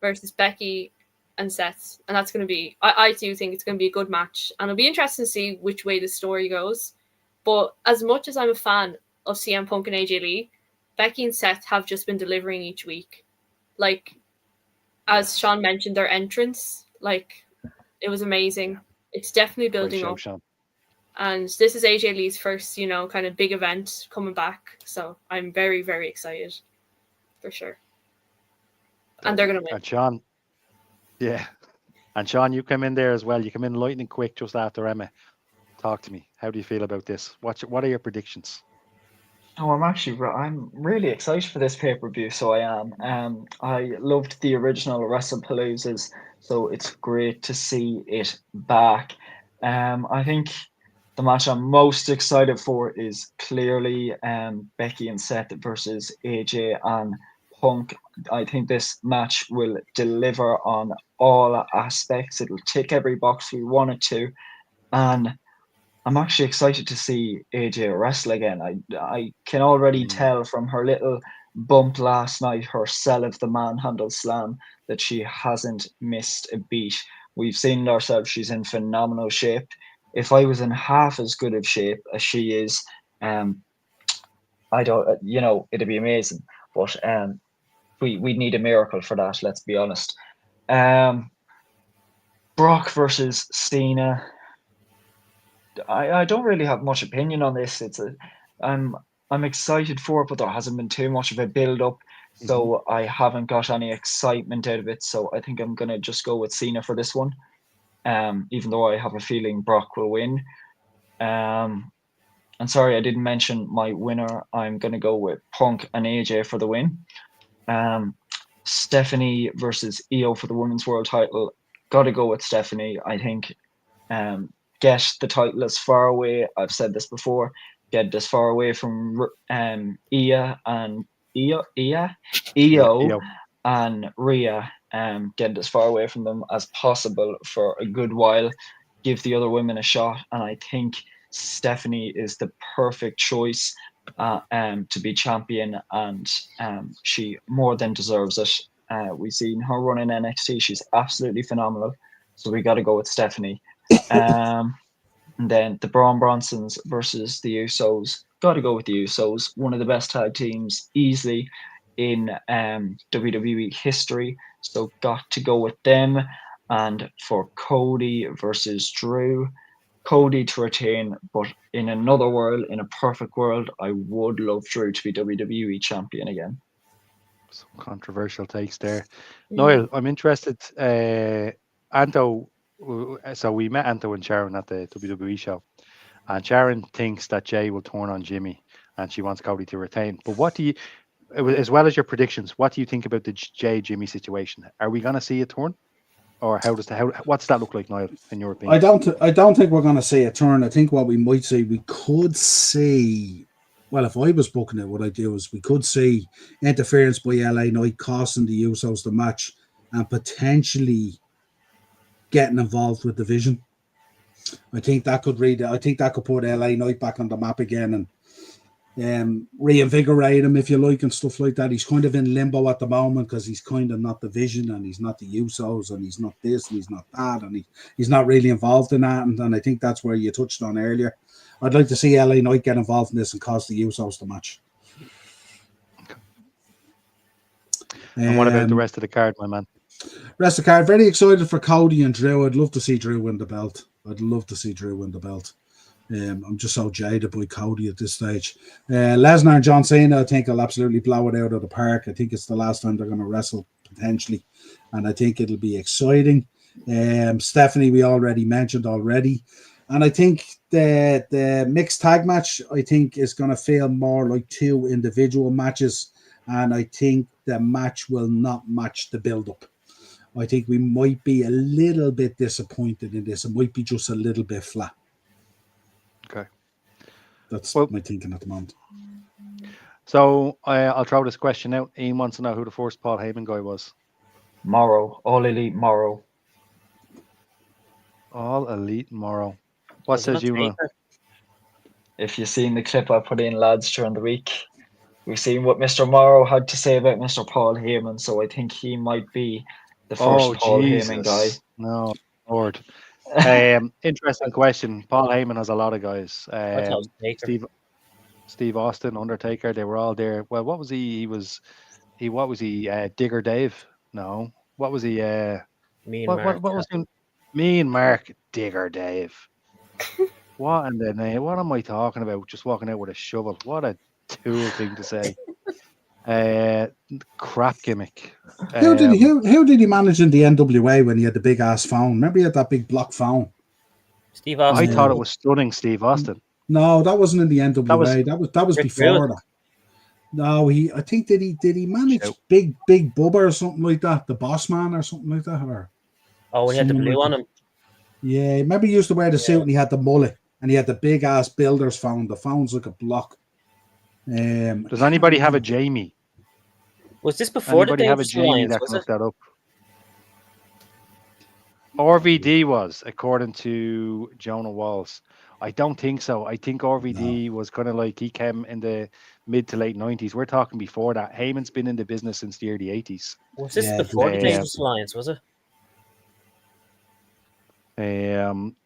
versus Becky and Seth. And that's going to be, I do think it's going to be a good match. And it'll be interesting to see which way the story goes. But as much as I'm a fan of CM Punk and AJ Lee, Becky and Seth have just been delivering each week. Like, as Sean mentioned, their entrance, like, it was amazing. It's definitely building Great show, up. Sean. And this is AJ Lee's first, you know, kind of big event coming back. So I'm very, very excited for sure. And they're going to win. And Sean, yeah. And Sean, you come in there as well. You come in lightning quick just after Emma. Talk to me. How do you feel about this? What are your predictions? Oh, I'm really excited for this pay-per-view, so I am. I loved the original Wrestlepaloozas, so it's great to see it back. I think the match I'm most excited for is clearly Becky and Seth versus AJ and Punk. I think this match will deliver on all aspects. It'll tick every box we want it to, and I'm actually excited to see AJ wrestle again. I can already tell from her little bump last night, her sell of the manhandle slam, that she hasn't missed a beat. We've seen ourselves, she's in phenomenal shape. If I was in half as good of shape as she is, I don't, you know, it'd be amazing. But we need a miracle for that, let's be honest. Brock versus Cena. I don't really have much opinion on this. I'm excited for it, but there hasn't been too much of a build up, so I haven't got any excitement out of it. So I think I'm gonna just go with Cena for this one. Even though I have a feeling Brock will win. And sorry, I didn't mention my winner. I'm gonna go with Punk and AJ for the win. Stephanie versus Io for the women's world title. Gotta go with Stephanie. I think get the title as far away. I've said this before. Get as far away from Io and Rhea. Get as far away from them as possible for a good while. Give the other women a shot, and I think Stephanie is the perfect choice to be champion, and she more than deserves it. We've seen her run in NXT; she's absolutely phenomenal. So we got to go with Stephanie. And then the Braun Bronsons versus the Usos. Got to go with the Usos. One of the best tag teams easily in WWE history. So got to go with them. And for Cody versus Drew, Cody to retain. But in another world, in a perfect world, I would love Drew to be WWE champion again. Some controversial takes there. Niall, I'm interested. Anto, so we met Anto and Sharon at the WWE show, and Sharon thinks that Jay will turn on Jimmy, and she wants Cody to retain. But what do you, as well as your predictions, what do you think about the Jay Jimmy situation? Are we going to see a turn, or what's that look like, Niall, in your opinion? I don't think we're going to see a turn. I think what we might see, we could see. Well, if I was booking it, what I'd do is we could see interference by LA Knight costing the Usos the match and potentially getting involved with division. I think that could put LA Knight back on the map again and reinvigorate him, if you like, and stuff like that. He's kind of in limbo at the moment because he's kind of not the Vision, and he's not the Usos, and he's not this, and he's not that, and he's not really involved in that. And I think that's where you touched on earlier. I'd like to see LA Knight get involved in this and cost the Usos the match. And what about the rest of the card, my man? Rest of the card, very excited for Cody and Drew. I'd love to see Drew win the belt. I'm just so jaded by Cody at this stage. Lesnar and John Cena, I think, will absolutely blow it out of the park. I think it's the last time they're going to wrestle, potentially. And I think it'll be exciting. Stephanie, we already mentioned already. And I think the mixed tag match, I think, is going to feel more like two individual matches. And I think the match will not match the build-up. I think we might be a little bit disappointed in this. It might be just a little bit flat. Okay. That's my thinking at the moment. So I'll throw this question out. Ian wants to know who the first Paul Heyman guy was. Morrow, All Elite Morrow. All Elite tomorrow. What Was it says not you, man? Taker? If you've seen the clip I put in, lads, during the week, we've seen what Mr. Morrow had to say about Mr. Paul Heyman, so I think he might be the first Oh, Paul Heyman guy. Jesus. No, Lord. Interesting question. Paul Heyman has a lot of guys. I thought it was Taker. Steve Austin, Undertaker, they were all there. Well, what was he? What was he? Digger Dave? No. What was he? Me and Mark. What was he? Me and Mark Digger Dave. What in the name? What am I talking about? Just walking out with a shovel. What a tool thing to say. Crap gimmick. How did he manage in the NWA when he had the big ass phone? Remember he had that big block phone? Steve Austin. I thought it was stunning, Steve Austin. No, that wasn't in the NWA. That was Rick before Rude. that. No, I think did he manage Shout. Big Bubba or something like that, the Boss Man or something like that, or Oh, he had the someone blue like on that. him. Yeah, maybe he used to wear the suit and he had the mullet and he had the big ass builder's phone. The phone's like a block. Does anybody have a Jamie? Was this before Anybody the have a Dangerous Jamie Alliance? that Was can it? look that up? RVD was, according to Jonah Walls. I don't think so. I think RVD was kind of like he came in the mid to late 90s. We're talking before that. Heyman's been in the business since the early 80s. Was this Yeah, before the yeah. Dangerous Alliance? Was it?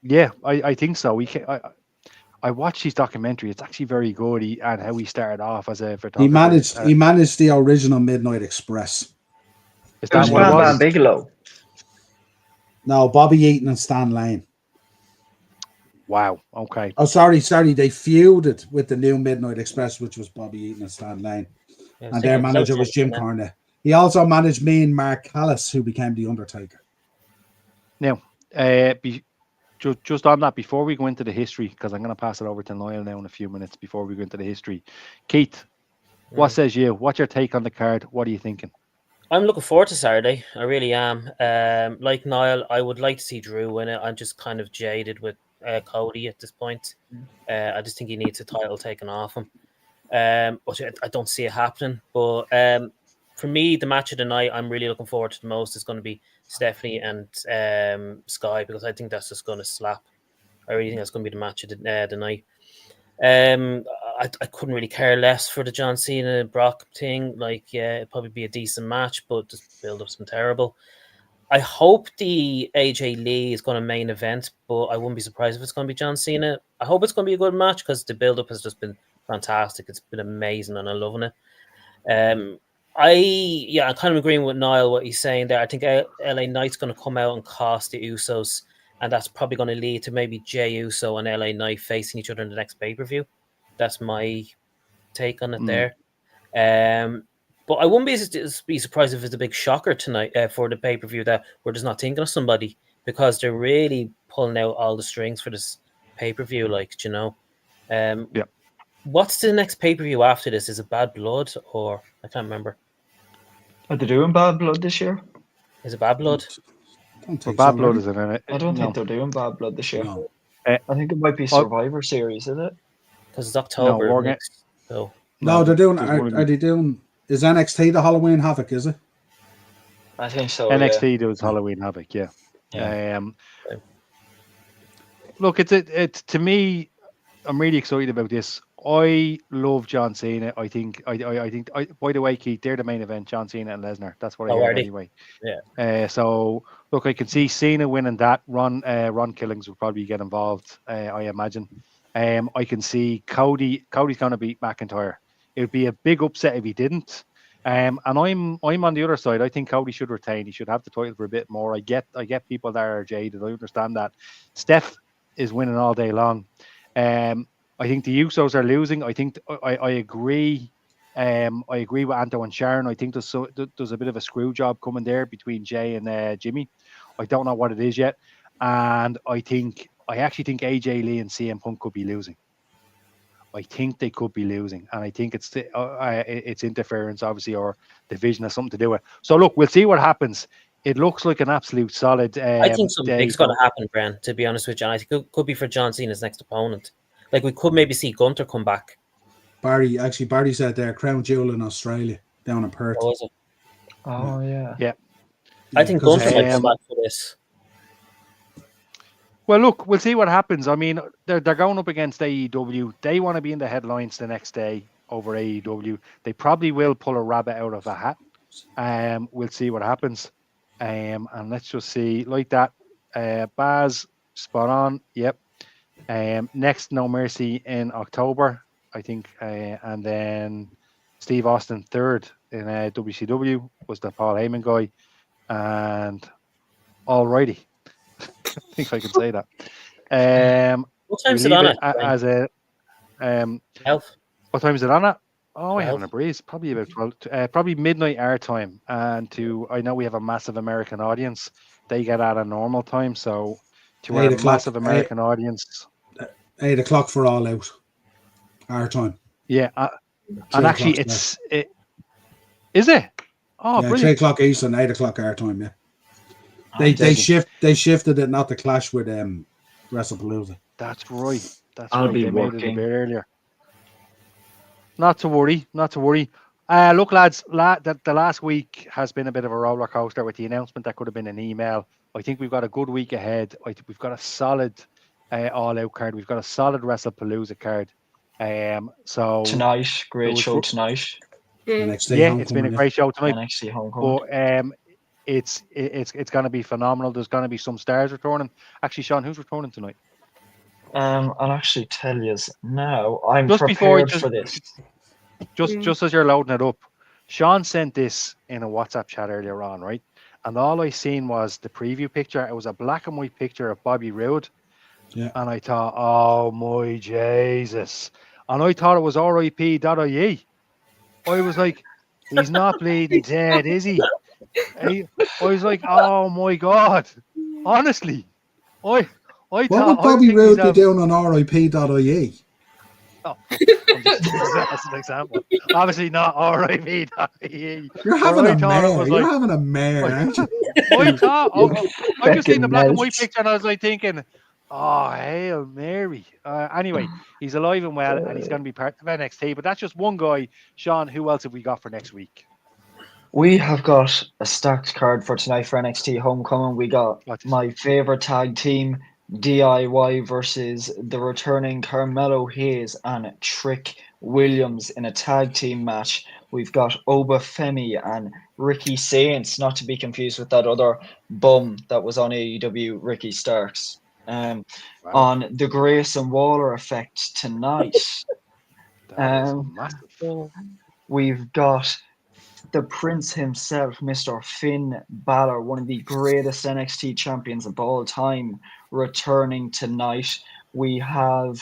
Yeah, I think so. I watched his documentary. It's actually very good. And how he started off as a photographer. he managed the original Midnight Express. Is It that was what it Bam was? Bam Bigelow. No, Bobby Eaton and Stan Lane. Wow. Okay. Oh, sorry. They feuded with the new Midnight Express, which was Bobby Eaton and Stan Lane. Yeah, I was And their thinking manager was Jim Cornette. He also managed me and Mark Callis, who became The Undertaker. Now, just on that, before we go into the history, because I'm going to pass it over to Niall now in a few minutes before we go into the history. Keith, what says you? What's your take on the card? What are you thinking? I'm looking forward to Saturday. I really am. Like Niall, I would like to see Drew win it. I'm just kind of jaded with Cody at this point. I just think he needs a title taken off him. Which I don't see it happening. But for me, the match of the night I'm really looking forward to the most is going to be Stephanie and Sky, because I think that's just going to slap. I really think that's going to be the match of the night. I couldn't really care less for the John Cena Brock thing. Like, yeah, it'd probably be a decent match, but just build up's been terrible. I hope the AJ Lee is going to main event, but I wouldn't be surprised if it's going to be John Cena. I hope it's going to be a good match because the build up has just been fantastic. It's been amazing and I'm loving it. I'm kind of agreeing with Niall what he's saying there. I think LA Knight's going to come out and cost the Usos, and that's probably going to lead to maybe Jey Uso and LA Knight facing each other in the next pay-per-view. That's my take on it there. But I wouldn't be surprised if it's a big shocker tonight for the pay-per-view that we're just not thinking of somebody, because they're really pulling out all the strings for this pay-per-view, like, you know. Yeah. What's the next pay-per-view after this? Is it Bad Blood, or I can't remember. Are they doing Bad Blood this year? Is it Bad Blood? Bad Blood is in it. I don't think they're doing Bad Blood this year. No. I think it might be Survivor Series, is it? Because it's October. No, next, so. No, they're doing. there's one- Are they doing? Is NXT the Halloween Havoc? Is it? I think so. NXT does Halloween Havoc, yeah. Look, it's to me, I'm really excited about this. I love John Cena. I think. By the way, Keith, they're the main event. John Cena and Lesnar. That's what I heard anyway. Yeah. So look, I can see Cena winning that. Ron Killings will probably get involved. I imagine. I can see Cody's going to beat McIntyre. It would be a big upset if he didn't. And I'm on the other side. I think Cody should retain. He should have the title for a bit more. I get people that are jaded. I understand that. Steph is winning all day long. I think the Usos are losing. I think I agree. I agree with Anto and Sharon. I think there's a bit of a screw job coming there between Jay and Jimmy. I don't know what it is yet, and I actually think AJ Lee and CM Punk could be losing. I think they could be losing, and I think it's interference, obviously, or division has something to do with it. So look, we'll see what happens. It looks like an absolute solid. I think something big's going to happen, Bren, to be honest with you. And I think it could be for John Cena's next opponent. Like, we could maybe see Gunther come back. Barry said there, Crown Jewel in Australia, down in Perth. Oh, is it? Oh, yeah. Yeah. I think Gunther might come back for this. Well, look, we'll see what happens. I mean, they're going up against AEW. They want to be in the headlines the next day over AEW. They probably will pull a rabbit out of a hat. We'll see what happens. And let's just see like that. Baz, spot on. Yep. Next, No Mercy in October, I think, and then Steve Austin third in WCW was the Paul Heyman guy, and alrighty, I think I can say that. What We time's it leave on it at? as a. Elf. What time is it on at? Oh, we're 12. having a breeze. Probably about 12, probably midnight our time. And I know we have a massive American audience. They get at a normal time, so to our 8 o'clock, massive American audience, 8 o'clock for All Out. Our time. yeah. 3 And actually, o'clock is it? Oh, yeah, 3 brilliant! o'clock Eastern, 8 o'clock our time. Yeah. They shifted it not to clash with WrestlePalooza. That's right. That's I'll right. be They made it a working. bit earlier. Not to worry. Not to worry. Look, lads. The last week has been a bit of a roller coaster with the announcement that could have been an email. I think we've got a good week ahead. I think we've got a solid all-out card. We've got a solid WrestlePalooza card. So Tonight, great was show tonight. NXT yeah, Homecoming, it's been a great show tonight. NXT Homecoming. But it's going to be phenomenal. There's going to be some stars returning. Actually, Sean, who's returning tonight? I'll actually tell you now. I'm Just before prepared for this. Just as you're loading it up, Sean sent this in a WhatsApp chat earlier on, right? And all I seen was the preview picture. It was a black and white picture of Bobby Roode. Yeah. And I thought, oh my Jesus. And I thought it was RIP.ie. I was like, he's not bleeding dead, is he? I was like, oh my God. Honestly. I What thought would Bobby I was Roode be thinking doing on RIP.ie? Oh, I'm just as an example. Obviously not RIP.ie. You're having a mare. You're having a mare, aren't you? I thought, I just seen the black and white melts. picture and I was like thinking, oh, Hail Mary. Anyway, he's alive and well and he's going to be part of NXT. But that's just one guy. Sean, who else have we got for next week? We have got a stacked card for tonight for NXT Homecoming. We got my favorite tag team, DIY versus the returning Carmelo Hayes and Trick Williams in a tag team match. We've got Oba Femi and Ricky Saints, not to be confused with that other bum that was on AEW, Ricky Starks. On the Grayson Waller effect tonight. Massive. We've got the Prince himself, Mr. Finn Balor, one of the greatest NXT champions of all time, returning tonight. We have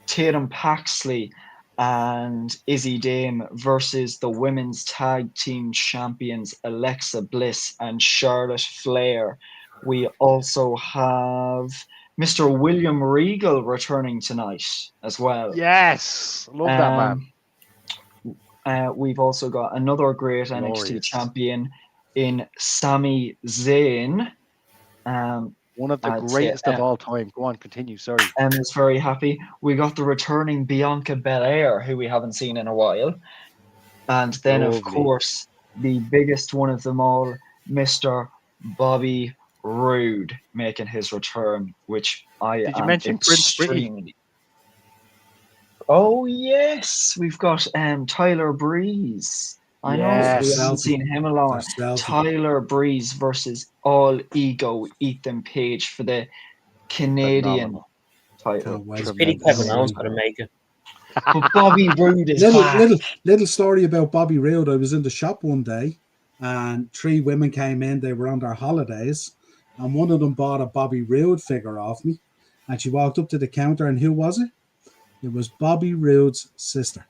Tatum Paxley and Izzy Dame versus the women's tag team champions Alexa Bliss and Charlotte Flair. We also have Mr. William Regal returning tonight as well. Yes, love that man. We've also got another great NXT champion in Sami Zayn. One of the greatest of all time. Go on, continue. Sorry. Emma's very happy. We got the returning Bianca Belair, who we haven't seen in a while. And then, of course, the biggest one of them all, Mr. Bobby Roode, making his return, which I Did you mention Prince Pretty? Oh, yes. We've got Tyler Breeze. I know we haven't seen him a lot. Tyler Breeze versus All Ego Ethan Page for the Canadian title. It's pity Kevin Owens got to make it. But Bobby Roode is little story about Bobby Roode. I was in the shop one day and 3 women came in. They were on their holidays and one of them bought a Bobby Roode figure off me. And she walked up to the counter and who was it? It was Bobby Roode's sister.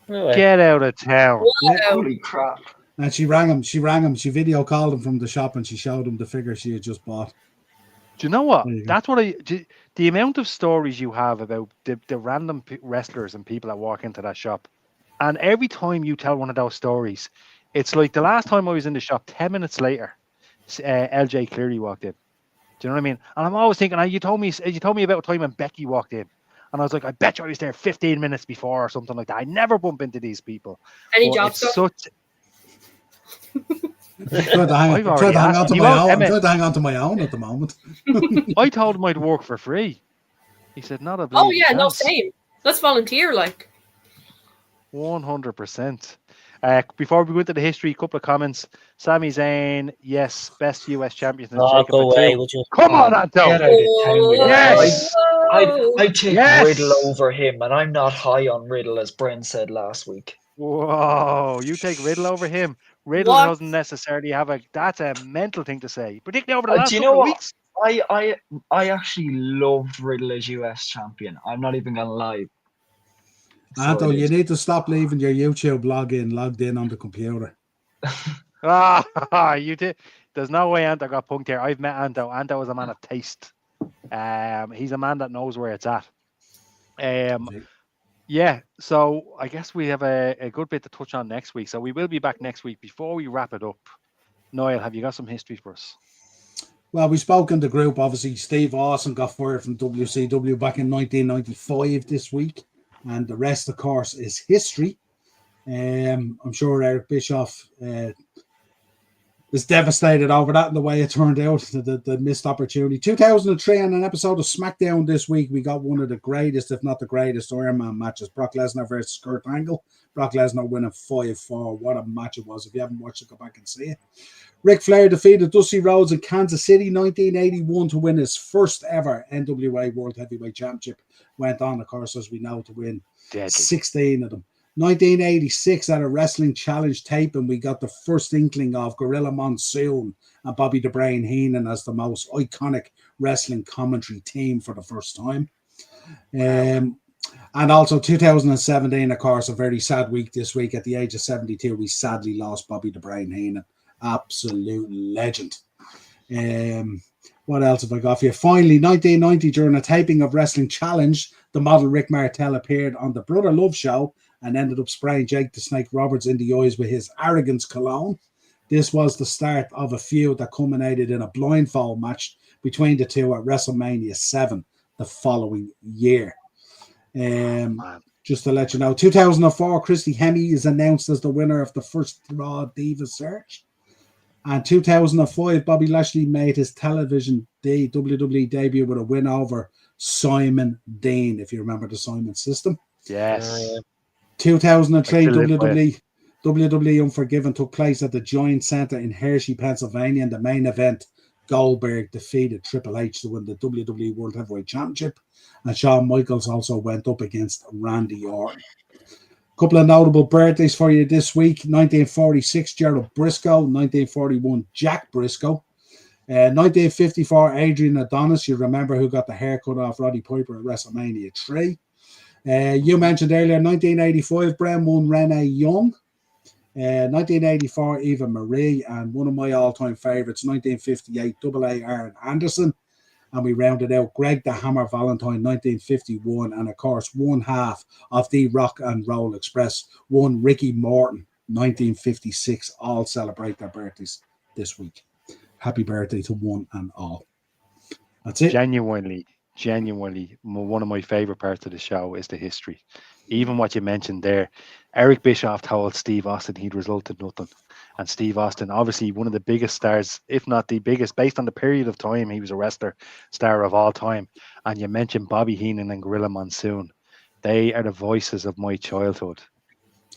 Get out of town. Yeah, holy crap. And she rang him. She video called him from the shop and she showed him the figure she had just bought. Do you know what? That's what the amount of stories you have about the random wrestlers and people that walk into that shop. And every time you tell one of those stories, it's like the last time I was in the shop, 10 minutes later, LJ Cleary walked in. Do you know what I mean? And I'm always thinking, you told me about a time when Becky walked in. And I was like, I bet you I was there 15 minutes before or something like that. I never bump into these people. Any job stuff? Trying to hang I've on, already to hang asked on to him. He my won't, own. I'm Emmett. trying to hang on to my own at the moment. I told him I'd work for free. He said, "Not a Oh bleeding yeah, no, chance." same. Let's volunteer, like. 100%. Before we go into the history, a couple of comments. Sami Zayn, yes, best US champion since Oh, Jacob go away, Fatu. would you? Come on, Get Anto. out of town with that. Yes. I'd take Yes. Riddle over him, and I'm not high on Riddle, as Brent said last week. Whoa, you take Riddle over him. Riddle What? doesn't necessarily have that's a mental thing to say, particularly over the last Do you couple know of what? weeks. I actually loved Riddle as US champion. I'm not even gonna lie. So Anto, it you is. need to stop leaving your YouTube logged in on the computer. You did. There's no way Anto got punked here. I've met Anto. Anto is a man of taste. He's a man that knows where it's at. Yeah, so I guess we have a good bit to touch on next week. So we will be back next week. Before we wrap it up, Niall, have you got some history for us? Well, we spoke in the group. Obviously, Steve Austin got fired from WCW back in 1995 this week. And the rest, of course, is history. I'm sure Eric Bischoff is devastated over that and the way it turned out, the missed opportunity. 2003, on an episode of SmackDown this week, we got one of the greatest, if not the greatest, Iron Man matches. Brock Lesnar versus Kurt Angle. Brock Lesnar winning 5-4. What a match it was. If you haven't watched it, go back and see it. Ric Flair defeated Dusty Rhodes in Kansas City, 1981, to win his first ever NWA World Heavyweight Championship. Went on, of course, as we know, to win 16 of them. 1986, at a Wrestling Challenge tape, and we got the first inkling of Gorilla Monsoon and Bobby the Brain Heenan as the most iconic wrestling commentary team for the first time. And also 2017, of course, a very sad week this week. At the age of 72, we sadly lost Bobby the Brain Heenan. Absolute legend. What else have I got for you? Finally, 1990, during a taping of Wrestling Challenge, the model Rick Martel appeared on the Brother Love show and ended up spraying Jake the Snake Roberts in the eyes with his Arrogance cologne. This was the start of a feud that culminated in a blindfold match between the two at WrestleMania 7 the following year. Just to let you know, 2004, Christy Hemme is announced as the winner of the first Raw Diva search. And 2005, Bobby Lashley made his television WWE debut with a win over Simon Dean, if you remember the Simon system. Yes. 2003, WWE Unforgiven took place at the Giant Center in Hershey, Pennsylvania. In the main event, Goldberg defeated Triple H to win the WWE World Heavyweight Championship. And Shawn Michaels also went up against Randy Orton. Couple of notable birthdays for you this week. 1946, Gerald Briscoe. 1941, Jack Briscoe. 1954, Adrian Adonis. You remember who got the haircut off Roddy Piper at WrestleMania 3. You mentioned earlier, 1985, Brown won Renee Young. 1984, Eva Marie. And one of my all-time favorites, 1958, AA Aaron Anderson. And we rounded out Greg the Hammer Valentine, 1951, and of course, one half of the Rock and Roll Express, one Ricky Morton, 1956. All celebrate their birthdays this week. Happy birthday to one and all. That's it. Genuinely, one of my favorite parts of the show is the history. Even what you mentioned there, Eric Bischoff told Steve Austin he'd result in nothing. And Steve Austin, obviously one of the biggest stars, if not the biggest, based on the period of time he was a wrestler, star of all time. And you mentioned Bobby Heenan and Gorilla Monsoon. They are the voices of my childhood.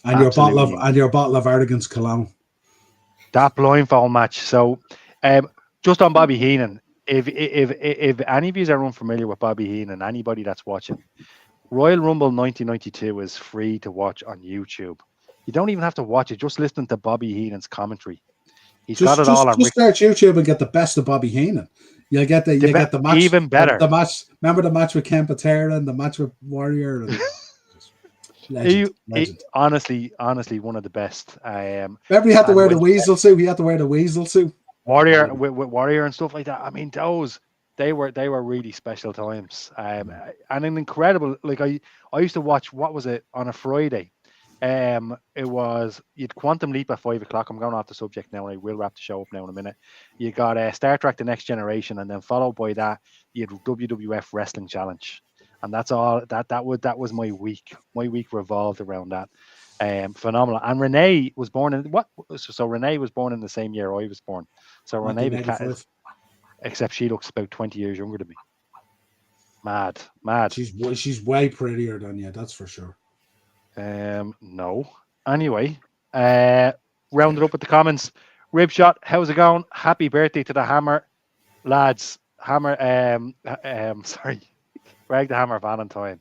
And your bottle of Arrogance cologne. That blindfold match. So, just on Bobby Heenan, if any of you are unfamiliar with Bobby Heenan, anybody that's watching, Royal Rumble 1992 is free to watch on YouTube. You don't even have to watch it. Just listen to Bobby Heenan's commentary. He's got it all on. Just start YouTube and get the best of Bobby Heenan. You'll get the match even better. The match. Remember the match with Ken Patera and the match with Warrior. And legend. Honestly, one of the best. Remember he had to wear the weasel suit. He had to wear the weasel suit. Warrior with Warrior and stuff like that. I mean, they were really special times. And an incredible. Like I used to watch. What was it on a Friday? It was you'd Quantum Leap at 5 o'clock. I'm going off the subject now, and I will wrap the show up now in a minute. You got Star Trek: The Next Generation, and then followed by that, you had WWF Wrestling Challenge, and that's all. That was my week. My week revolved around that. Phenomenal. And Renee was born in what? So Renee was born in the same year I was born. So Renee, 1985. except she looks about 20 years younger than me. Mad. She's way prettier than you, that's for sure. No. Anyway, rounded up with the comments. Ribshot, how's it going? Happy birthday to the Hammer, lads. Hammer, sorry, Greg the Hammer Valentine.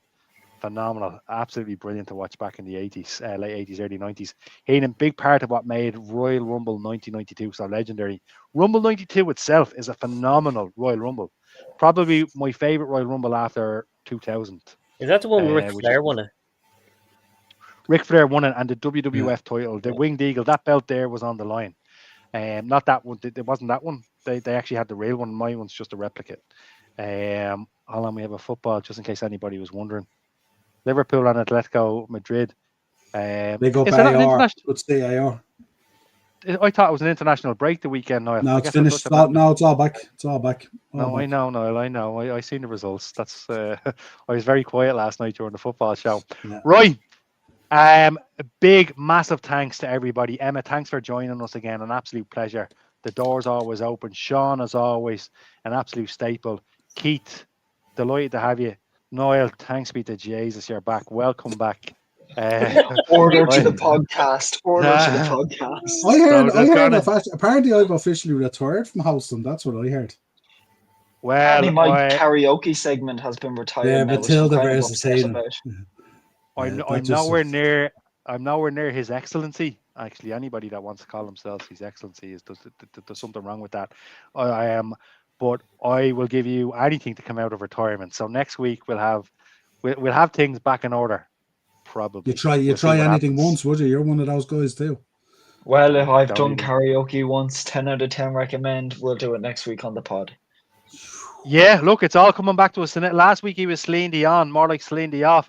Phenomenal, absolutely brilliant to watch back in the 80s, late 80s, early 90s. Heenan, big part of what made Royal Rumble 1992 so legendary. Rumble 92 itself is a phenomenal Royal Rumble. Probably my favorite Royal Rumble after 2000. Is that the one where Ric which Flair is- won it? Ric Flair won it, and the WWF title, the Winged Eagle, that belt there was on the line. Not that one. It wasn't that one. They actually had the real one. My one's just a replicate. Hold on, we have a football, just in case anybody was wondering. Liverpool and Atletico Madrid. They go is that an by AR. international? Let's say AR. I thought it was an international break the weekend, Niall. No, I it's guess we'll finished. touch on that. No, it's all back. It's all back. No, I know, Niall. I know. I seen the results. That's. I was very quiet last night during the football show. Yeah. Right. A big, massive thanks to everybody. Emma, thanks for joining us again. An absolute pleasure. The door's always open. Sean, as always, an absolute staple. Keith, delighted to have you. Niall, thanks be to Jesus, you're back. Welcome back. Order to the podcast. Order to the podcast. I heard apparently I've officially retired from hosting. That's what I heard. Well, Apparently my karaoke segment has been retired. Yeah, now, Matilda which I'm kind of versus upset Hayden. about. I'm nowhere near. I'm nowhere near His Excellency. Actually, anybody that wants to call themselves His Excellency there's something wrong with that. I am, but I will give you anything to come out of retirement. So next week we'll have things back in order. Probably. You try anything once, would you? You're one of those guys too. Well, if I've Don't done even- karaoke once, 10 out of 10 recommend. We'll do it next week on the pod. Yeah, look, it's all coming back to us. Last week he was Celine Dion, more like Celine Dion.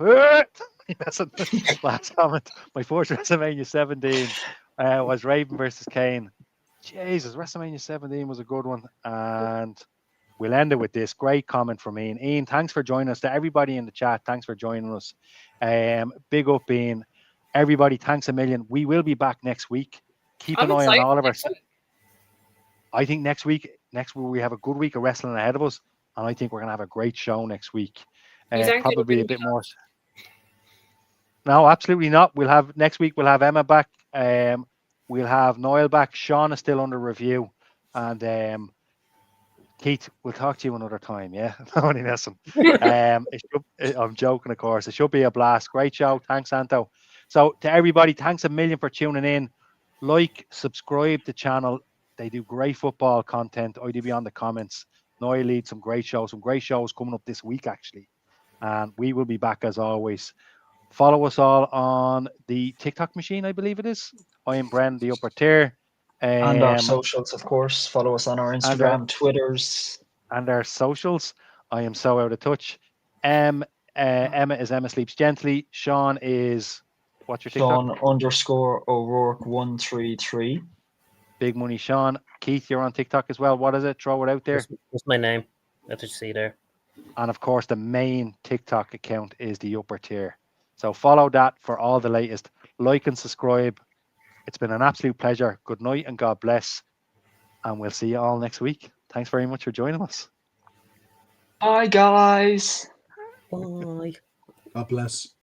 Last comment. My first WrestleMania 17 was Raven versus Kane. Jesus, WrestleMania 17 was a good one. And we'll end it with this great comment from Ian. Ian, thanks for joining us. To everybody in the chat, thanks for joining us. Big up, Ian. Everybody, thanks a million. We will be back next week. Keep an eye on all of our. I think next week we have a good week of wrestling ahead of us, and I think we're gonna have a great show next week. Probably a bit more. No, absolutely not. Next week we'll have Emma back. We'll have Niall back. Sean is still under review, and Keith, we'll talk to you another time. Yeah, only messing. I'm joking, of course. It should be a blast. Great show. Thanks, Anto. So to everybody, thanks a million for tuning in. Like, subscribe to the channel. They do great football content. IDB on the comments. Noy leads some great shows coming up this week, actually. And we will be back as always. Follow us all on the TikTok machine, I believe it is. I am Bren, the upper tier. And our socials, of course. Follow us on our Instagram, Twitters. And our socials. I am so out of touch. Emma is Emma Sleeps Gently. Sean is, what's your TikTok? Sean_O'Rourke133. Big Money Sean. Keith, you're on TikTok as well. What is it? Throw it out there. What's my name? That's what you see there. And of course, the main TikTok account is the upper tier. So follow that for all the latest. Like and subscribe. It's been an absolute pleasure. Good night and God bless. And we'll see you all next week. Thanks very much for joining us. Bye, guys. Bye. God bless.